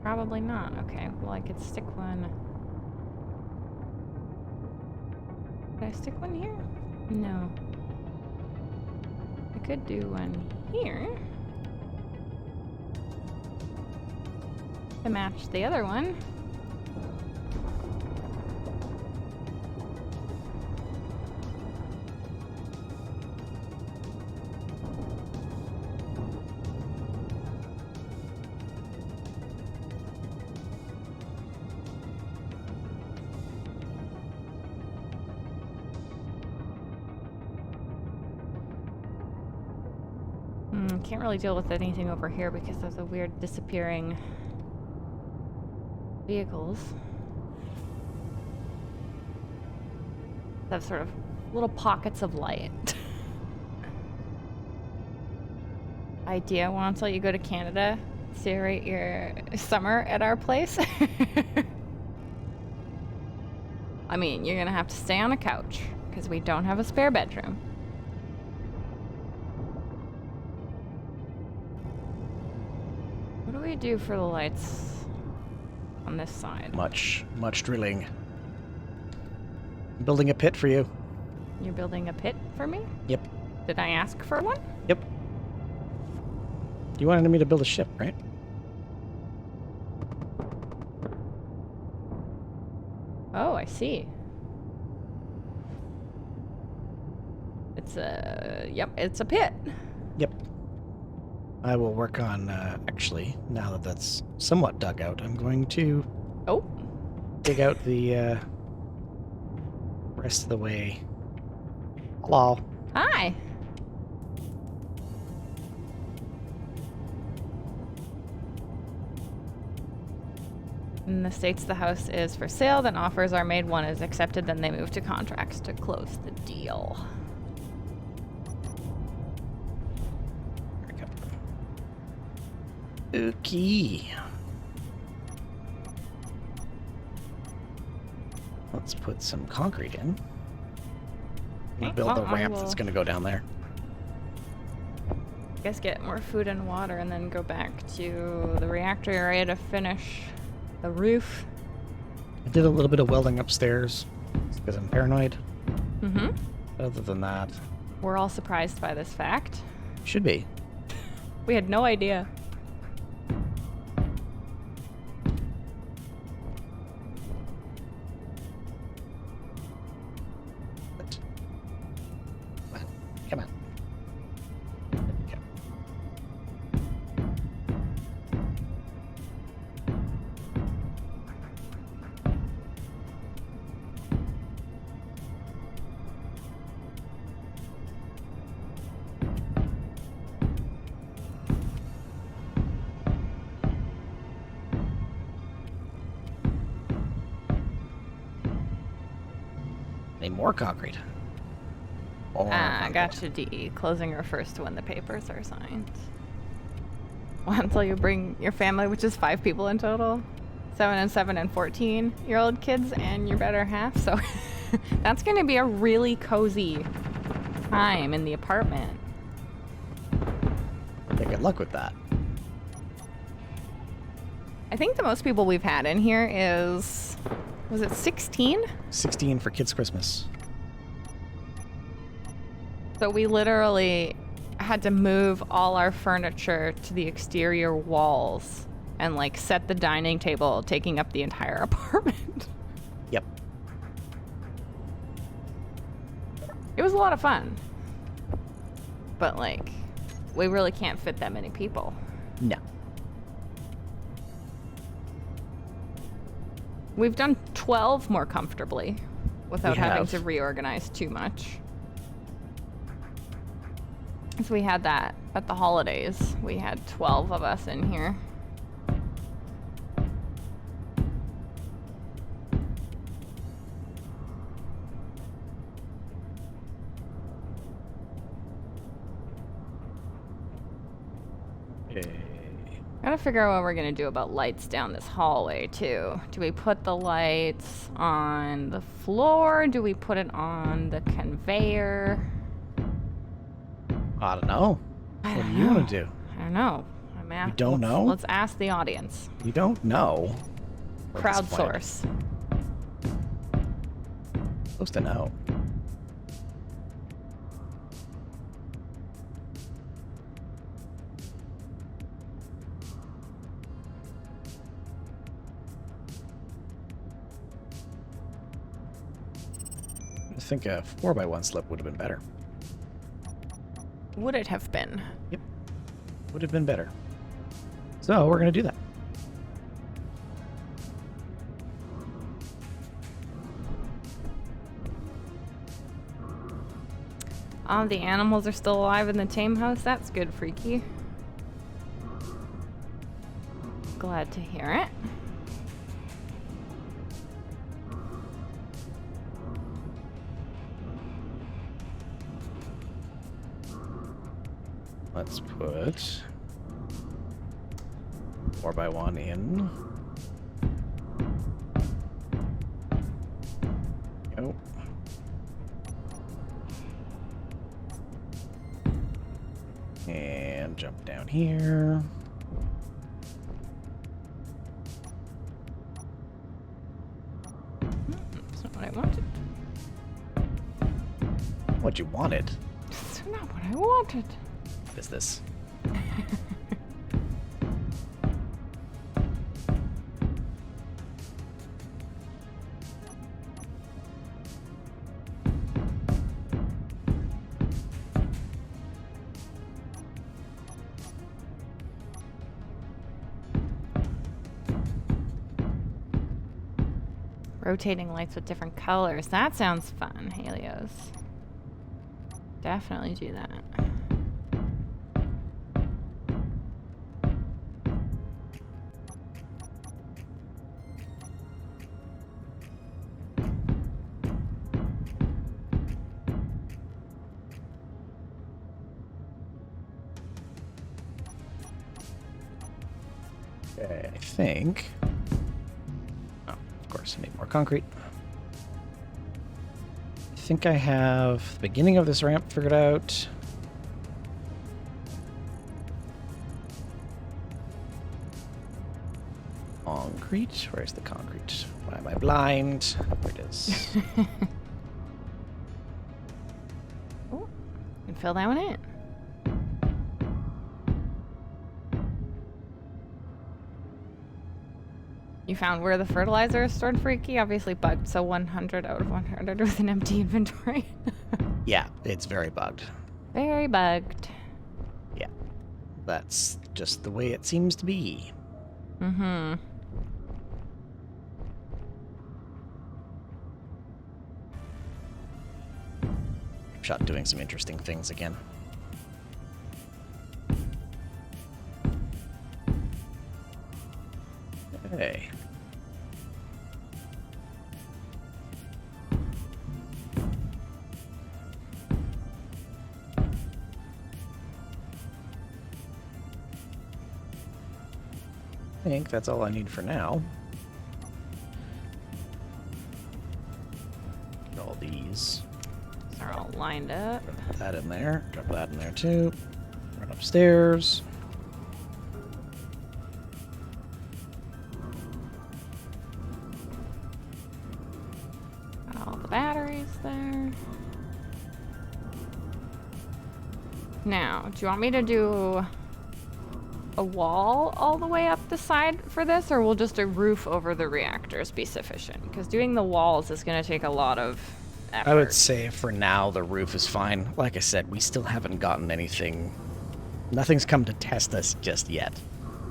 Probably not. Okay, well, I could stick one. Could I stick one here? No. I could do one here to match the other one. Can't really deal with anything over here because there's a weird disappearing vehicles. They have sort of little pockets of light. Idea, why don't you go to Canada, celebrate your summer at our place? I mean, you're gonna have to stay on a couch because we don't have a spare bedroom. What do we do for the lights on this side? Much drilling. I'm building a pit for you. You're building a pit for me? Yep. Did I ask for one? Yep. You wanted me to build a ship, right? Oh, I see. It's a... Yep, it's a pit. Yep. I will work on, actually, now that that's somewhat dug out, I'm going to Oh. dig out the, rest of the way. Hello. Hi. In the States, the house is for sale, then offers are made, one is accepted, then they move to contracts to close the deal. Okay. Let's put some concrete in. We'll Okay, build well, the I ramp that's will- going to go down there. I guess get more food and water and then go back to the reactor area to finish the roof. I did a little bit of welding upstairs because I'm paranoid. Mm-hmm. Other than that, We're all surprised by this fact. should be. We had no idea. But, come on. Okay. Need more concrete. More Ah, concrete. gotcha, D. Closing refers to when the papers are signed. Well, until you bring your family, which is 5 people in total. 7 and 7 and 14-year-old kids and your better half. So that's going to be a really cozy time in the apartment. Yeah, good luck with that. I think the most people we've had in here is, was it 16? 16 for Kids Christmas. So we literally had to move all our furniture to the exterior walls and like set the dining table, taking up the entire apartment. Yep. It was a lot of fun. But like, we really can't fit that many people. No. We've done 12 more comfortably without We having have. to reorganize too much. So we had that at the holidays. We had 12 of us in here. Gotta figure out what we're gonna do about lights down this hallway too. Do we put the lights on the floor? Do we put it on the conveyor? I don't know. What do you want to do? I don't know. You don't know? Let's ask the audience. You don't know. At this point. Crowdsource. Supposed to know. I think a 4x1 slip would have been better. Would it have been? Yep. Would have been better. So we're going to do that. All the animals are still alive in the tame house. That's good, Freaky. Glad to hear it. Let's put 4x1 in. Go. And jump down here. That's not what I wanted. What you wanted? That's not what I wanted. What is this? Rotating lights with different colors. That sounds fun, Helios. Definitely do that. Okay, I think. Oh, of course, I need more concrete. I think I have the beginning of this ramp figured out. Concrete? Where's the concrete? Why am I blind? There it is. Oh, you can fill that one in. You found where the fertilizer is stored, Freaky? Obviously bugged, so 100 out of 100 with an empty inventory. Yeah, it's very bugged. Very bugged. Yeah, that's just the way it seems to be. Mm-hmm. Shot doing some interesting things again. Hey. think that's all I need for now. Get all these. They're all lined up. Drop that in there. Drop that in there too. Run upstairs. All the batteries there. Now, do you want me to do a wall all the way up the side for this, or will just a roof over the reactors be sufficient? Because doing the walls is going to take a lot of effort. I would say for now the roof is fine. Like I said, we still haven't gotten anything. Nothing's come to test us just yet.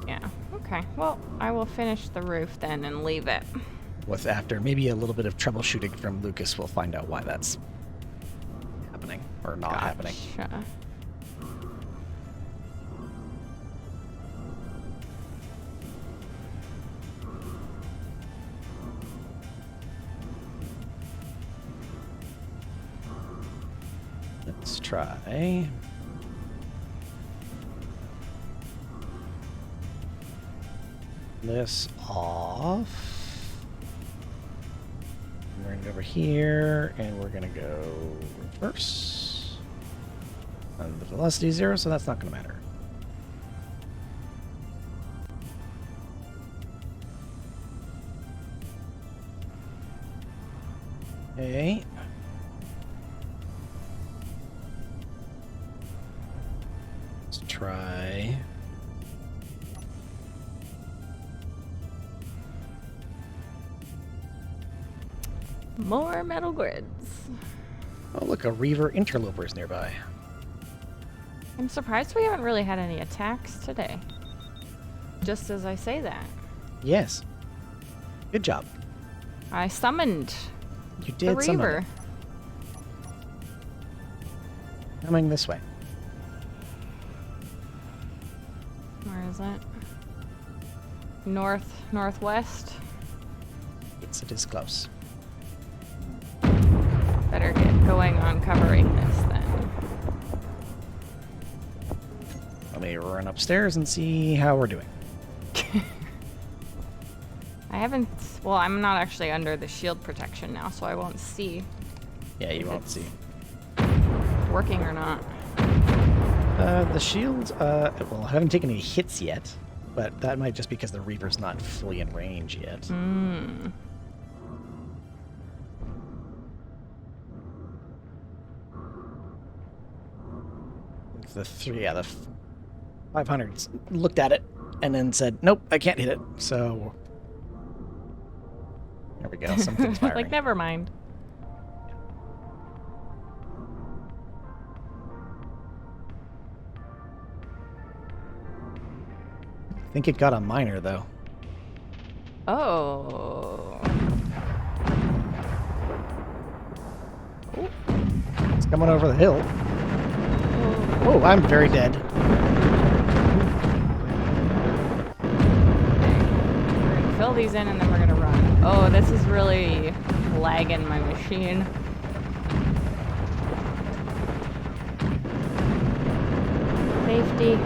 Yeah, okay. Well, I will finish the roof then and leave it. With after maybe a little bit of troubleshooting from Lucas, we'll find out why that's happening or not happening. Gotcha. Let's try. This off. We're gonna go over here, and we're gonna go reverse. And the velocity is 0, so that's not gonna matter. Okay. Let's try. More metal grids. Oh, look, a Reaver interloper is nearby. I'm surprised we haven't really had any attacks today. Just as I say that. Yes. Good job. I summoned You the did summon Reaver. it. Coming this way. Where is it? Northwest? It is close. Better get going on covering this then. Let me run upstairs and see how we're doing. I haven't... Well, I'm not actually under the shield protection now, so I won't see Yeah, you won't see. working or not. The shields, well, I haven't taken any hits yet, but that might just because the Reaver's not fully in range yet. Hmm. The 500s looked at it and then said, nope, I can't hit it. So, there we go, something's firing. Like, never mind. I think it got a miner, though. Oh. It's coming over the hill. Oh, I'm very dead. We're gonna fill these in and then we're gonna run. Oh, this is really lagging my machine. Safety.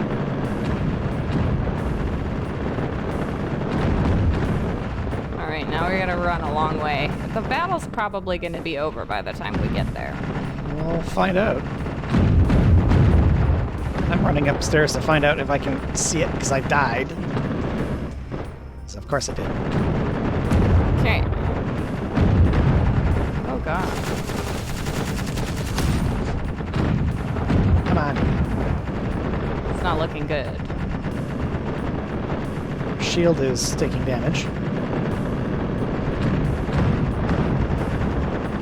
Alright, now we're gonna run a long way. The battle's probably gonna be over by the time we get there. We'll find out. I'm running upstairs to find out if I can see it because I died. So of course I did. Okay. Oh god. Come on. It's not looking good. Shield is taking damage.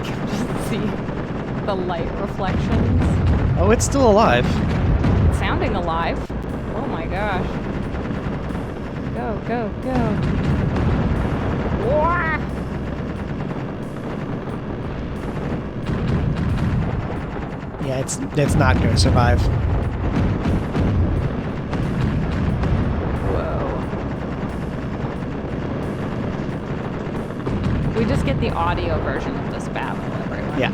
Just see the light reflections. Oh, it's still alive. It's sounding alive. Oh my gosh. Go, go, go. Wah! Yeah, it's not going to survive. Whoa. We just get the audio version of this battle, everyone. Yeah.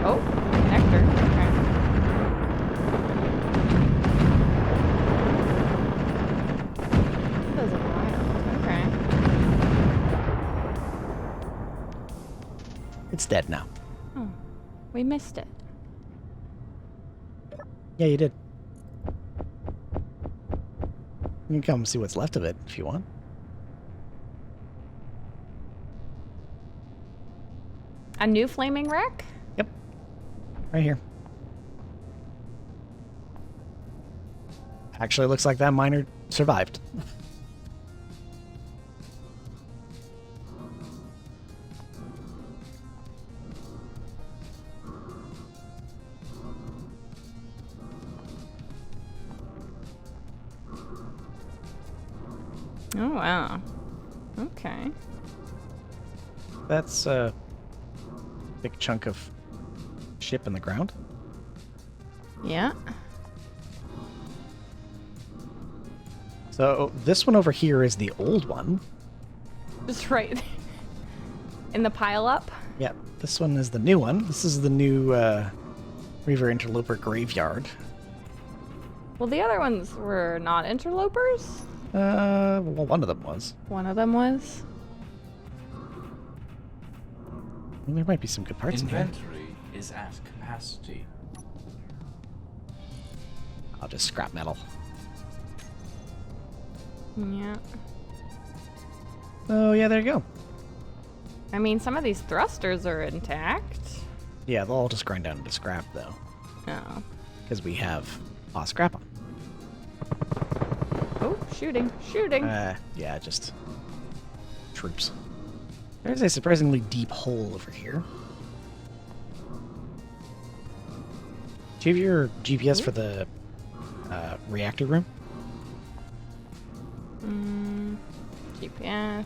Oh, nectar. Okay. It's dead now. Oh, we missed it. Yeah, you did. You can come see what's left of it if you want. A new flaming wreck? Yep. Right here. Actually, looks like that miner survived. Oh, wow. Okay. That's a big chunk of ship in the ground. Yeah. So this one over here is the old one. Just right in the pile up. Yep. This one is the new one. This is the new Reaver Interloper Graveyard. Well, the other ones were not interlopers. Well, one of them was. One of them was. Well, there might be some good parts in here. Inventory is at capacity. I'll just scrap metal. Yeah. Oh, yeah, there you go. I mean, some of these thrusters are intact. Yeah, they'll all just grind down into scrap, though. Oh. Because we have scrap on. Oh, shooting, shooting. Yeah, just troops. There's a surprisingly deep hole over here. Do you have your GPS for the reactor room? GPS.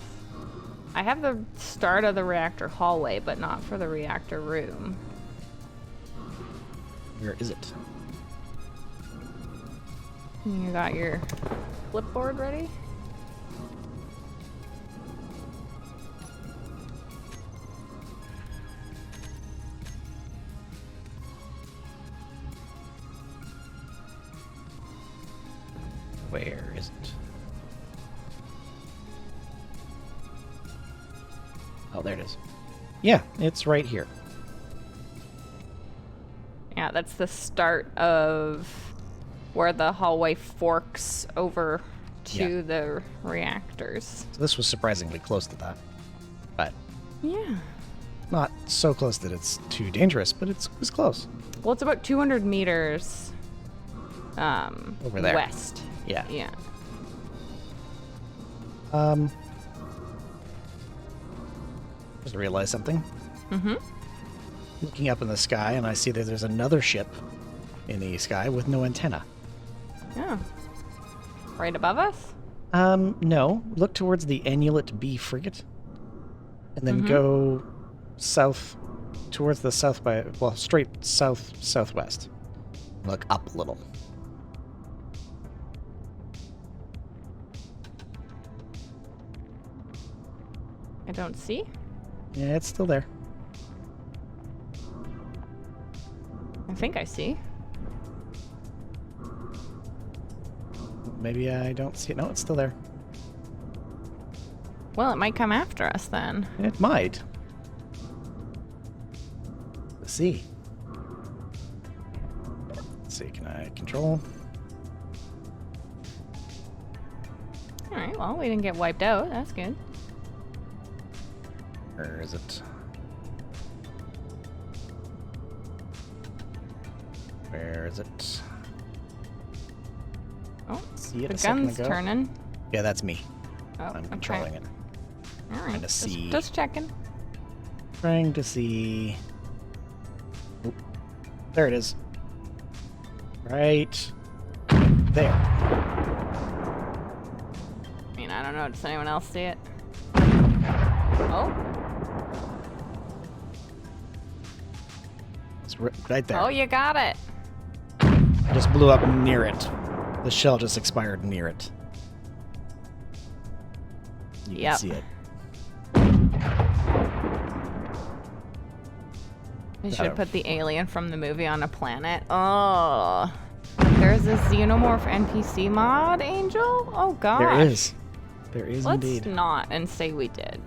I have the start of the reactor hallway, but not for the reactor room. Where is it? You got your flipboard ready? Where is it? Oh, there it is. Yeah, it's right here. Yeah, that's the start of where the hallway forks over to the reactors. So this was surprisingly close to that. But Yeah. not so close that it's too dangerous, but it was close. Well, it's about 200 meters Over there. west. Yeah. Yeah. Just realized something. Mm-hmm. Looking up in the sky, and I see that there's another ship in the sky with no antenna. Yeah. Right above us? No. Look towards the Annulet B frigate, and then go south towards the south by, well, straight southwest. Look up a little. I don't see. Yeah, it's still there. I think I see. Maybe I don't see it. No, it's still there. Well, it might come after us then. It might. Let's see. Let's see, can I control? Alright, well, we didn't get wiped out. That's good. Where is it? Where is it? Oh, See it the a second gun's ago? turning. Yeah, that's me. Oh, I'm okay. controlling it. Alright, Trying to see. just checking. Trying to see. Oop. There it is. Right there. I mean, I don't know. Does anyone else see it? Oh, It's right there. oh, you got it. I just blew up near it. The shell just expired near it. You Yep. can see it. They Got should it. put the alien from the movie on a planet. Oh, there's a xenomorph NPC mod, Angel. Oh gosh. There is. There is Let's indeed. not and say we did.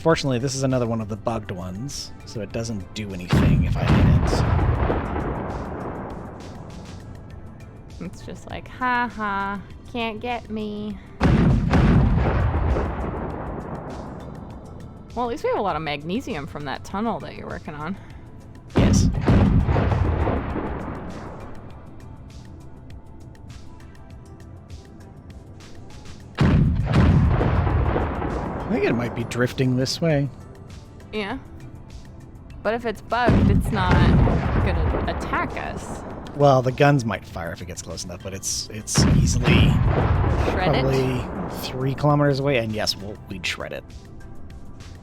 Unfortunately, this is another one of the bugged ones, so it doesn't do anything if I hit it. It's just like, ha ha, can't get me. Well, at least we have a lot of magnesium from that tunnel that you're working on. Yes. I think it might be drifting this way. Yeah. But if it's bugged, it's not gonna attack us. Well, the guns might fire if it gets close enough, but it's easily Shred it? probably 3 kilometers away, and yes, we'd shred it.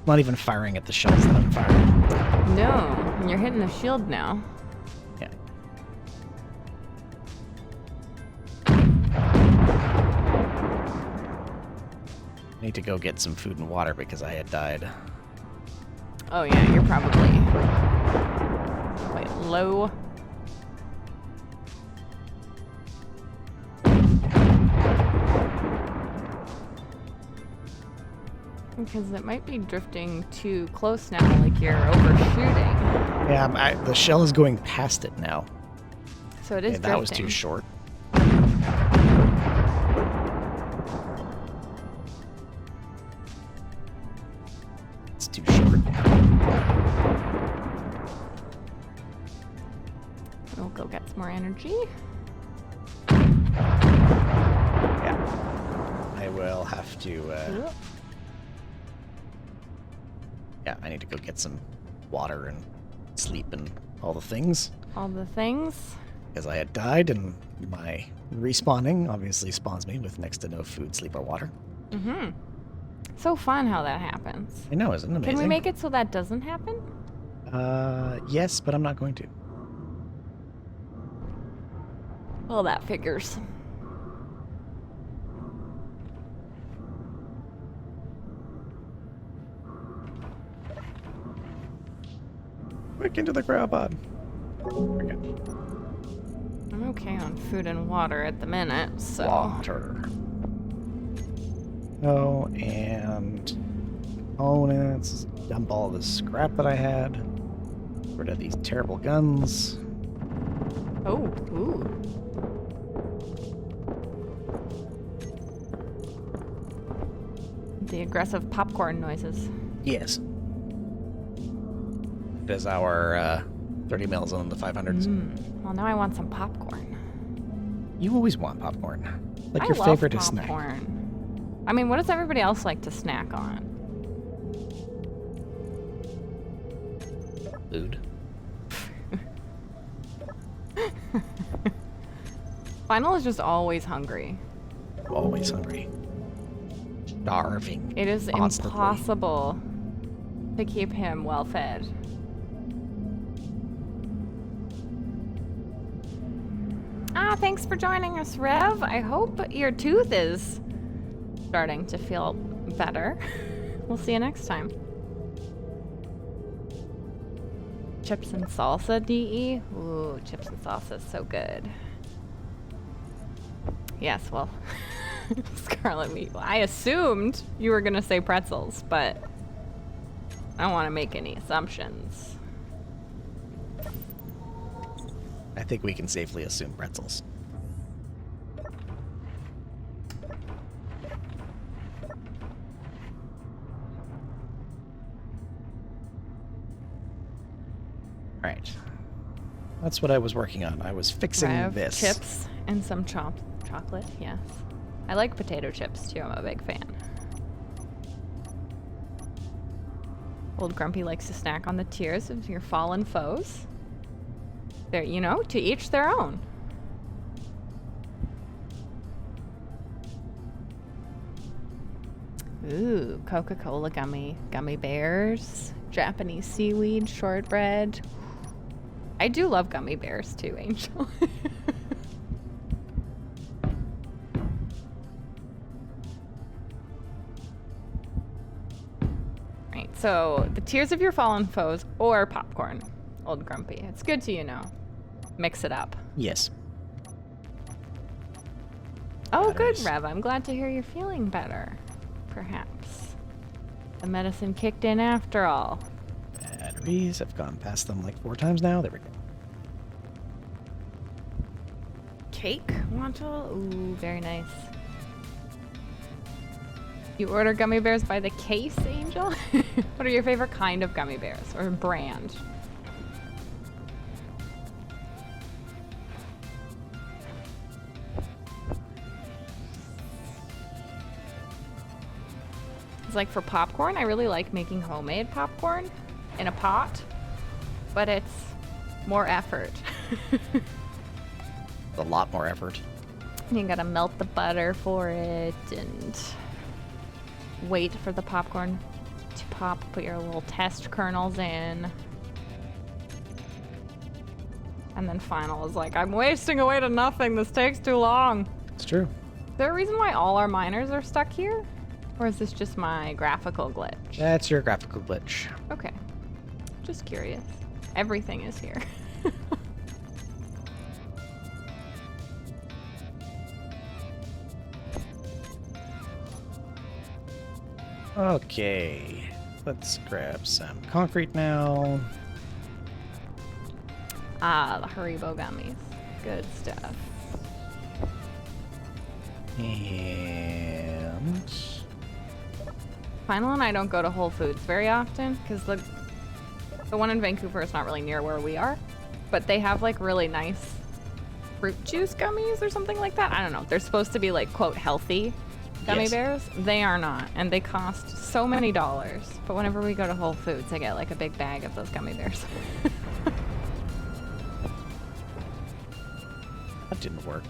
Not even firing at the shells that I'm firing. No, you're hitting the shield now. Yeah. I need to go get some food and water because I had died. Oh yeah, you're probably quite low. Because it might be drifting too close now, like you're overshooting. Yeah, the shell is going past it now. So it is Yeah, drifting. that was too short. It's too short. We'll go get some more energy. Yeah. I will have to, Ooh. yeah, I need to go get some water and sleep and all the things. All the things. Because I had died, and my respawning obviously spawns me with next to no food, sleep, or water. Mm-hmm. So fun how that happens. I know, isn't it amazing? Can we make it so that doesn't happen? Yes, but I'm not going to. Well, that figures. Quick into the crab pod. Okay. I'm okay on food and water at the minute, so. Water. Oh, and components. Dump all the scrap that I had. Get rid of these terrible guns. Oh, ooh. The aggressive popcorn noises. Yes. It is our 30 mils on the 500s. Well, now I want some popcorn. You always want popcorn. Like I your love favorite is snack. popcorn. I mean, what does everybody else like to snack on? Food. Final is just always hungry. Always hungry. Starving. It is constantly. impossible to keep him well fed. Ah, thanks for joining us, Rev. I hope your tooth is starting to feel better. We'll see you next time. Chips and salsa, DE? Ooh, chips and salsa is so good. Yes, well, Scarlet Meat. I assumed you were going to say pretzels, but I don't want to make any assumptions. I think we can safely assume pretzels. Alright. That's what I was working on. I was fixing Rev, this. chips and some chocolate, yes. I like potato chips too, I'm a big fan. Old Grumpy likes to snack on the tears of your fallen foes. There, you know, to each their own. Ooh, Coca-Cola gummy bears, Japanese seaweed, shortbread. I do love gummy bears too, Angel. Right, so the tears of your fallen foes or popcorn, Old Grumpy. It's good to, you know, mix it up. Yes. Oh, good, Butters. Rev. I'm glad to hear you're feeling better. Perhaps. The medicine kicked in after all. Batteries. I've gone past them like 4 times now. There we go. Cake module? Ooh, very nice. You order gummy bears by the case, Angel? What are your favorite kind of gummy bears or brand? It's like for popcorn, I really like making homemade popcorn in a pot, but it's more effort. A lot more effort. You gotta melt the butter for it and wait for the popcorn to pop. Put your little test kernels in. And then final is like, I'm wasting away to nothing. This takes too long. It's true. Is there a reason why all our miners are stuck here? Or is this just my graphical glitch? That's your graphical glitch. Okay. Just curious. Everything is here. Okay. Let's grab some concrete now. Ah, the Haribo gummies. Good stuff. And Final and I don't go to Whole Foods very often because the one in Vancouver is not really near where we are, but they have like really nice fruit juice gummies or something like that. I don't know. They're supposed to be like quote healthy gummy Yes. bears. They are not, and they cost so many dollars. But whenever we go to Whole Foods, I get like a big bag of those gummy bears. that didn't work.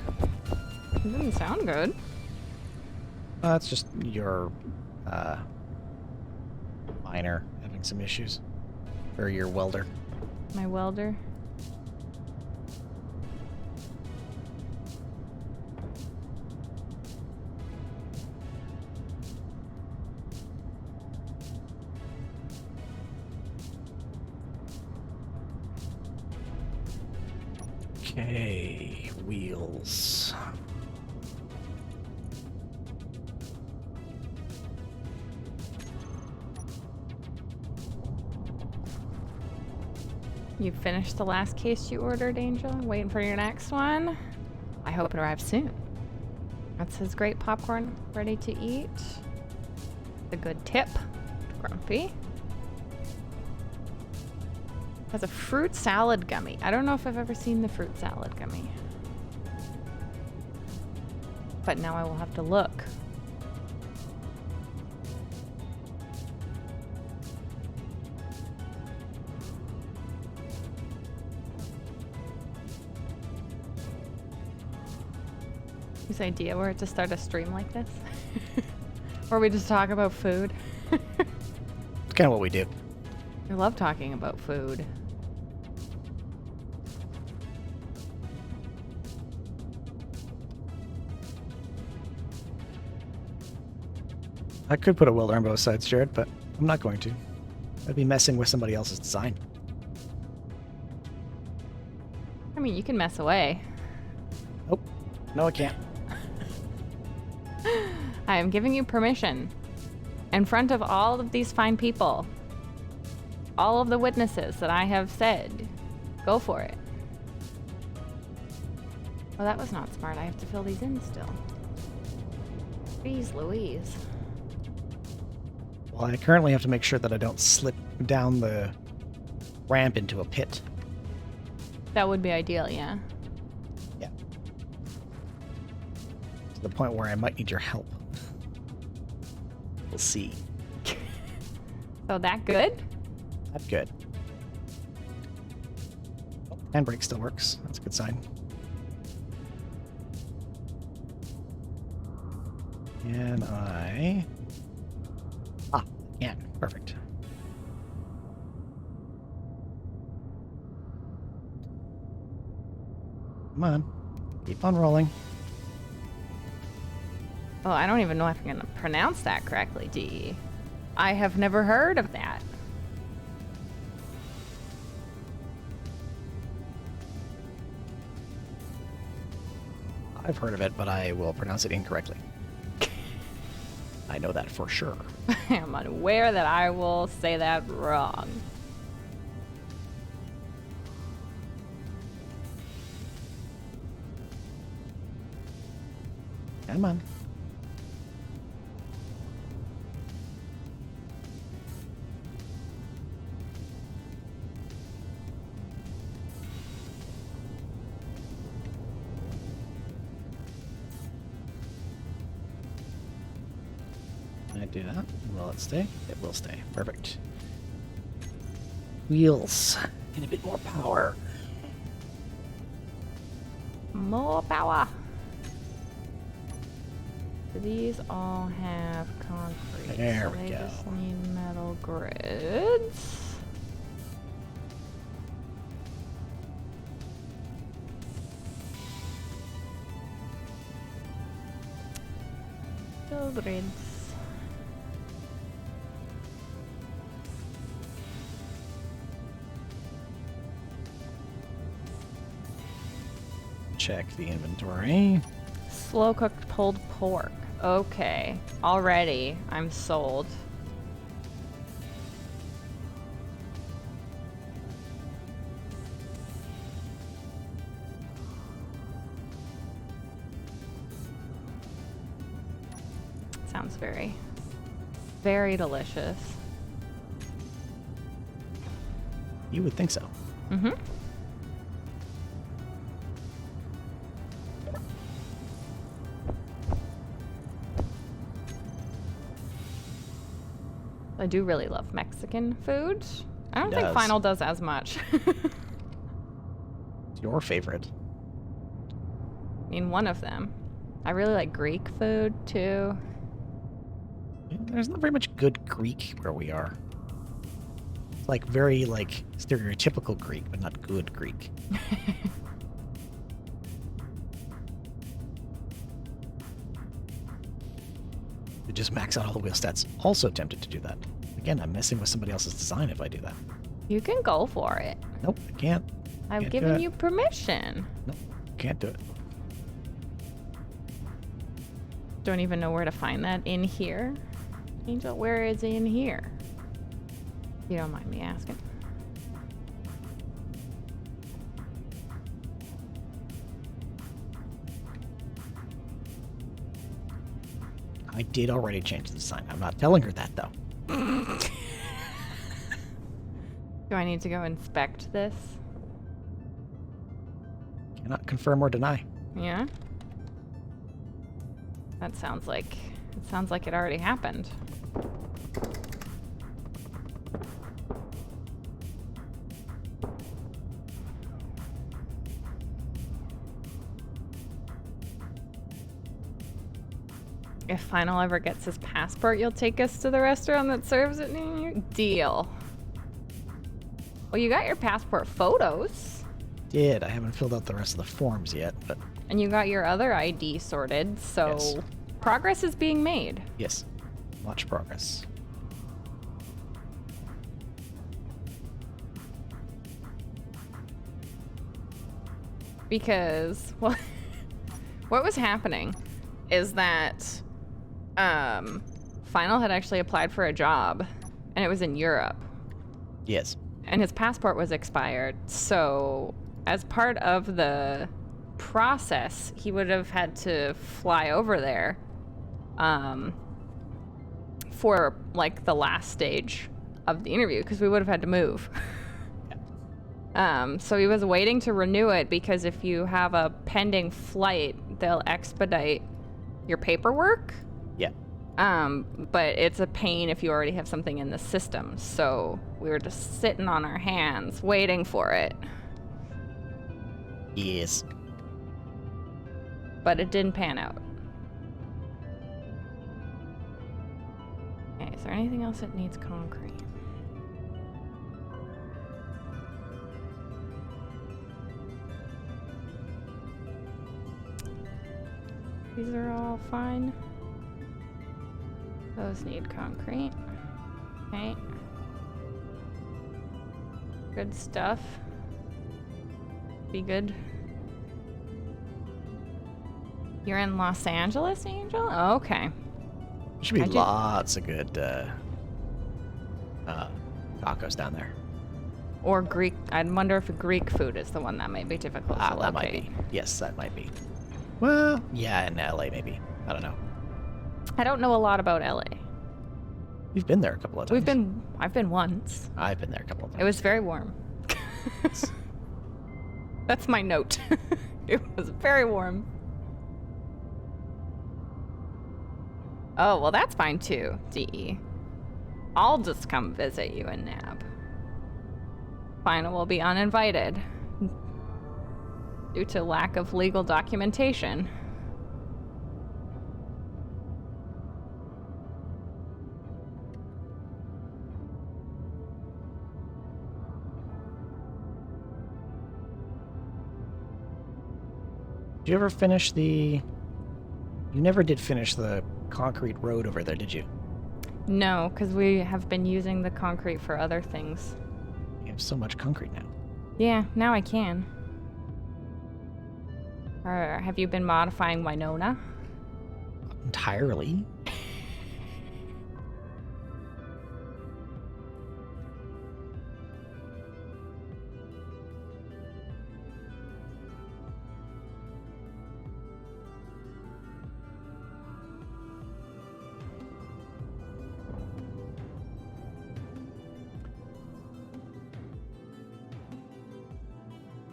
It didn't sound good. That's just your miner having some issues. Or your welder. My welder. Okay, wheels. You finished the last case you ordered, Angel? Waiting for your next one? I hope it arrives soon. That's his great popcorn ready to eat. A good tip. Grumpy. Has a fruit salad gummy. I don't know if I've ever seen the fruit salad gummy. But now I will have to look. Whose idea were it to start a stream like this? Or we just talk about food? It's kind of what we do. I love talking about food. I could put a welder on both sides, Jared, but I'm not going to. I'd be messing with somebody else's design. I mean, you can mess away. Oh, no, I can't. I am giving you permission. In front of all of these fine people. All of the witnesses that I have said. Go for it. Well, that was not smart. I have to fill these in still. Jeez Louise. Well, I currently have to make sure that I don't slip down the ramp into a pit. That would be ideal, yeah. Yeah. To the point where I might need your help. We'll see. So that good? That's good. Oh, handbrake still works. That's a good sign. Can I... Ah, yeah, perfect. Come on. Keep on rolling. Oh, I don't even know if I'm going to pronounce that correctly, DE. I have never heard of that. I've heard of it, but I will pronounce it incorrectly. I know that for sure. I am unaware that I will say that wrong. Come on. Can I do that? Will it stay? It will stay. Perfect. Wheels. Need a bit more power. More power. Do these all have concrete? There so we they go. just need metal grids. Metal grids. Check the inventory. Slow cooked pulled pork. Okay. Already, I'm sold. Sounds very, very delicious. You would think so. Mm-hmm. I do really love Mexican food. I don't think does. Final does as much. It's your favorite. I mean, one of them. I really like Greek food too. There's not very much good Greek where we are. It's like very like stereotypical Greek, but not good Greek. To just max out all the wheel stats. Also tempted to do that. Again, I'm messing with somebody else's design if I do that. You can go for it. Nope, I can't. I've Can't do given it. you permission. Nope, can't do it. Don't even know where to find that in here. Angel, where is in here? You don't mind me asking. I did already change the design. I'm not telling her that though. Do I need to go inspect this? Cannot confirm or deny. Yeah? That sounds like it already happened. If Final ever gets his passport, you'll take us to the restaurant that serves it near you? Deal. Well, you got your passport photos. Did. I haven't filled out the rest of the forms yet, but And you got your other ID sorted, so Yes. progress is being made. yes, much progress. Because what was happening is that Final had actually applied for a job, and it was in Europe, Yes. and his passport was expired. So as part of the process, he would have had to fly over there for like the last stage of the interview, because we would have had to move. So he was waiting to renew it, because if you have a pending flight, they'll expedite your paperwork. Yeah. But it's a pain if you already have something in the system. So we were just sitting on our hands waiting for it. Yes. But it didn't pan out. Okay, is there anything else that needs concrete? These are all fine. Those need concrete. Okay. Good stuff. Be good. You're in Los Angeles, Angel? Okay. Should be I did- lots of good tacos down there. Or Greek. I wonder if Greek food is the one that might be difficult to That might locate. be. Yes, that might be. Well, yeah, in LA maybe. I don't know. I don't know a lot about LA. We've been there a couple of times. I've been once. I've been there a couple of times. It was very warm. That's my note. It was very warm. Oh, well, that's fine too, DE. I'll just come visit you in Nab. Final will be uninvited due to lack of legal documentation. Did you ever finish the... You never did finish the concrete road over there, did you? No, because we have been using the concrete for other things. You have so much concrete now. Yeah, now I can. Or have you been modifying Winona? Entirely?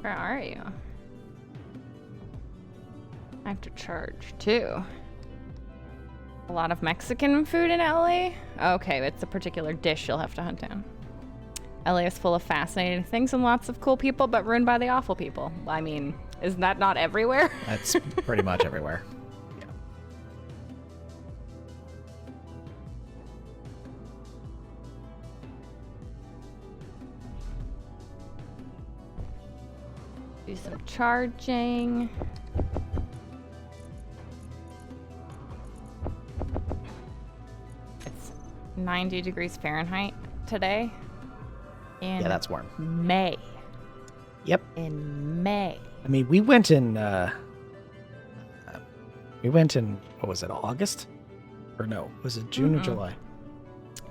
Where are you? I have to charge too. A lot of Mexican food in LA? Okay, it's a particular dish you'll have to hunt down. LA is full of fascinating things and lots of cool people, but ruined by the awful people. I mean, isn't that not everywhere? That's pretty much everywhere. Yeah. Do some charging. It's 90 degrees Fahrenheit today. In Yeah, that's warm. May. Yep. In May. I mean, we went in, what was it, August? Or no, was it June or July?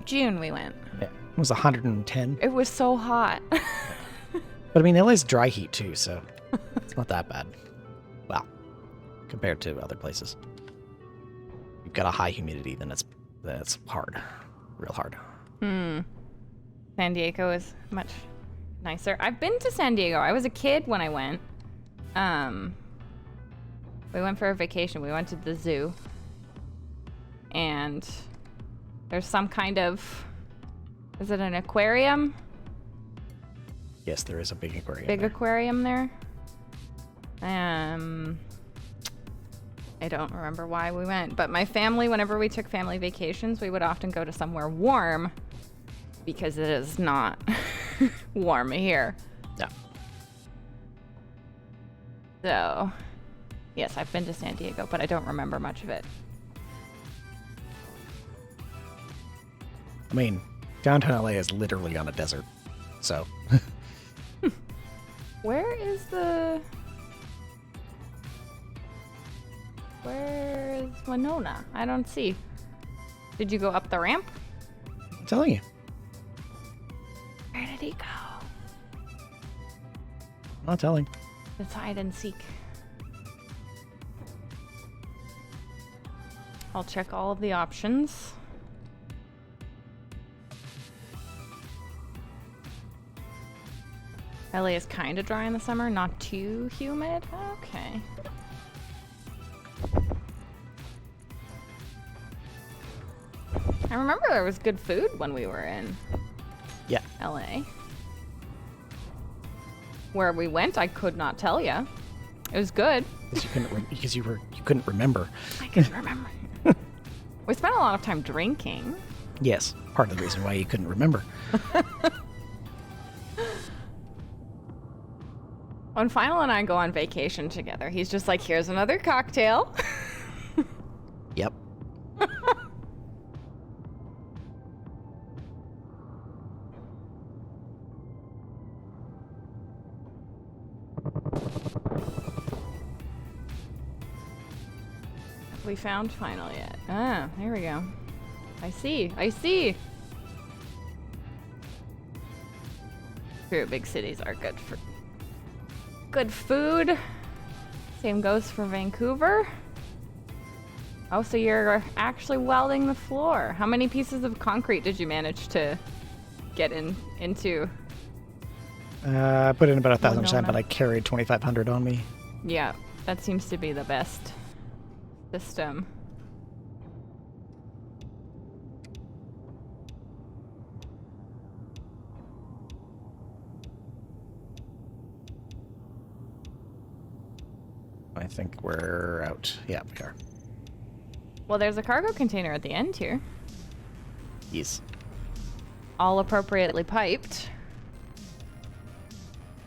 June we went. Yeah, it was 110. It was so hot. But I mean, LA's dry heat too, so it's not that bad. Well, compared to other places. You've got a high humidity, then that's hard. Real hard. San Diego is much nicer. I've been to San Diego. I was a kid when I went. We went for a vacation. We went to the zoo. And there's some kind of... Is it an aquarium? Yes, there is a big aquarium. Big there. aquarium there. I don't remember why we went, but my family, whenever we took family vacations, we would often go to somewhere warm because it is not warm here. Yeah. So, yes, I've been to San Diego, but I don't remember much of it. I mean, downtown LA is literally on a desert, so Where is Winona? I don't see. Did you go up the ramp? I'm telling you, Where did he go? I'm not telling. It's hide and seek. I'll check all of the options. LA is kind of dry in the summer, not too humid. Okay. I remember there was good food when we were in Yeah. LA. Where we went, I could not tell you. It was good. Because you couldn't remember. I couldn't remember. We spent a lot of time drinking. Yes, part of the reason why you couldn't remember. When Final and I go on vacation together, he's just like, here's another cocktail. Yep. We found Final yet. Ah, there we go. I see. I see. True, big cities are good for good food. Same goes for Vancouver. Oh, so you're actually welding the floor. How many pieces of concrete did you manage to get into? I put in about 1,000%, Winona. but I carried 2,500 on me. Yeah, that seems to be the best system. I think we're out. Yeah, we are. Well, there's a cargo container at the end here. Yes. All appropriately piped.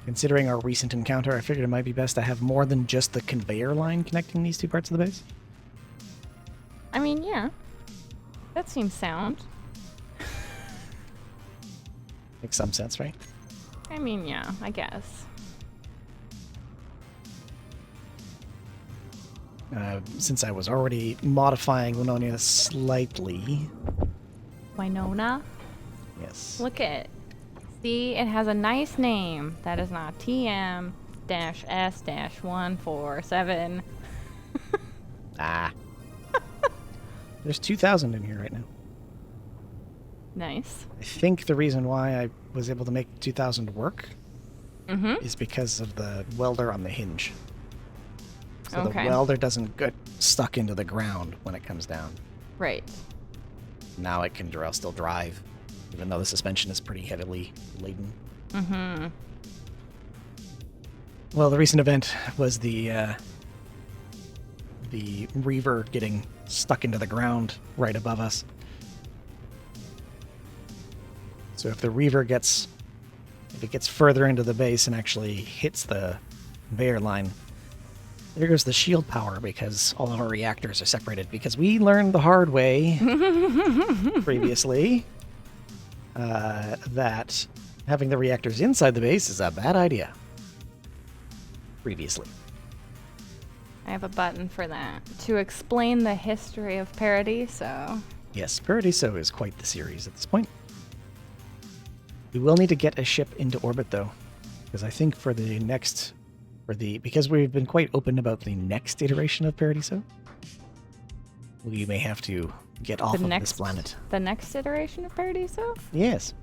Considering our recent encounter, I figured it might be best to have more than just the conveyor line connecting these two parts of the base. I mean, yeah. That seems sound. Makes some sense, right? I mean, yeah, I guess. Since I was already modifying Winona slightly. Winona? Yes. Look at it. See, it has a nice name. That is not TM-S-147. Ah. There's 2,000 in here right now. Nice. I think the reason why I was able to make 2,000 work Mm-hmm. is because of the welder on the hinge. So Okay. the welder doesn't get stuck into the ground when it comes down. Right. Now it can still drive, even though the suspension is pretty heavily laden. Mm-hmm. Well, the recent event was the Reaver getting stuck into the ground right above us. So if the Reaver gets further into the base and actually hits the conveyor line, there goes the shield power because all of our reactors are separated. Because we learned the hard way previously that having the reactors inside the base is a bad idea. Previously. I have a button for that. To explain the history of Paradiso. Yes, Paradiso is quite the series at this point. We will need to get a ship into orbit, though, because I think because we've been quite open about the next iteration of Paradiso, we may have to get off of this planet. The next iteration of Paradiso? Yes.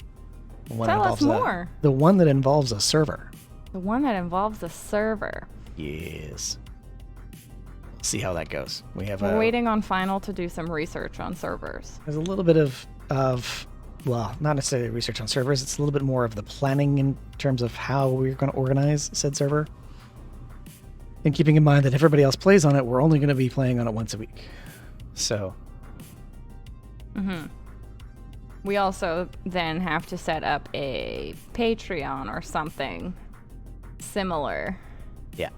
The one Tell that us involves more. the one that involves a server. The one that involves a server. Yes. See how that goes. We're waiting on Final to do some research on servers. There's a little bit of well, not necessarily research on servers. It's a little bit more of the planning in terms of how we're going to organize said server. And keeping in mind that everybody else plays on it, we're only going to be playing on it once a week. So. Mm-hmm. We also then have to set up a Patreon or something similar. Yeah.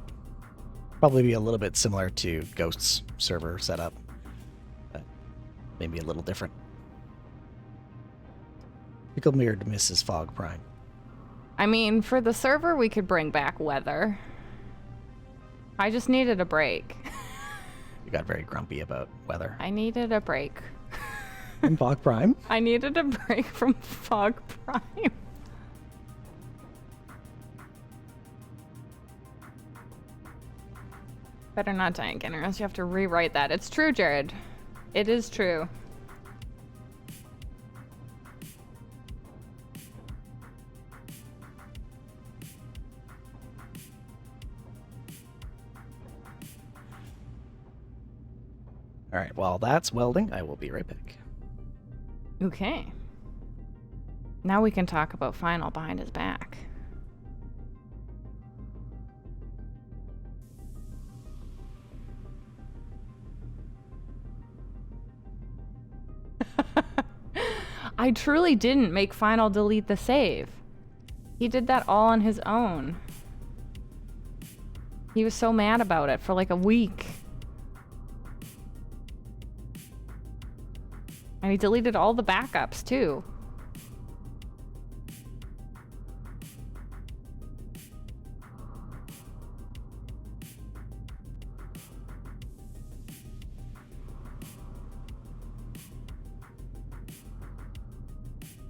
Probably be a little bit similar to Ghost's server setup. But maybe a little different. Pickled Mirrored Mrs. Fog Prime. I mean, for the server, we could bring back weather. I just needed a break. You got very grumpy about weather. I needed a break. And Fog Prime? I needed a break from Fog Prime. Better not die again, or else you have to rewrite that. It's true, Jared. It is true. All right, while that's welding, I will be right back. Okay. Now we can talk about Final behind his back. I truly didn't make Final delete the save. He did that all on his own. He was so mad about it for like a week. And he deleted all the backups too.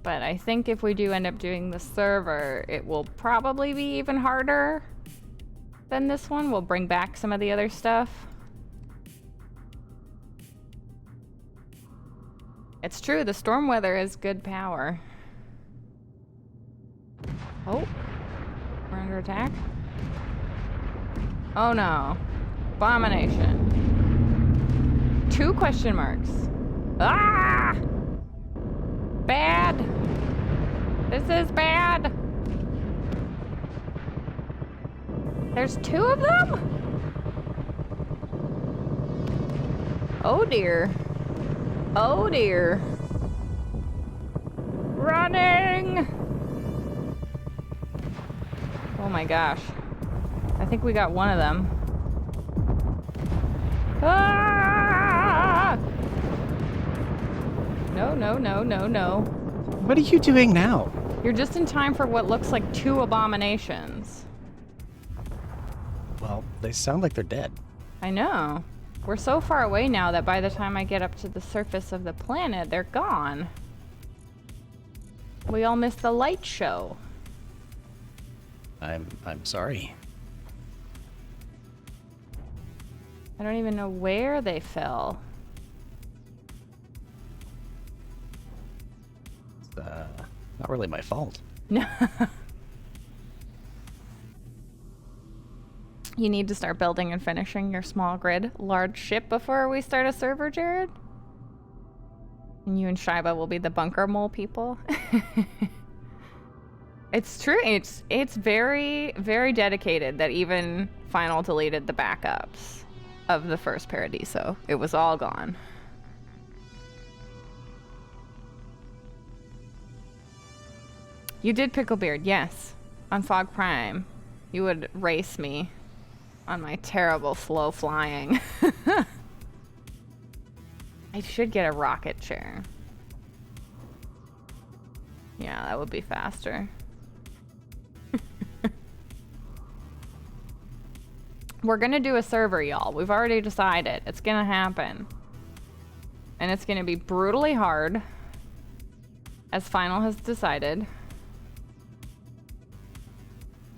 But I think if we do end up doing the server, it will probably be even harder than this one. We'll bring back some of the other stuff. It's true, the storm weather is good power. Oh, we're under attack. Oh no. Abomination. 2 question marks. Ah! Bad. This is bad. There's 2 of them? Oh dear. Oh dear. Running! Oh my gosh. I think we got one of them. Ah! No, no, no, no, no. What are you doing now? You're just in time for what looks like 2 abominations. Well, they sound like they're dead. I know. We're so far away now that by the time I get up to the surface of the planet, they're gone. We all missed the light show. I'm sorry. I don't even know where they fell. It's not really my fault. No. You need to start building and finishing your small grid large ship before we start a server, Jared. And you and Shiba will be the bunker mole people. It's true. It's very, very dedicated that even Final deleted the backups of the first Paradiso. It was all gone. You did Picklebeard, yes. On Fog Prime. You would race me on my terrible slow flying. I should get a rocket chair. Yeah, that would be faster. We're gonna do a server, y'all. We've already decided. It's gonna happen. And it's gonna be brutally hard, as Final has decided.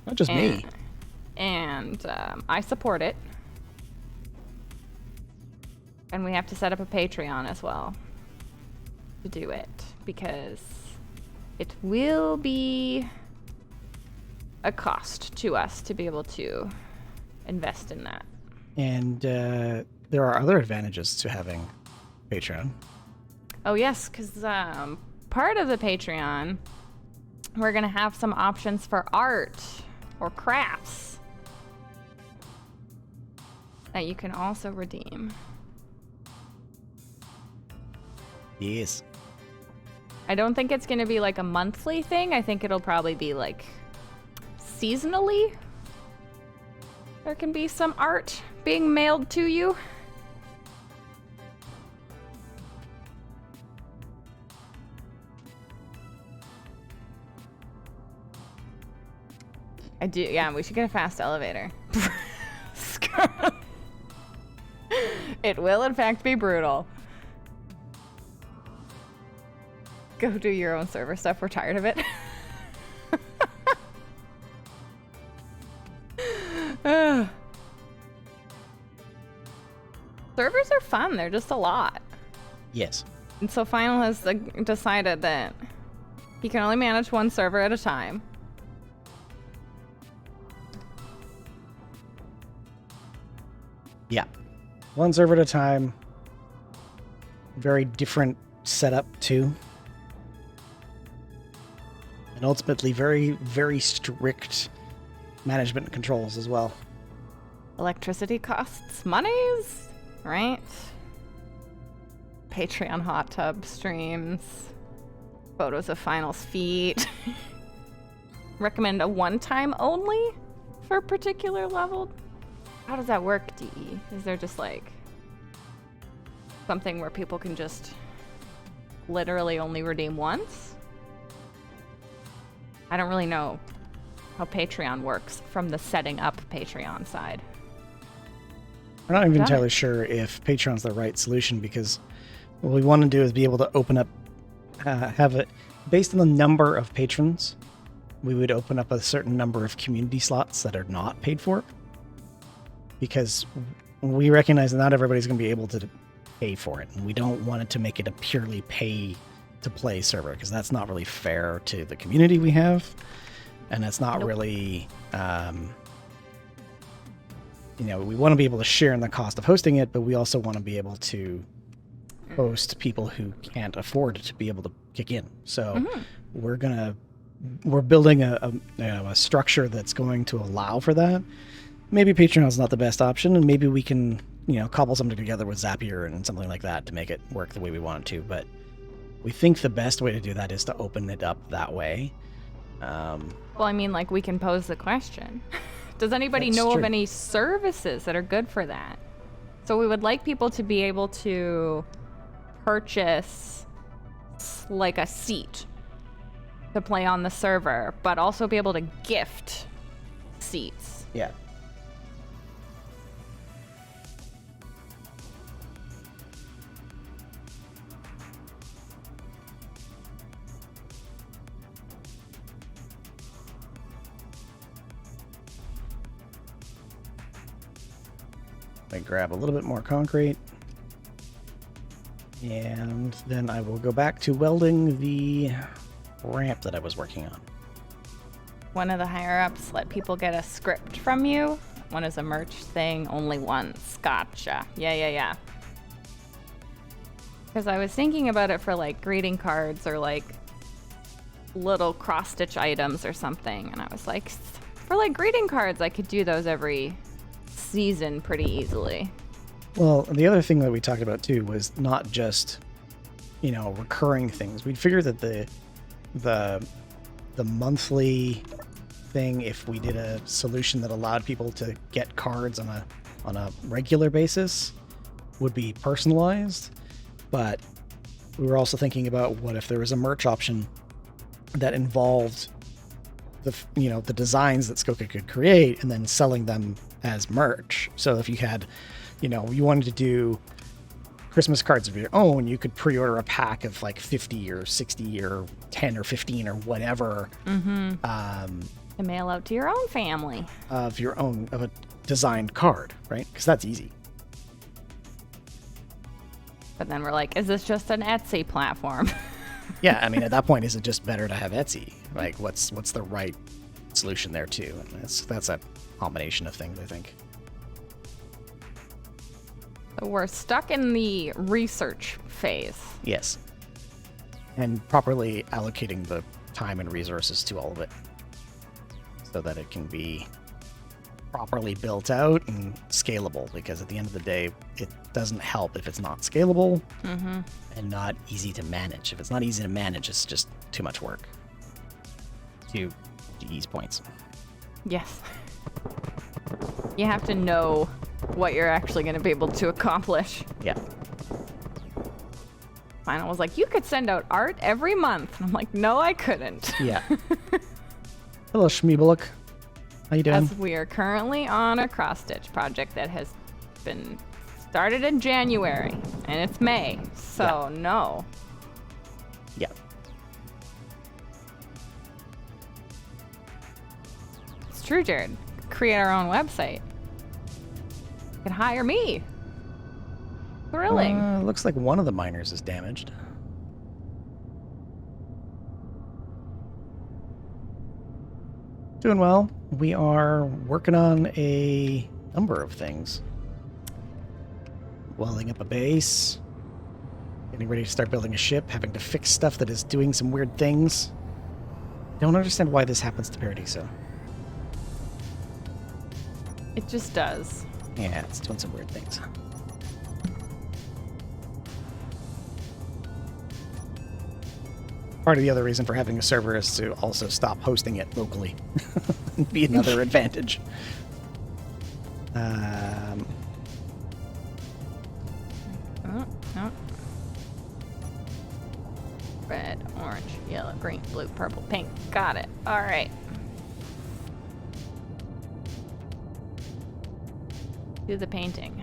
Not just me. And I support it. And we have to set up a Patreon as well to do it, because it will be a cost to us to be able to invest in that. And there are other advantages to having Patreon. Oh yes, because part of the Patreon, we're gonna have some options for art or crafts that you can also redeem. Yes. I don't think it's gonna be like a monthly thing. I think it'll probably be like seasonally. There can be some art being mailed to you. I do, yeah, we should get a fast elevator. It will, in fact, be brutal. Go do your own server stuff. We're tired of it. Servers are fun. They're just a lot. Yes. And so Final has decided that he can only manage one server at a time. Yeah. One server at a time. Very different setup, too. And ultimately, very, very strict management controls as well. Electricity costs monies, right? Patreon hot tub streams. Photos of Final's feet. Recommend a one-time only for a particular level. How does that work, DE? Is there just like something where people can just literally only redeem once? I don't really know how Patreon works from the setting up Patreon side. I'm not even entirely sure if Patreon's the right solution, because what we want to do is be able to open up, have it based on the number of patrons, we would open up a certain number of community slots that are not paid for, because we recognize that not everybody's going to be able to pay for it, and we don't want it to make it a purely pay-to-play server, because that's not really fair to the community we have, and that's not really... we want to be able to share in the cost of hosting it, but we also want to be able to host people who can't afford to be able to kick in. So we're building a structure that's going to allow for that. Maybe Patreon's not the best option, and maybe we can cobble something together with Zapier and something like that to make it work the way we want it to. But we think the best way to do that is to open it up that way. Well, I mean, like, we can pose the question. Does anybody know of any services that are good for that? So we would like people to be able to purchase like a seat to play on the server, but also be able to gift seats. Yeah. I grab a little bit more concrete, and then I will go back to welding the ramp that I was working on. One of the higher ups let people get a script from you. One is a merch thing, only once. Gotcha. Yeah. Because I was thinking about it for like greeting cards or like little cross-stitch items or something, and I was like, for like greeting cards, I could do those every season pretty easily. Well, the other thing that we talked about too was not just recurring things. We'd figure that the monthly thing, if we did a solution that allowed people to get cards on a regular basis, would be personalized. But we were also thinking about what if there was a merch option that involved the designs that Skoka could create and then selling them as merch. So if you had, you wanted to do Christmas cards of your own, you could pre-order a pack of like 50 or 60 or 10 or 15 or whatever. To mail out to your own family. Of a designed card, right? Because that's easy. But then we're like, is this just an Etsy platform? Yeah, I mean, at that point, is it just better to have Etsy? Like, what's the right solution there too? And that's a combination of things, I think. So we're stuck in the research phase. Yes. And properly allocating the time and resources to all of it so that it can be properly built out and scalable, because at the end of the day, it doesn't help if it's not scalable and not easy to manage. If it's not easy to manage, it's just too much work. To ease points. Yes. You have to know what you're actually going to be able to accomplish. Yeah. Final was like, you could send out art every month. And I'm like, no, I couldn't. Yeah. Hello, Schmeebullock. How you doing? As we are currently on a cross-stitch project that has been started in January, and it's May, so no. Yeah. It's true, Jared. Create our own website. You can hire me. Thrilling. Looks like one of the miners is damaged. Doing well. We are working on a number of things. Welding up a base. Getting ready to start building a ship. Having to fix stuff that is doing some weird things. Don't understand why this happens to Paradiso. It just does. Yeah, it's doing some weird things. Part of the other reason for having a server is to also stop hosting it locally. Be another advantage. Oh. Red, orange, yellow, green, blue, purple, pink. Got it. All right. Do the painting.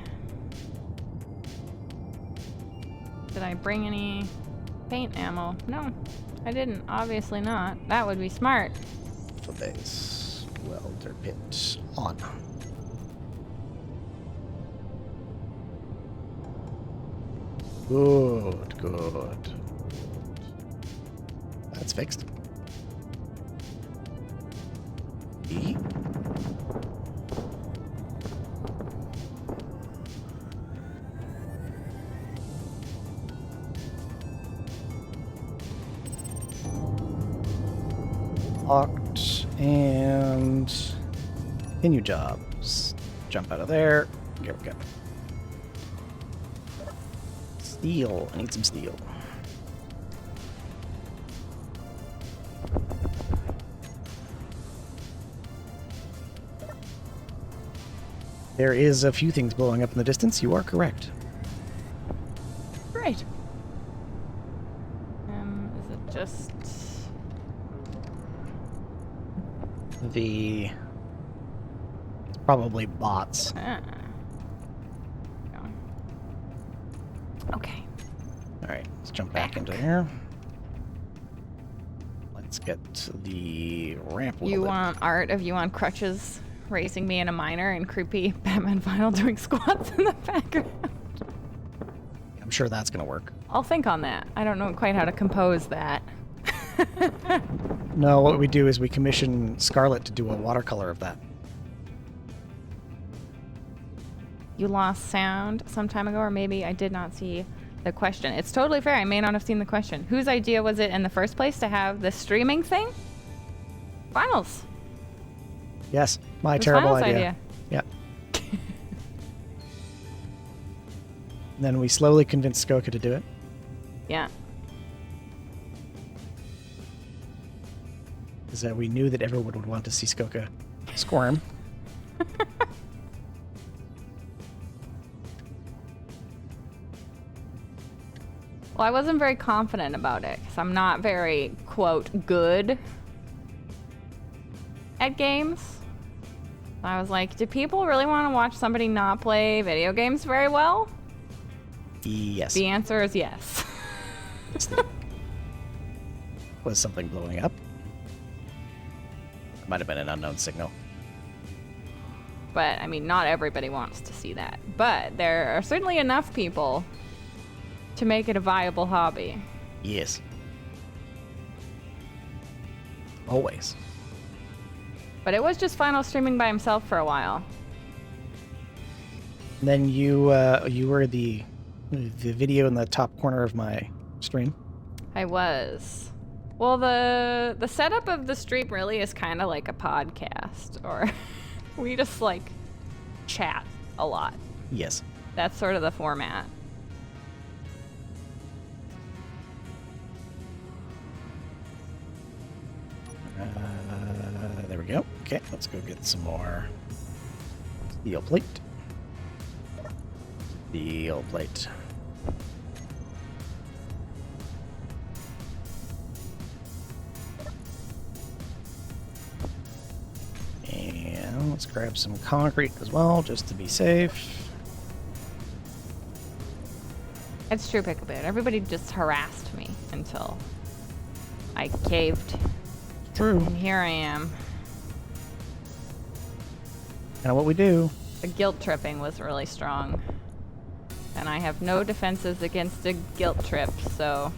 Did I bring any paint ammo. No, I didn't. Obviously not. That would be smart. The base welder pit on. Good, good. That's fixed. E. Locked and continue jobs. Jump out of there. Here we go. Steel. I need some steel. There is a few things blowing up in the distance. You are correct. Great. Is it just... It's probably bots. No. Okay. All right, let's jump back into here. Let's get the ramp welded. You want art of you on crutches raising me in a miner and creepy Batman vinyl doing squats in the background? I'm sure that's gonna work. I'll think on that. I don't know quite how to compose that. No, what we do is we commission Scarlet to do a watercolor of that. You lost sound some time ago, or maybe I did not see the question. It's totally fair. I may not have seen the question. Whose idea was it in the first place to have the streaming thing? Finals. Yes, my It was terrible Finals' idea. Yeah. Then we slowly convinced Skoka to do it. Yeah. Is that we knew that everyone would want to see Skoka squirm. Well, I wasn't very confident about it because I'm not very, quote, good at games. I was like, do people really want to watch somebody not play video games very well? Yes. The answer is yes. Was something blowing up? Might have been an unknown signal. But, I mean, not everybody wants to see that. But there are certainly enough people to make it a viable hobby. Yes. Always. But it was just Final streaming by himself for a while. And then you were the video in the top corner of my stream. I was. Well, the setup of the stream really is kind of like a podcast, or we just like chat a lot. Yes. That's sort of the format. There we go. Okay, let's go get some more steel plate. Steel plate. And let's grab some concrete as well, just to be safe. It's true, Picklebeard. Everybody just harassed me until I caved. True. And here I am. Kind of what we do. The guilt tripping was really strong. And I have no defenses against a guilt trip, so...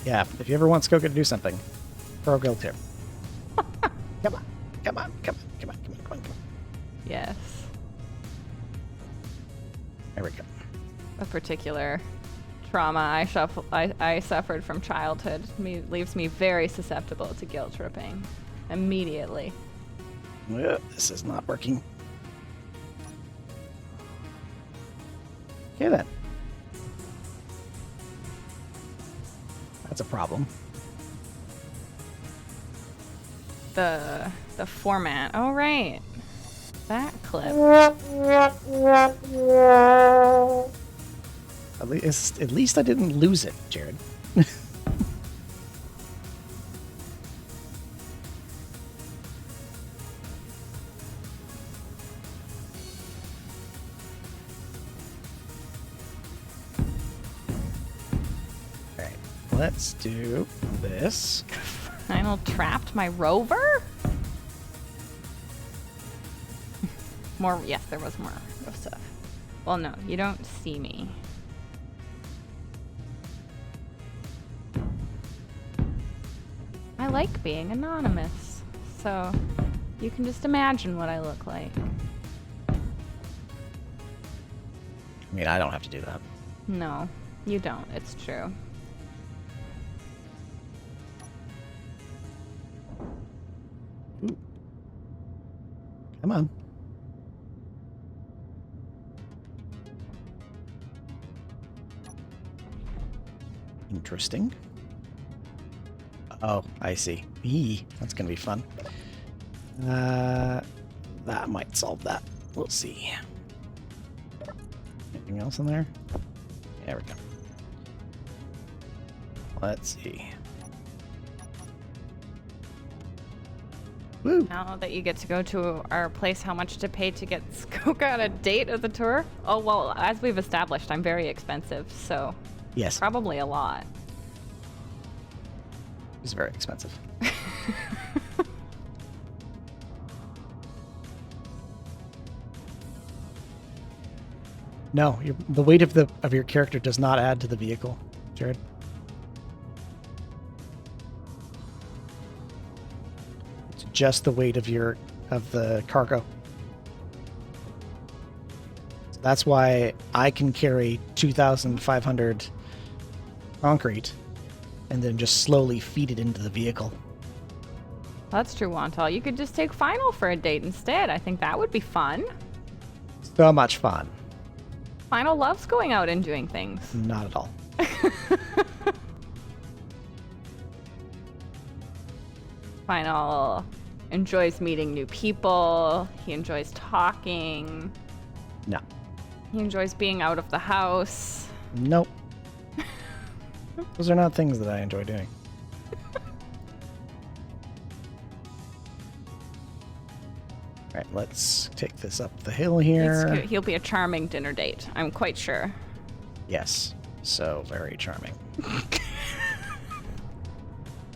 Yeah, if you ever want Skoka to do something, throw a guilt tip. Come on, come on, come on, come on, come on, come on, come on. Yes. There we go. A particular trauma I suffered from childhood leaves me very susceptible to guilt tripping immediately. This is not working. Okay then. That's a problem. The format. Oh right. That clip. At least I didn't lose it, Jared. let's do this. Final trapped my rover? More, yes, there was more of stuff. Well, no, you don't see me. I like being anonymous, so you can just imagine what I look like. I mean, I don't have to do that. No, you don't. It's true. Come on. Interesting. Oh, I see. Eee, that's gonna be fun. That might solve that. We'll see. Anything else in there? There we go. Let's see. Woo! Now that you get to go to our place, how much to pay to get Skoka on a date of the tour? Oh, well, as we've established, I'm very expensive, so Yes, probably a lot. it's very expensive. No, the weight of your character does not add to the vehicle, Jared. It's just the weight of the cargo. So that's why I can carry 2,500 concrete and then just slowly feed it into the vehicle. That's true, Wantal. You could just take Final for a date instead. I think that would be fun. So much fun. Final loves going out and doing things. Not at all. Final enjoys meeting new people. He enjoys talking. No. He enjoys being out of the house. Nope. Those are not things that I enjoy doing. All right, let's take this up the hill here. It's cute. He'll be a charming dinner date. I'm quite sure. Yes, so very charming.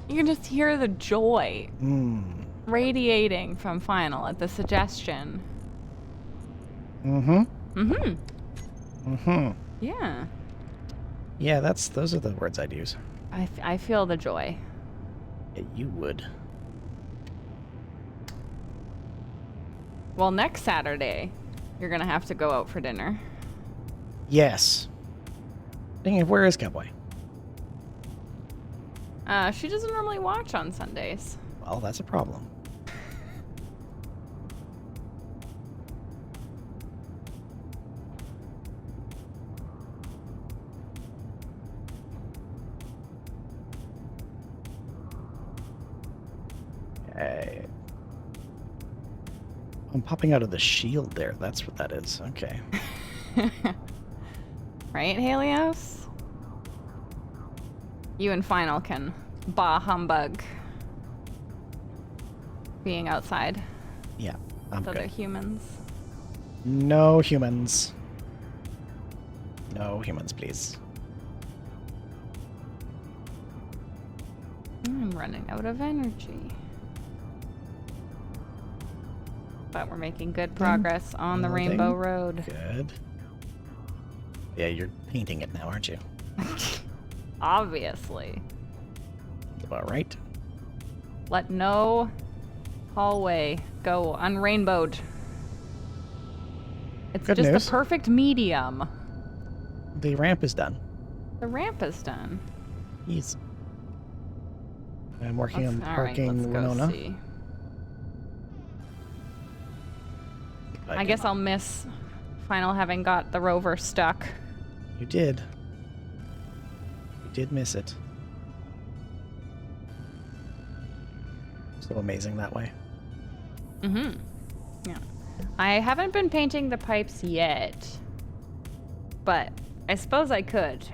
You can just hear the joy radiating from Final at the suggestion. Mm-hmm. Mm-hmm. Mm-hmm. Yeah. Yeah, those are the words I'd use. I feel the joy. Yeah, you would. Well, next Saturday, you're going to have to go out for dinner. Yes. Thinking of where is Cowboy? She doesn't normally watch on Sundays. Well, that's a problem. Okay. I'm popping out of the shield there. That's what that is. Okay. Right, Helios? You and Final can bah humbug being outside Yeah, I'm with other good. humans. No humans. No humans, please. I'm running out of energy. But we're making good progress on the Nothing. Rainbow Road. Good. Yeah, you're painting it now, aren't you? Obviously. About right. Let no hallway go unrainbowed. It's Good just news. the perfect medium. The ramp is done. The ramp is done. Easy. I'm working on All right, parking let's go Winona. see. I guess I'll miss Final having got the rover stuck. You did. You did miss it. So amazing that way. Mm-hmm. Yeah. I haven't been painting the pipes yet, but I suppose I could.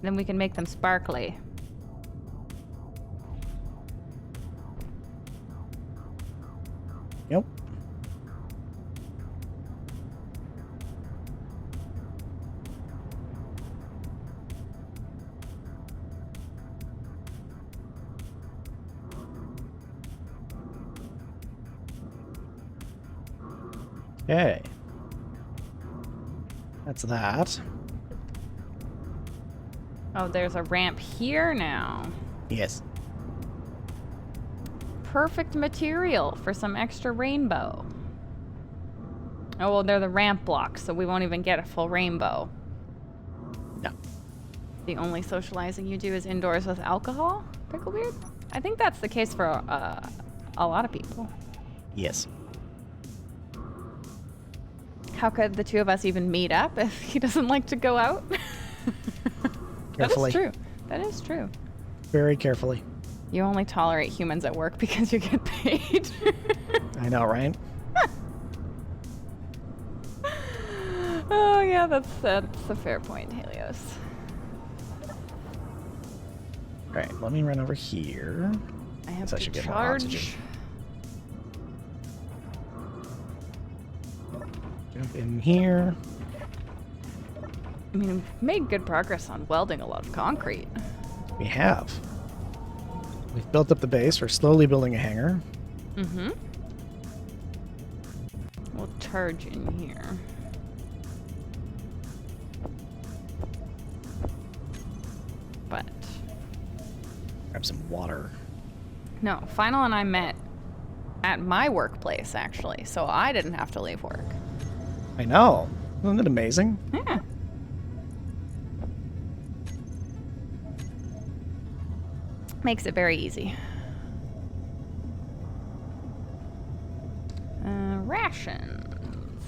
Then we can make them sparkly. Yep. Okay. That's that. Oh, there's a ramp here now. Yes. Perfect material for some extra rainbow. Oh, well, they're the ramp blocks, so we won't even get a full rainbow. No. The only socializing you do is indoors with alcohol, Picklebeard? I think that's the case for a lot of people. Yes. How could the two of us even meet up if he doesn't like to go out? Carefully. That is true. That is true. Very carefully. You only tolerate humans at work because you get paid. I know, right? Oh, yeah, that's a fair point, Helios. Alright, let me run over here. I have Guess I to should get more charge. oxygen. Jump in here. I mean, we've made good progress on welding a lot of concrete. We have. We've built up the base. We're slowly building a hangar. Mm-hmm. We'll charge in here. But Grab some water. no, Final and I met at my workplace, actually, so I didn't have to leave work. I know. Isn't it amazing? Yeah. Makes it very easy. Rations.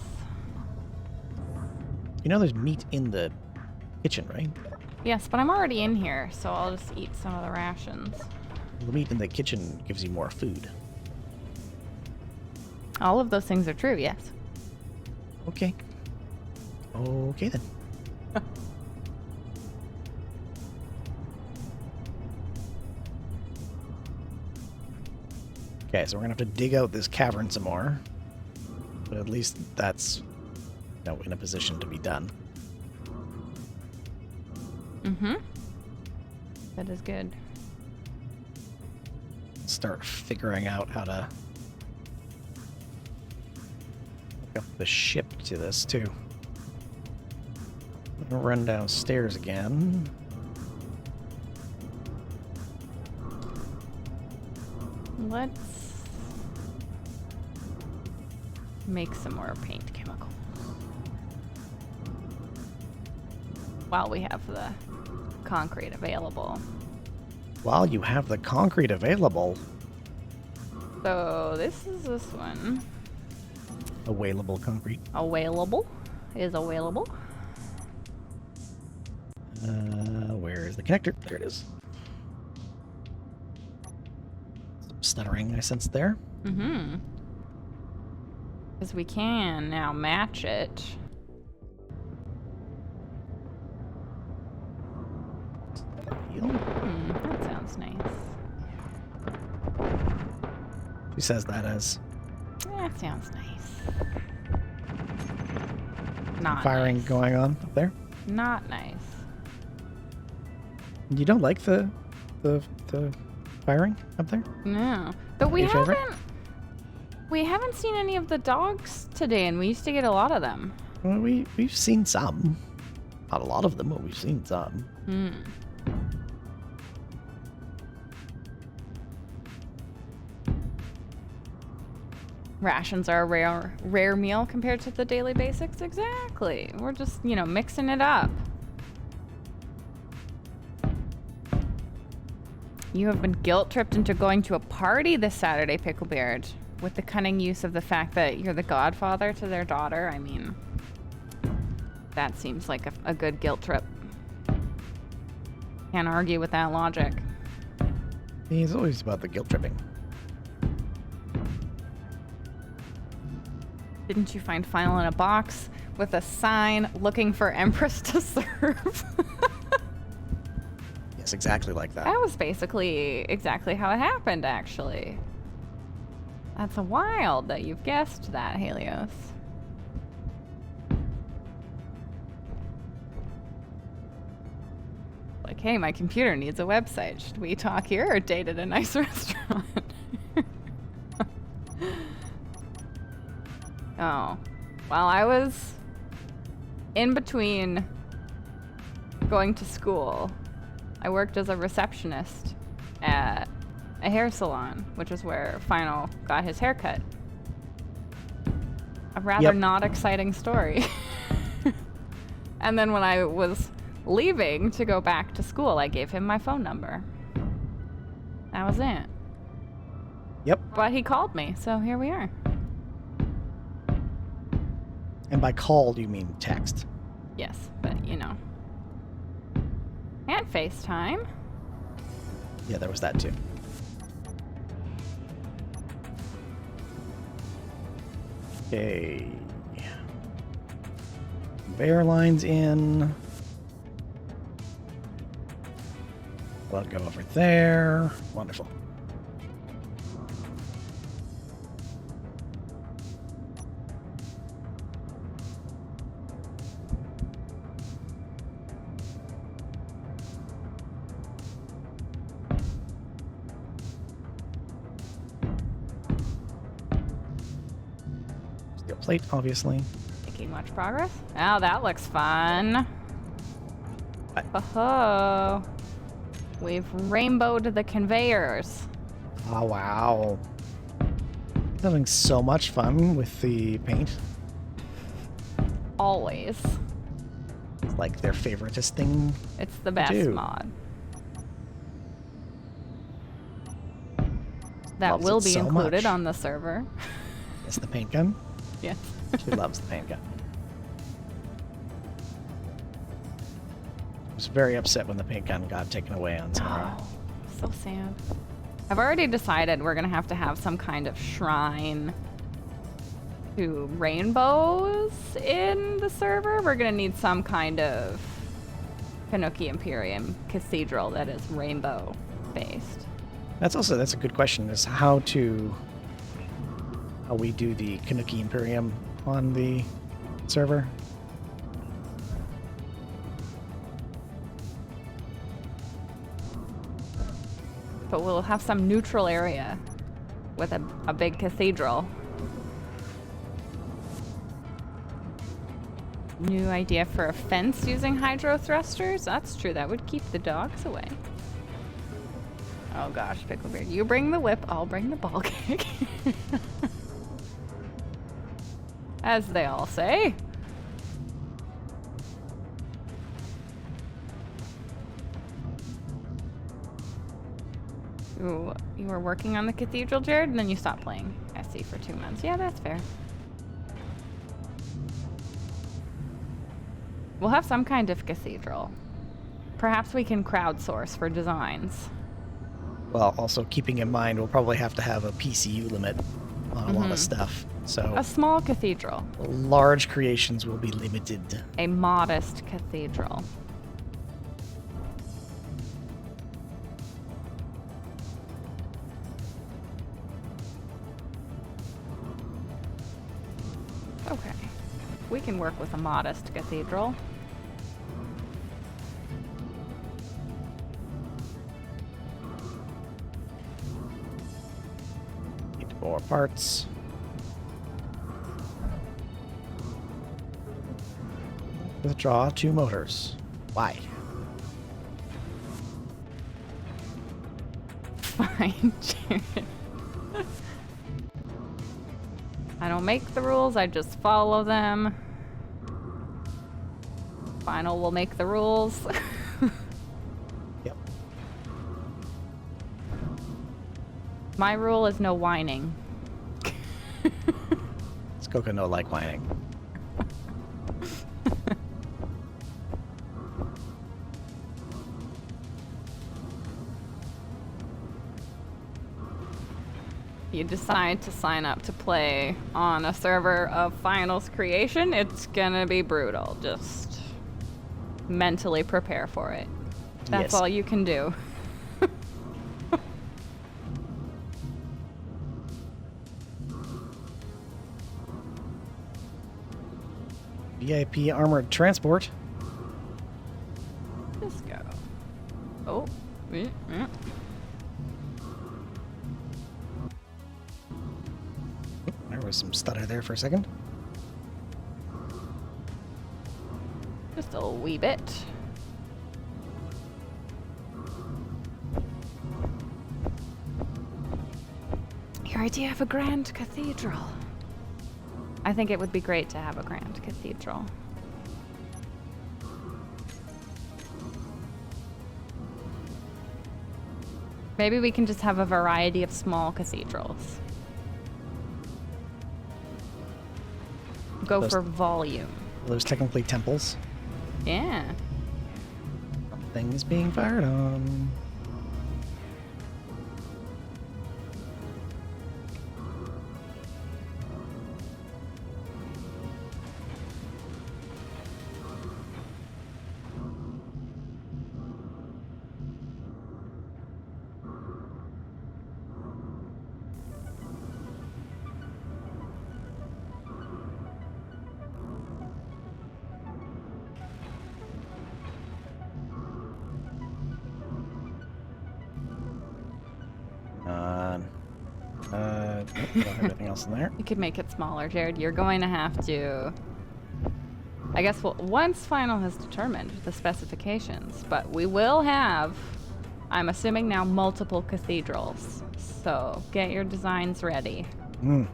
You know there's meat in the kitchen, right? Yes, but I'm already in here, so I'll just eat some of the rations. The meat in the kitchen gives you more food. All of those things are true, yes. Okay. Okay then. Okay, so we're gonna have to dig out this cavern some more. But at least that's, in a position to be done. Mm-hmm. That is good. Start figuring out how to hook up the ship to this too. I'm gonna run downstairs again. Let's make some more paint chemicals. While we have the concrete available. While you have the concrete available, So this is this one. available concrete. Available. Is available. Where is the connector? There it is. Some stuttering I sensed there. Mm-hmm. Because we can now match it. That sounds nice. Who says that as That sounds nice. Not firing nice. going on up there? Not nice. You don't like the firing up there? No. But we Your favorite? haven't seen any of the dogs today, and we used to get a lot of them. Well, we've seen some. Not a lot of them, but we've seen some. Hmm. Rations are a rare meal compared to the daily basics. Exactly. We're just, mixing it up. You have been guilt-tripped into going to a party this Saturday, Picklebeard, with the cunning use of the fact that you're the godfather to their daughter. I mean, that seems like a good guilt trip. Can't argue with that logic. He's always about the guilt tripping. Didn't you find Final in a box with a sign looking for Empress to serve? Yes, exactly like that. That was basically exactly how it happened, actually. That's wild that you've guessed that, Helios. Like, hey, my computer needs a website. Should we talk here or date at a nice restaurant? Oh. While I was in between going to school, I worked as a receptionist at a hair salon, which is where Final got his haircut. A rather not exciting story. And then when I was leaving to go back to school, I gave him my phone number. That was it. Yep. But he called me, so here we are. And by called, you mean text. Yes, but you know. And FaceTime. Yeah, there was that too. Okay. Conveyor lines in. I'll go over there. Wonderful. Steel plate, obviously. Making much progress? Oh, that looks fun. What? Oh, we've rainbowed the conveyors. Oh, wow. Having so much fun with the paint. Always. It's like their favoritist thing. It's the best do. mod. That Loves will it be so included much. on the server. It's the paint gun. Yes. She loves the paint gun. I was very upset when the paint gun got taken away on Samara. Oh, so sad. I've already decided we're gonna have to have some kind of shrine to rainbows in the server. We're gonna need some kind of Kanuki Imperium cathedral that is rainbow based. That's a good question, is how we do the Kanuki Imperium on the server. But we'll have some neutral area with a big cathedral. New idea for a fence using hydro thrusters? That's true, that would keep the dogs away. Oh gosh, Picklebeard, you bring the whip, I'll bring the ball kick. As they all say. Ooh, you were working on the cathedral, Jared, and then you stopped playing SC for 2 months. Yeah, that's fair. We'll have some kind of cathedral. Perhaps we can crowdsource for designs. Well, also keeping in mind we'll probably have to have a PCU limit on a lot of stuff. So A small cathedral. large creations will be limited. A modest cathedral. Okay. We can work with a modest cathedral. Need more parts. Withdraw 2 motors. Why? Fine, Jared. I don't make the rules, I just follow them. Final will make the rules. Yep. My rule is no whining. Skoka no like whining. You decide to sign up to play on a server of Finals creation, it's gonna be brutal. Just mentally prepare for it. That's Yes. all you can do. VIP armored transport. Just go. Oh. There was some stutter there for a second. Just a wee bit. Your idea of a grand cathedral. I think it would be great to have a grand cathedral. Maybe we can just have a variety of small cathedrals. Go Those- for volume. Those technically temples. Yeah. Things being fired on. Nope, we don't have anything else in there. You could make it smaller, Jared. You're going to have to... I guess once Final has determined the specifications, but we will have, I'm assuming now, multiple cathedrals. So get your designs ready. Mm.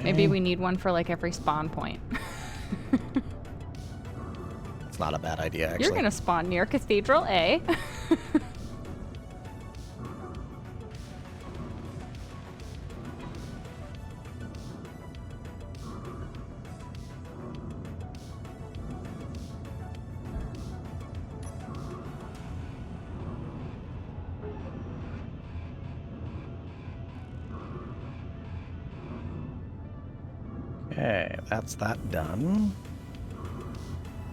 Maybe we need one for like every spawn point. It's not a bad idea, actually. You're going to spawn near Cathedral A. Okay, that's that done.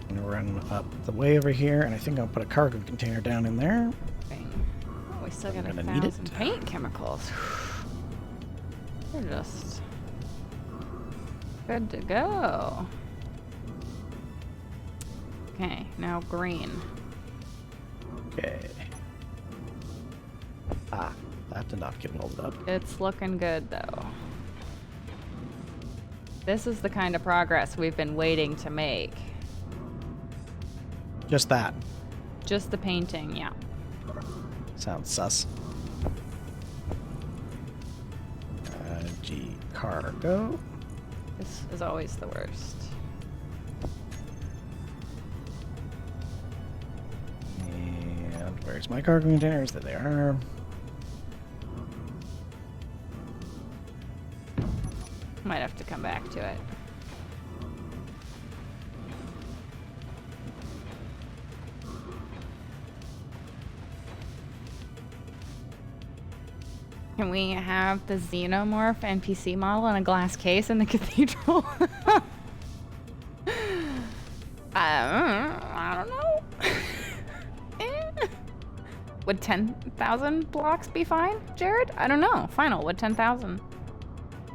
I'm gonna run up the way over here, and I think I'll put a cargo container down in there. Oh, we still got I'm a gonna need it. 1,000 paint chemicals. We're just good to go. Okay, now green. Okay. Ah, that did not get welded up. It's looking good though. This is the kind of progress we've been waiting to make. Just that. Just the painting, yeah. Sounds sus. G cargo. This is always the worst. And where's my cargo containers? There they are. Might have to come back to it. Can we have the Xenomorph NPC model in a glass case in the cathedral? I don't know. Eh. Would 10,000 blocks be fine, Jared? I don't know. Final, would 10,000?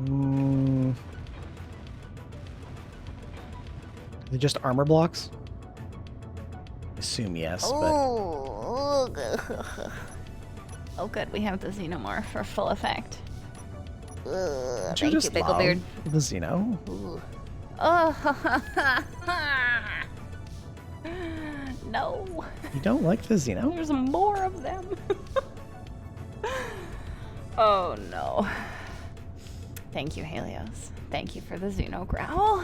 Mm. Are they just armor blocks? Assume yes, Oh, oh good. We have the Xenomorph for full effect. but Thank you, Bigglebeard. the Xeno. Oh, no. You don't like the Xeno? There's more of them. Oh no. Thank you, Helios. Thank you for the Xeno growl.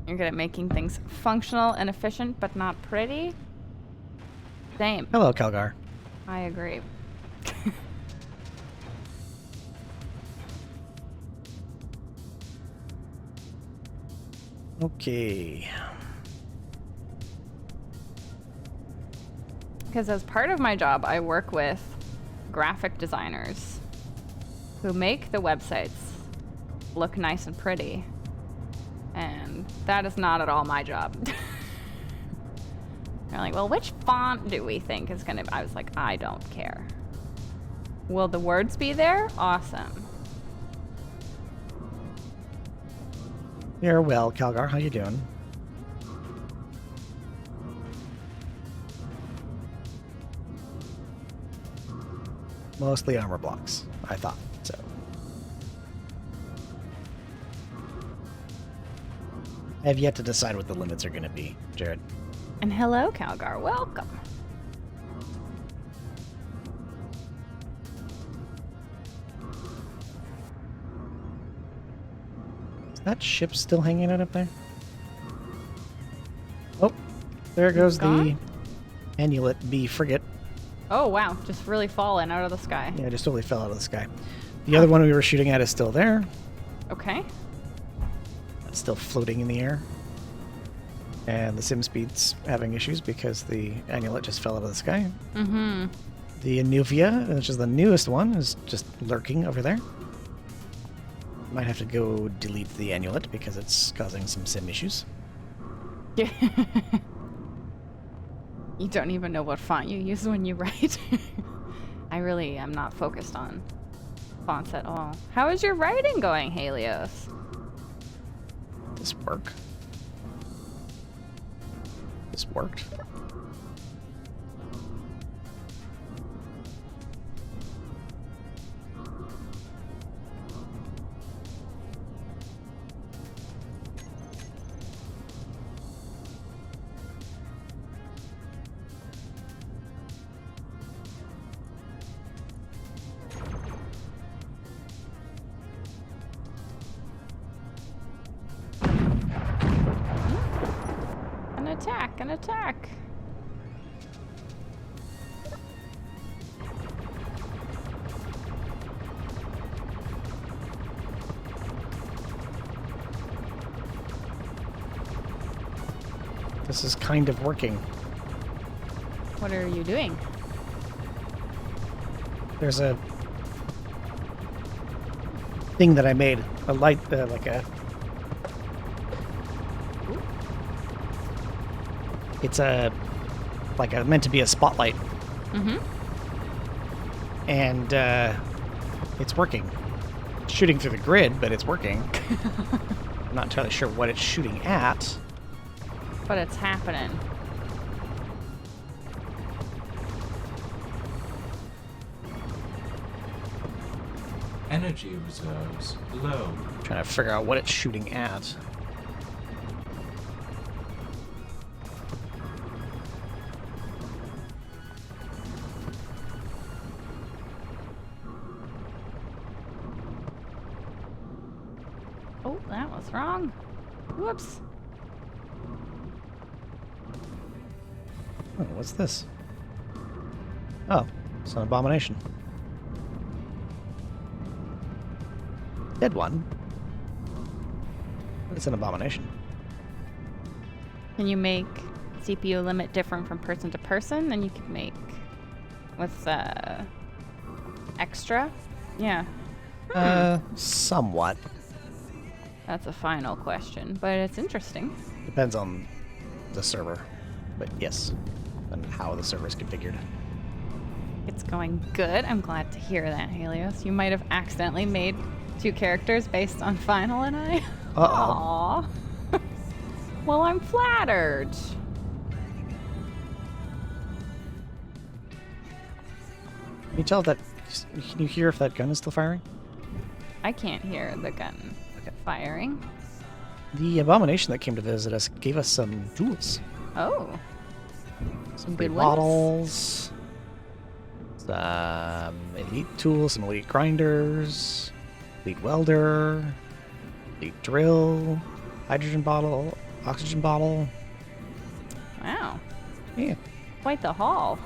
You're good at making things functional and efficient, but not pretty. Same. Hello, Calgar. I agree. Okay. Because as part of my job, I work with graphic designers who make the websites look nice and pretty. And that is not at all my job. They're like, well, which font do we think is gonna be? I was like, I don't care. Will the words be there? Awesome. You're well, Calgar. How you doing? Mostly armor blocks, I thought. So I have yet to decide what the limits are going to be, Jared. And hello, Calgar. Welcome. Is that ship still hanging out up there? Oh, there goes the Gone? Amulet B frigate. Oh, wow. Just really falling out of the sky. Yeah, it just totally fell out of the sky. The other one we were shooting at is still there. Okay. It's still floating in the air. And the sim speed's having issues because the Amulet just fell out of the sky. Mm-hmm. The Anuvia, which is the newest one, is just lurking over there. Might have to go delete the Amulet because it's causing some sim issues. Yeah. You don't even know what font you use when you write. I really am not focused on fonts at all. How is your writing going, Helios? This work. This worked. An attack. This is kind of working. What are you doing? There's a thing that I made, a light, like a... It's meant to be a spotlight. Mm-hmm. And it's working. It's shooting through the grid, but it's working. I'm not entirely sure what it's shooting at. But it's happening. Energy reserves low. Trying to figure out what it's shooting at. Oh, that was wrong. Whoops. Oh, what's this? Oh, it's an abomination. Dead one. But it's an abomination. Can you make CPU limit different from person to person? Then you could make with extra. Yeah. Somewhat. That's a final question, but it's interesting. Depends on the server. But yes, and how the server is configured. It's going good. I'm glad to hear that, Helios. You might have accidentally made 2 characters based on Final and I. Uh-oh. Aww. Well, I'm flattered. Can you tell that? Can you hear if that gun is still firing? I can't hear the gun firing. The abomination that came to visit us gave us some tools. Oh. Some Good big ones? bottles. Some elite tools, some elite grinders, elite welder, elite drill, hydrogen bottle, oxygen bottle. Wow. Yeah. Quite the haul.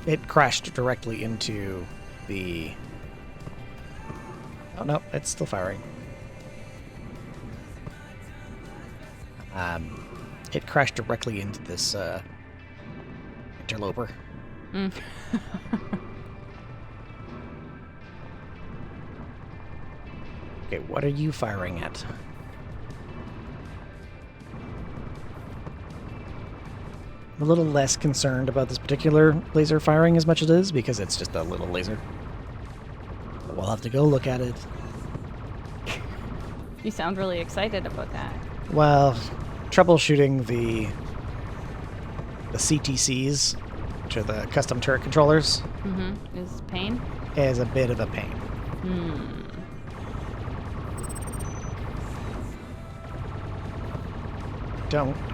It crashed directly into the... Oh, no, it's still firing. It crashed directly into this interloper. Mm. Okay, what are you firing at? I'm a little less concerned about this particular laser firing as much as it is because it's just a little laser. But we'll have to go look at it. You sound really excited about that. Well, troubleshooting the CTCs which are the custom turret controllers, Is pain? is a bit of a pain.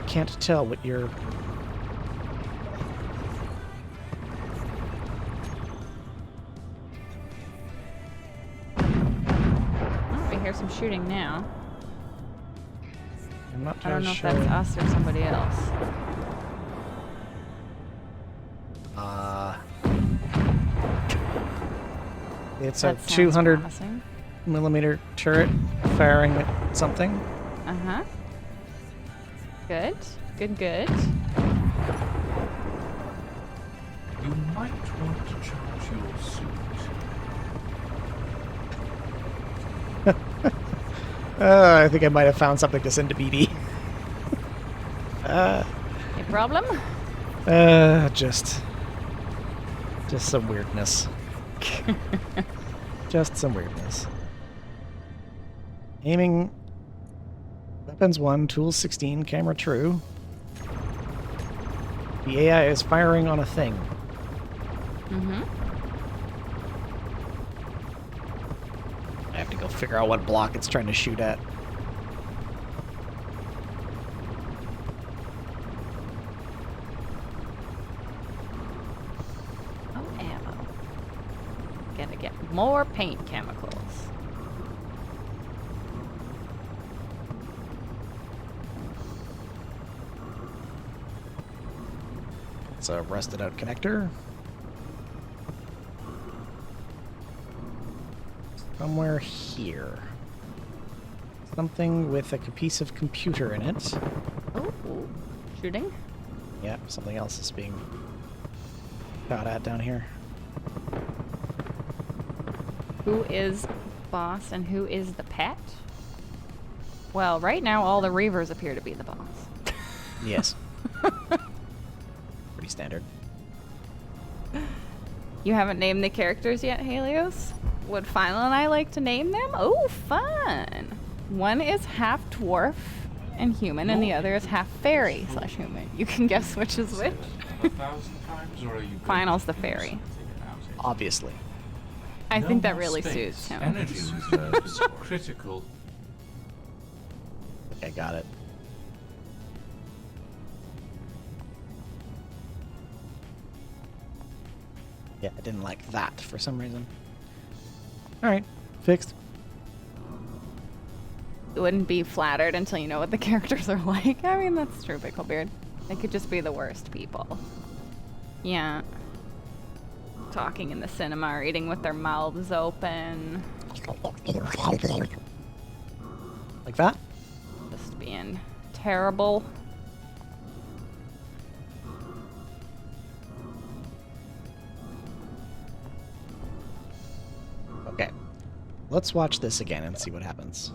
Can't tell what you're... Oh, I hear some shooting now. I'm not I don't totally know sure. if that's us or somebody else. It's That a sounds 200 promising. millimeter turret firing at something. Uh-huh. Good. Good. You might want to charge your suit. I think I might have found something to send to BB. A problem? Just some weirdness. Just some weirdness. Aiming. Weapons 1, tools 16, camera true. The AI is firing on a thing. I have to go figure out what block it's trying to shoot at. Oh, ammo. Gotta get more paint chemicals. It's a rusted out connector. Somewhere here. Something with a piece of computer in it. Oh, shooting? Yeah, something else is being shot at down here. Who is boss and who is the pet? Well, right now all the Reavers appear to be the boss. Yes. Pretty standard. You haven't named the characters yet, Helios? Would Final and I like to name them? Oh, fun! One is half dwarf and human, and the other is half fairy / human. You can guess which is which. 1,000 times, or are you Final's the going to do fairy. something about it? Obviously. I No think that more really space. suits him. Energy reserve is critical. Okay, got it. Yeah, I didn't like that for some reason. Alright, fixed. You wouldn't be flattered until you know what the characters are like. I mean, that's true, Picklebeard. They could just be the worst people. Yeah. Talking in the cinema or eating with their mouths open. Like that? Just being terrible. Okay. Let's watch this again and see what happens.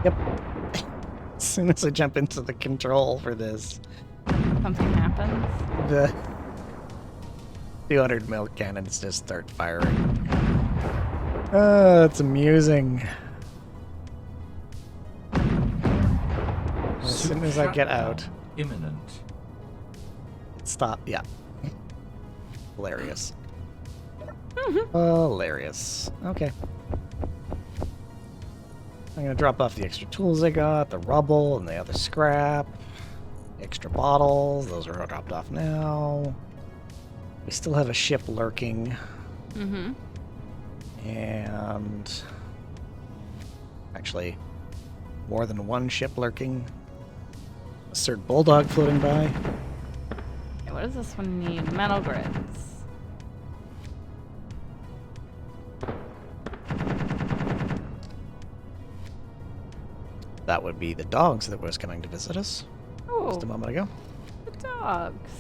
Yep. As soon as I jump into the control for this, Something happens. the 200 mil cannons just start firing. That's amusing. As soon as I get out, Imminent. stop. Yeah. Hilarious. Hilarious. Okay. I'm gonna drop off the extra tools I got, the rubble and the other scrap. Extra bottles, those are all dropped off now. We still have a ship lurking. Mm-hmm. And actually, more than one ship lurking. A Cert Bulldog floating by. Okay, what does this one need? Metal grids. That would be the dogs that was coming to visit us Oh, just a moment ago. the dogs.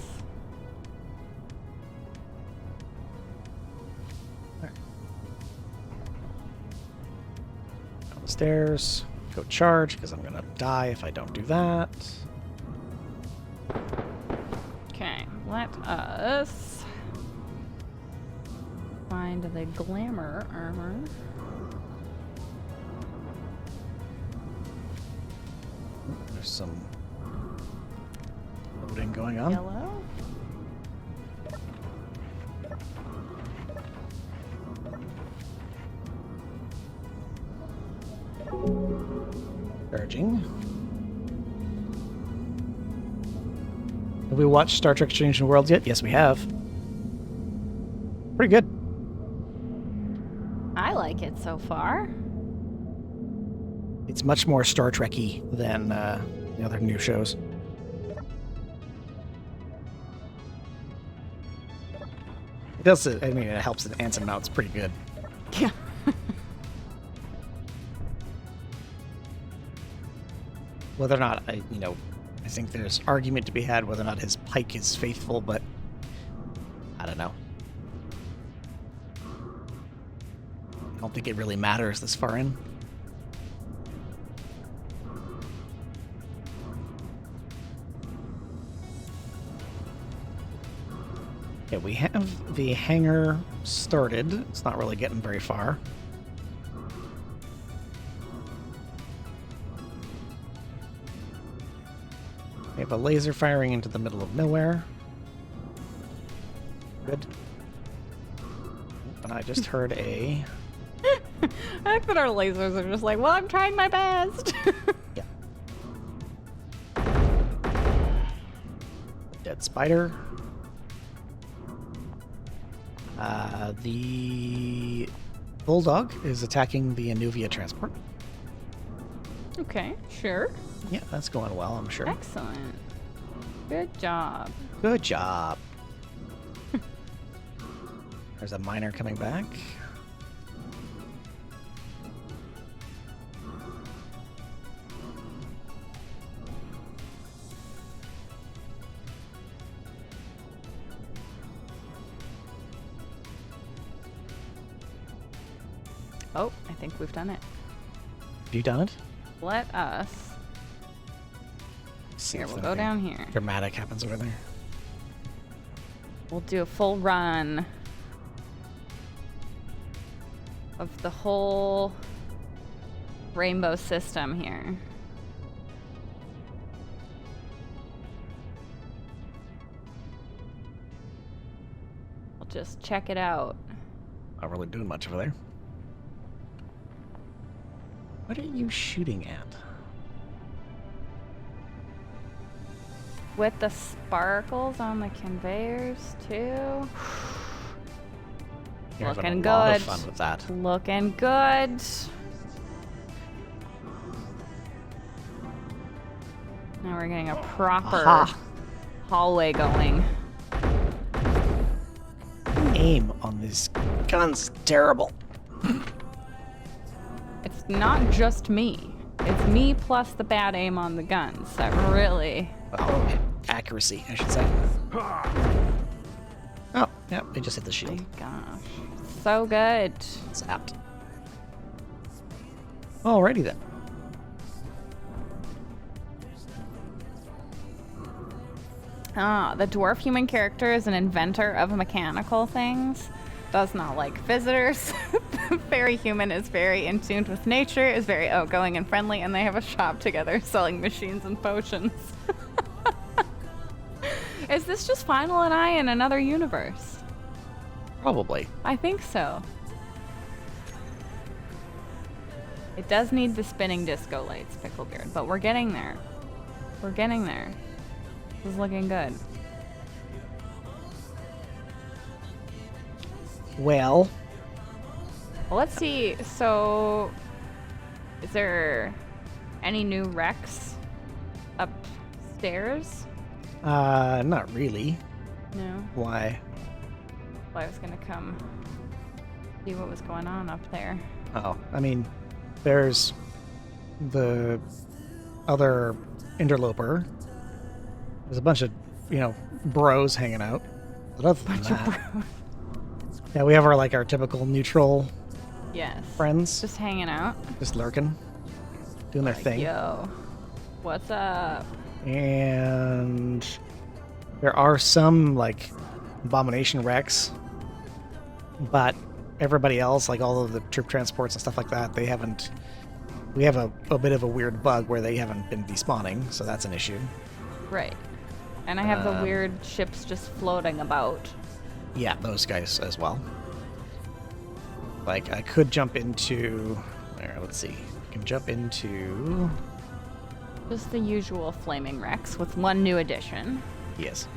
Down the stairs. Go charge, because I'm gonna die if I don't do that. Okay, let us find the glamour armor. some loading going on. Yellow. Charging. Have we watched Star Trek Strange New Worlds yet? Yes, we have. Pretty good. I like it so far. It's much more Star Trek-y than the other new shows. It does. I mean, it helps that Anson Mount's pretty good. Yeah. Whether or not I think there's argument to be had whether or not his pike is faithful, but I don't know. I don't think it really matters this far in. Yeah, we have the hangar started. It's not really getting very far. We have a laser firing into the middle of nowhere. Good. And I just heard a... I like that our lasers are just like, well, I'm trying my best. Yeah. Dead spider. The bulldog is attacking the Anuvia transport. Okay, sure. Yeah, that's going well, I'm sure. Excellent. Good job. Good job. There's a miner coming back. Oh, I think we've done it. Have you done it? Let us. See Here, if we'll go anything down here. dramatic happens over there. We'll do a full run of the whole rainbow system here. We'll just check it out. Not really doing much over there. What are you shooting at? With the sparkles on the conveyors too. You're having Looking a lot of good. fun with that. Looking good. Now we're getting a proper Aha. hallway going. Aim on this gun's terrible. It's not just me. It's me plus the bad aim on the guns that really... Well, accuracy, I should say. Oh, yeah, it just hit the shield. My gosh. So good. Zapped. Alrighty then. The dwarf human character is an inventor of mechanical things. Does not like visitors. The fairy human is very in tune with nature, is very outgoing and friendly, and they have a shop together selling machines and potions. Is this just Final and I in another universe? Probably. I think so. It does need the spinning disco lights, Picklebeard, but we're getting there. We're getting there. This is looking good. Well, Well, let's see. So, is there any new wrecks upstairs? not really. No. Why? Well, I was gonna come see what was going on up there. Oh, I mean, there's the other interloper. There's a bunch of, bros hanging out. But other than that, yeah, we have our typical neutral Yes. friends, Just hanging out. just lurking, doing their Like, thing. yo, what's up? And there are some abomination wrecks, but everybody else, like all of the troop transports and stuff like that, they haven't We have a bit of a weird bug where they haven't been despawning, so that's an issue. Right. And I have the weird ships just floating about. Yeah, those guys as well. Like, I could jump into... There, let's see. I can jump into... Just the usual flaming wrecks with one new addition. Yes.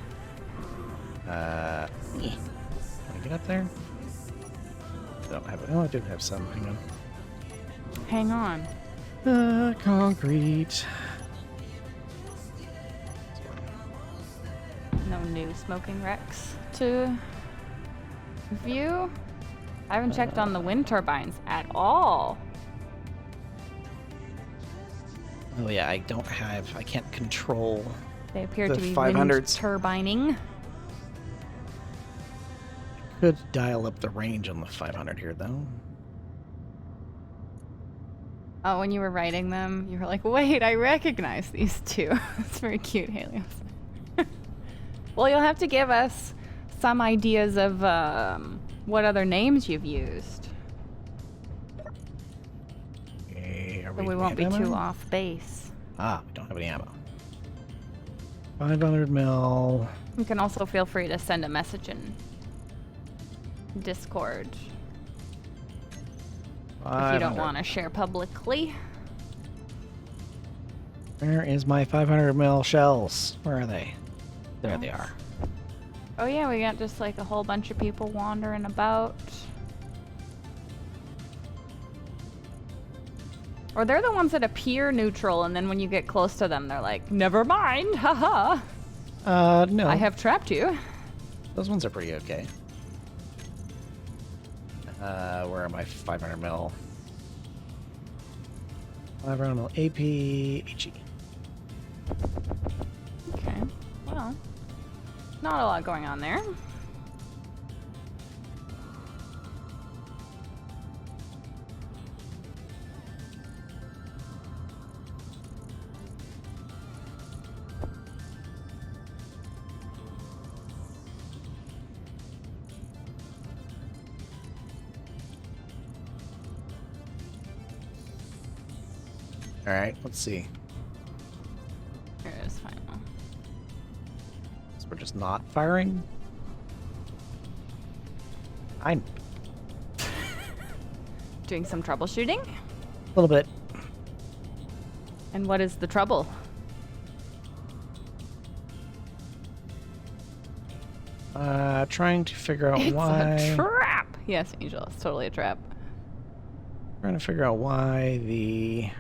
Can I get up there? Don't have it. Oh, I do have some. Hang on. Hang on. Concrete. No new smoking wrecks to view. I haven't checked on the wind turbines at all. Oh yeah, I can't control. They appear The to be wind 500s. turbining. Could dial up the range on the 500 here though. Oh, when you were writing them, you were like, wait, I recognize these two. It's very cute, Helios. Well, you'll have to give us some ideas of what other names you've used. Okay, So we won't be too off base. Ah, we don't have any ammo. 500 mil. You can also feel free to send a message in Discord if you don't want to share publicly. Where is my 500 mil shells? Where are they? There they are. Oh yeah, we got just like a whole bunch of people wandering about. Or they're the ones that appear neutral, and then when you get close to them, they're like, never mind, haha. No. I have trapped you. Those ones are pretty okay. Where are my 500 mil? 500 mil AP HE. Okay, well, not a lot going on there. All right, let's see. Here it is, final. So we're just not firing. I'm Doing some troubleshooting. a little bit. And what is the trouble? Trying to figure out It's why. a trap. Yes, Angel, it's totally a trap. Trying to figure out why the.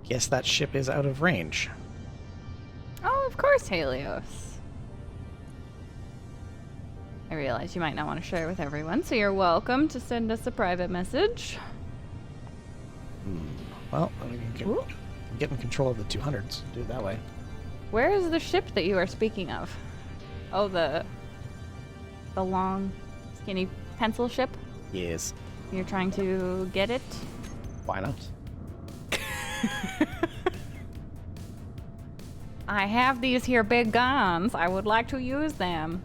Guess that ship is out of range. Oh, of course, Helios. I realize you might not want to share with everyone, so you're welcome to send us a private message. Well, we can get in control of the 200s. Do it that way. Where is the ship that you are speaking of? Oh, the long, skinny pencil ship? Yes. You're trying to get it? Why not? I have these here big guns. I would like to use them.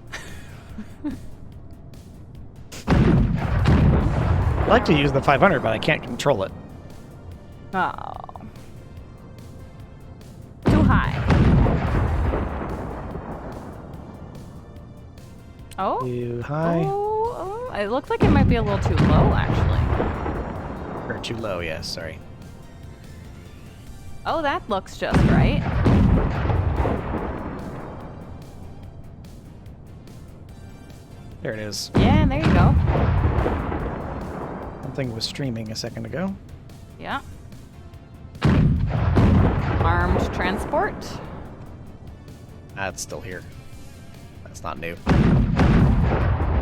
I'd like to use the 500, but I can't control it. Oh. Too high. Oh? Too high. Oh, it looks like it might be a little too low, actually. Or too low, yes, sorry. Oh, that looks just right. There it is. Yeah, there you go. Something was streaming a second ago. Yeah. Armed transport. That's still here. That's not new.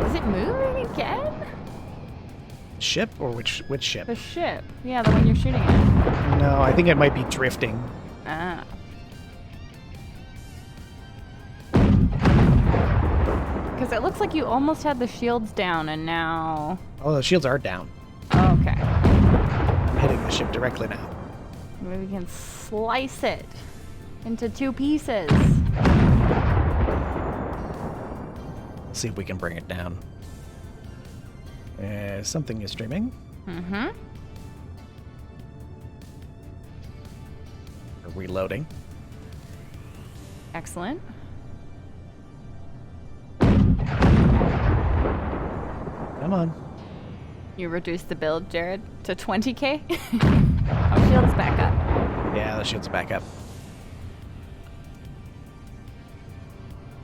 Is it moving again? Ship or which ship? The ship. Yeah, the one you're shooting at. No, I think it might be drifting. Ah. Because it looks like you almost had the shields down and now... Oh, the shields are down. Okay. I'm hitting the ship directly now. Maybe we can slice it into 2 pieces. See if we can bring it down. Something is streaming. Mm-hmm. Or reloading. Excellent. Come on. You reduced the build, Jared, to 20k? Oh, shield's back up. Yeah, the shield's back up.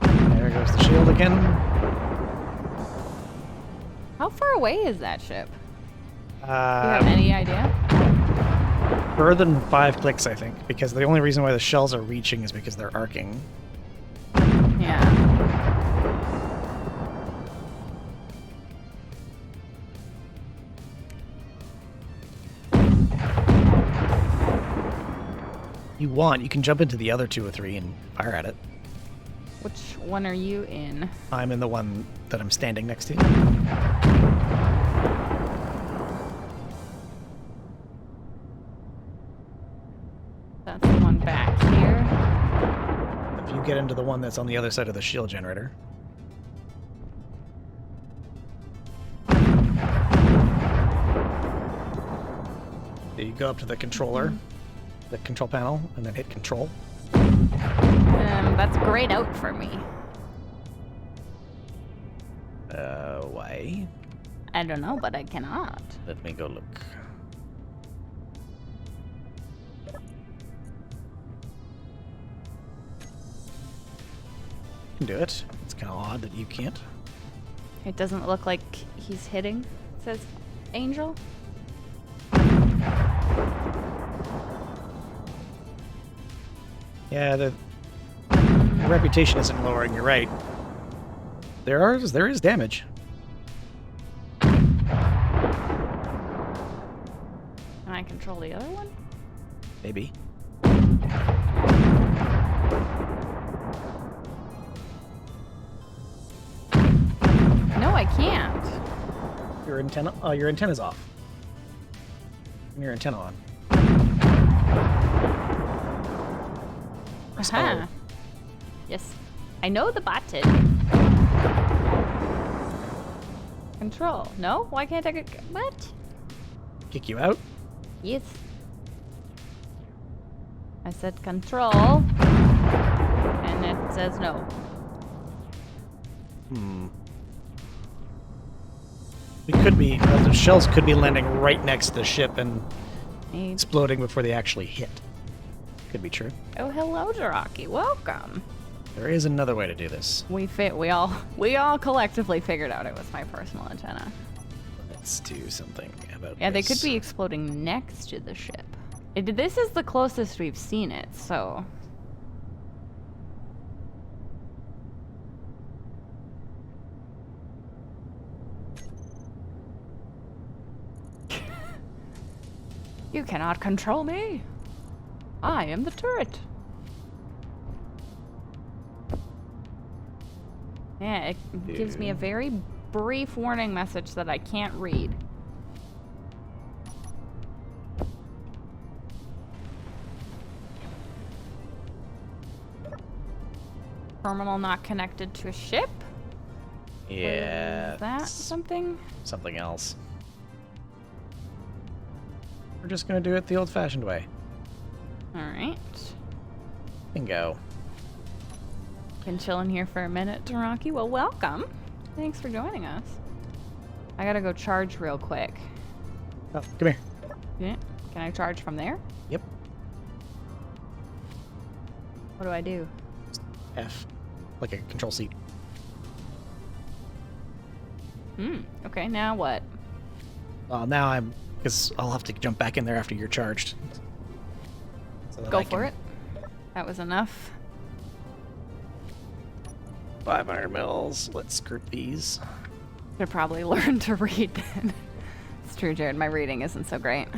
There goes the shield again. How far away is that ship? Do you have any idea? Further than 5 clicks, I think, because the only reason why the shells are reaching is because they're arcing. Yeah. You can jump into the other 2 or 3 and fire at it. Which one are you in? I'm in the one that I'm standing next to. That's the one back here. If you get into the one that's on the other side of the shield generator. You go up to the controller, the control panel, and then hit control. That's grayed out for me. Why? I don't know, but I cannot. Let me go look. You can do it. It's kind of odd that you can't. It doesn't look like he's hitting, says Angel. Yeah, the reputation isn't lowering. You're right. There is damage. Can I control the other one? Maybe. No, I can't. Your antenna. Oh, your antenna's off. Turn your antenna on. Press Uh-huh. O. Yes. I know the button. Control. No? Why can't I get... What? Kick you out. Yes. I said control. And it says no. We could be. The shells could be landing right next to the ship and Hey. exploding before they actually hit. Could be true. Oh, hello, Jiraki. Welcome. There is another way to do this. We all collectively figured out it was my personal antenna. Let's do something about Yeah, they this. could be exploding next to the ship. This is the closest we've seen it, so... You cannot control me. I am the turret. Yeah, it gives me a very brief warning message that I can't read. Terminal not connected to a ship? Yeah. Is that it's something? something else. We're just gonna do it the old-fashioned way. Alright. Bingo. Been chilling here for a minute, Taraki. Well, welcome. Thanks for joining us. I gotta go charge real quick. Oh, come here. Yeah. Can I charge from there? Yep. What do I do? F. Like a control seat. Okay, now what? Well, now I'm... Because I'll have to jump back in there after you're charged. So that Go I for can- it. That was enough. 500 mils. Let's group these. Should probably learn to read then. It's true, Jared. My reading isn't so great.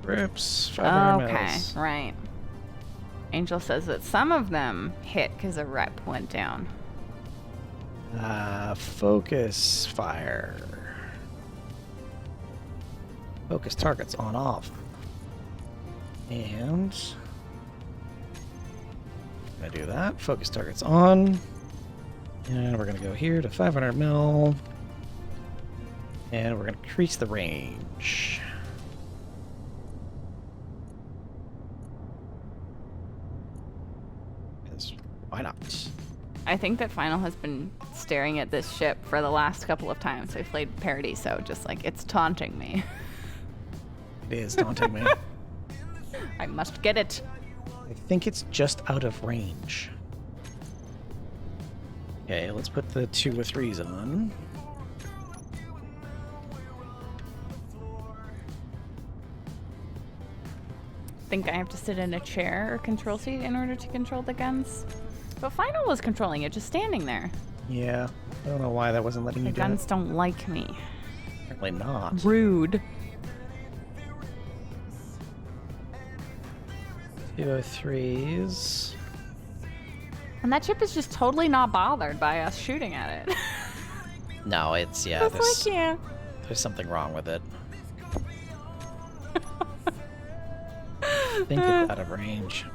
Groups. 500 Okay, mils. right. Angel says that some of them hit because a rep went down. Focus fire. Focus targets on off. And I do that. Focus targets on. And we're going to go here to 500 mil. And we're going to increase the range. Because why not? I think that Final has been staring at this ship for the last couple of times we've played Paradiso, just like it's taunting me. It is taunting me. I must get it. I think it's just out of range. Okay, let's put the 2 or 3s on. Think I have to sit in a chair or control seat in order to control the guns. But Final was controlling it, just standing there. Yeah, I don't know why that wasn't letting The you do guns it. don't like me. Apparently not. Rude. 203s. And that ship is just totally not bothered by us shooting at it. No, it's, yeah, It's like, yeah. there's something wrong with it. I think it's out of range.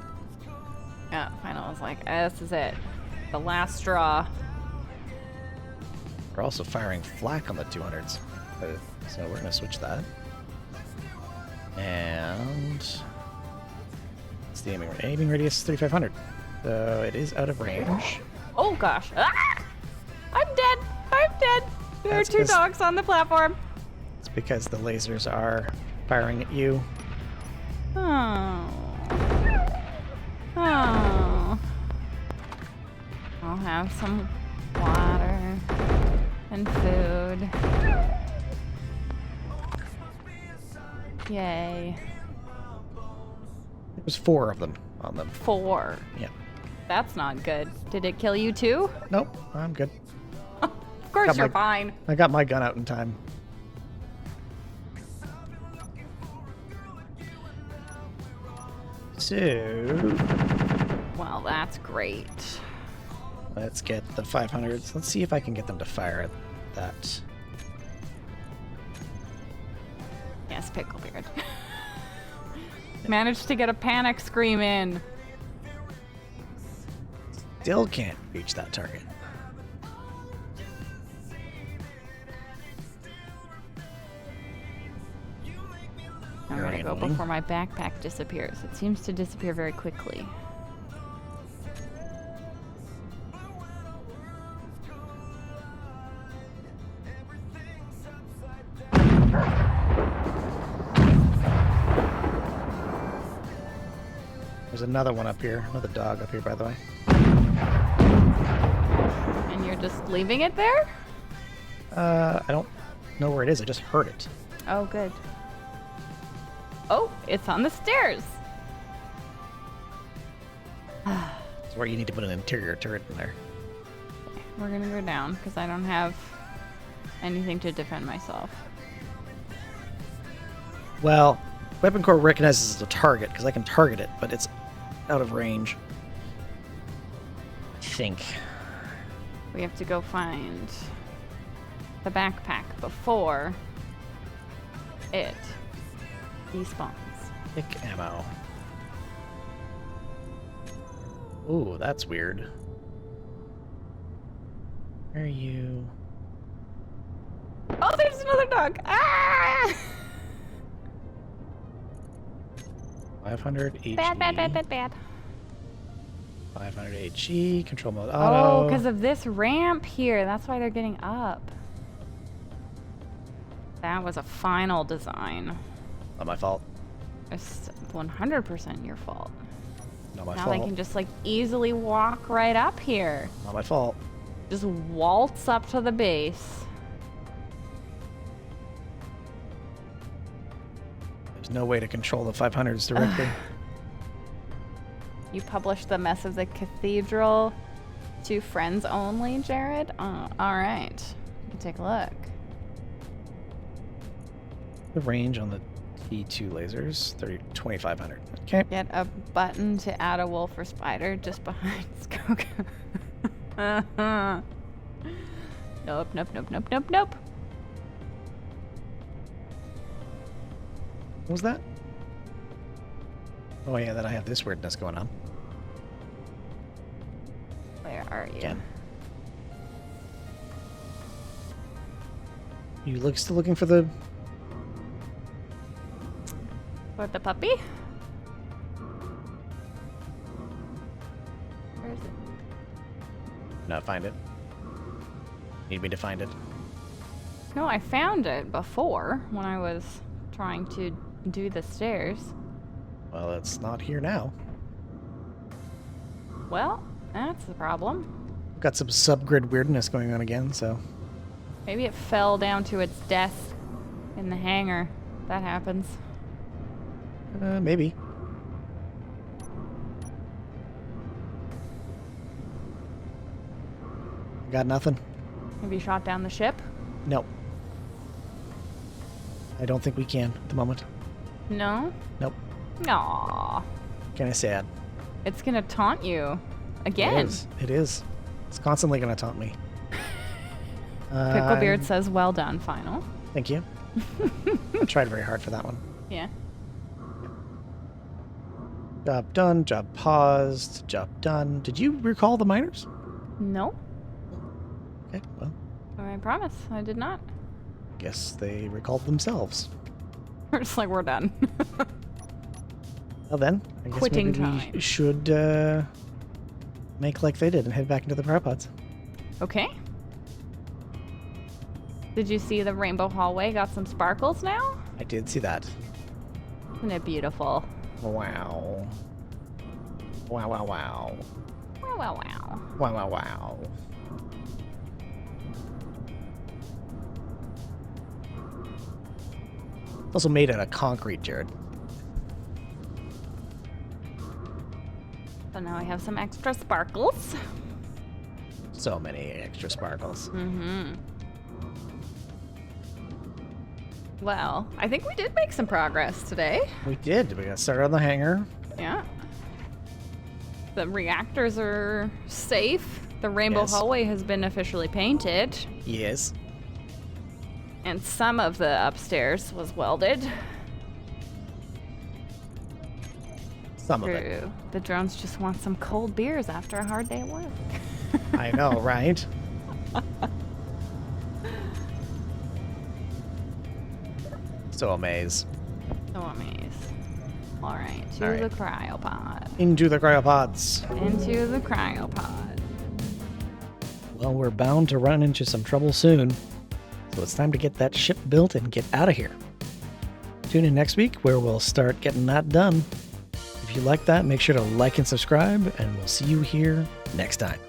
Yeah, Final was like, this is it. The last straw. We're also firing flak on the 200s. So we're going to switch that. And it's the aiming radius 3500. So it is out of range. Oh gosh. Ah! I'm dead. I'm dead. There That's are 2 'cause- dogs on the platform. It's because the lasers are firing at you. Oh. Oh. I'll have some water and food. Yay. There's 4 of them on them. 4. Yeah. That's not good. Did it kill you too? Nope, I'm good. Of course Got you're my- fine. I got my gun out in time. So, Well, that's great. let's get the 500s. Let's see if I can get them to fire at that. Yes, Picklebeard. Managed to get a panic scream in. Still can't reach that target. I'm Very gonna go annoying. before my backpack disappears. It seems to disappear very quickly. There's another one up here. Another dog up here, by the way. And you're just leaving it there? I don't know where it is. I just heard it. Oh, good. Oh, it's on the stairs. It's where you need to put an interior turret in there. We're gonna go down because I don't have anything to defend myself. Well, Weapon Core recognizes it's a target because I can target it, but it's out of range. I think. We have to go find the backpack before it despawns. Pick ammo. Ooh, that's weird. Where are you? Oh, there's another dog! Ah! 500 HE. Bad, bad, bad, bad, bad. 500 HE. Control mode Oh, auto. because of this ramp here. That's why they're getting up. That was a final design. Not my fault. It's 100% your fault. Not my Now fault. they can just like easily walk right up here. Not my fault. Just waltz up to the base. There's no way to control the 500s directly. You published the mess of the cathedral to friends only, Jared? All right. You can take a look. The range on the T2 lasers, 2,500. Okay. Get a button to add a wolf or spider just behind Skoka. Nope, nope, nope, nope, nope, nope. What was that? Oh yeah, then I have this weirdness going on. Where are you? Again. still looking for the... For the puppy? Where is it? Not find it. Need me to find it. No, I found it before when I was trying to do the stairs. Well, it's not here now. Well, that's the problem. Got some subgrid weirdness going on again, so... Maybe it fell down to its death in the hangar. That happens. Maybe. Got nothing. Maybe shot down the ship? Nope. I don't think we can at the moment. No? Nope. Aww. Kinda sad. It's gonna taunt you. Again. It is. It is. It's constantly gonna taunt me. Picklebeard says, well done, final. Thank you. I tried very hard for that one. Yeah. Job done, job paused, job done. Did you recall the miners? No. Okay, well, I promise, I did not. guess they recalled themselves. We're just like, we're done. Well then, I guess Quitting maybe time. we should make like they did and head back into the cryopods. Okay. Did you see the rainbow hallway got some sparkles now? I did see that. Isn't it beautiful? Wow. Wow, wow, wow. Wow, wow, wow. Wow, wow, wow. Also made out of concrete, Jared. So now I have some extra sparkles. So many extra sparkles. Mm-hmm. Well, I think we did make some progress today. We did. We got started on the hangar. Yeah. The reactors are safe. The rainbow Yes. hallway has been officially painted. Yes. And some of the upstairs was welded. Some of it. True. The drones just want some cold beers after a hard day at work. I know, right? So amazed. So amazed. All right, to All right. the cryopod. Into the cryopods. Into the cryopod. Well, we're bound to run into some trouble soon. So it's time to get that ship built and get out of here. Tune in next week where we'll start getting that done. If you like that, make sure to like and subscribe, and we'll see you here next time.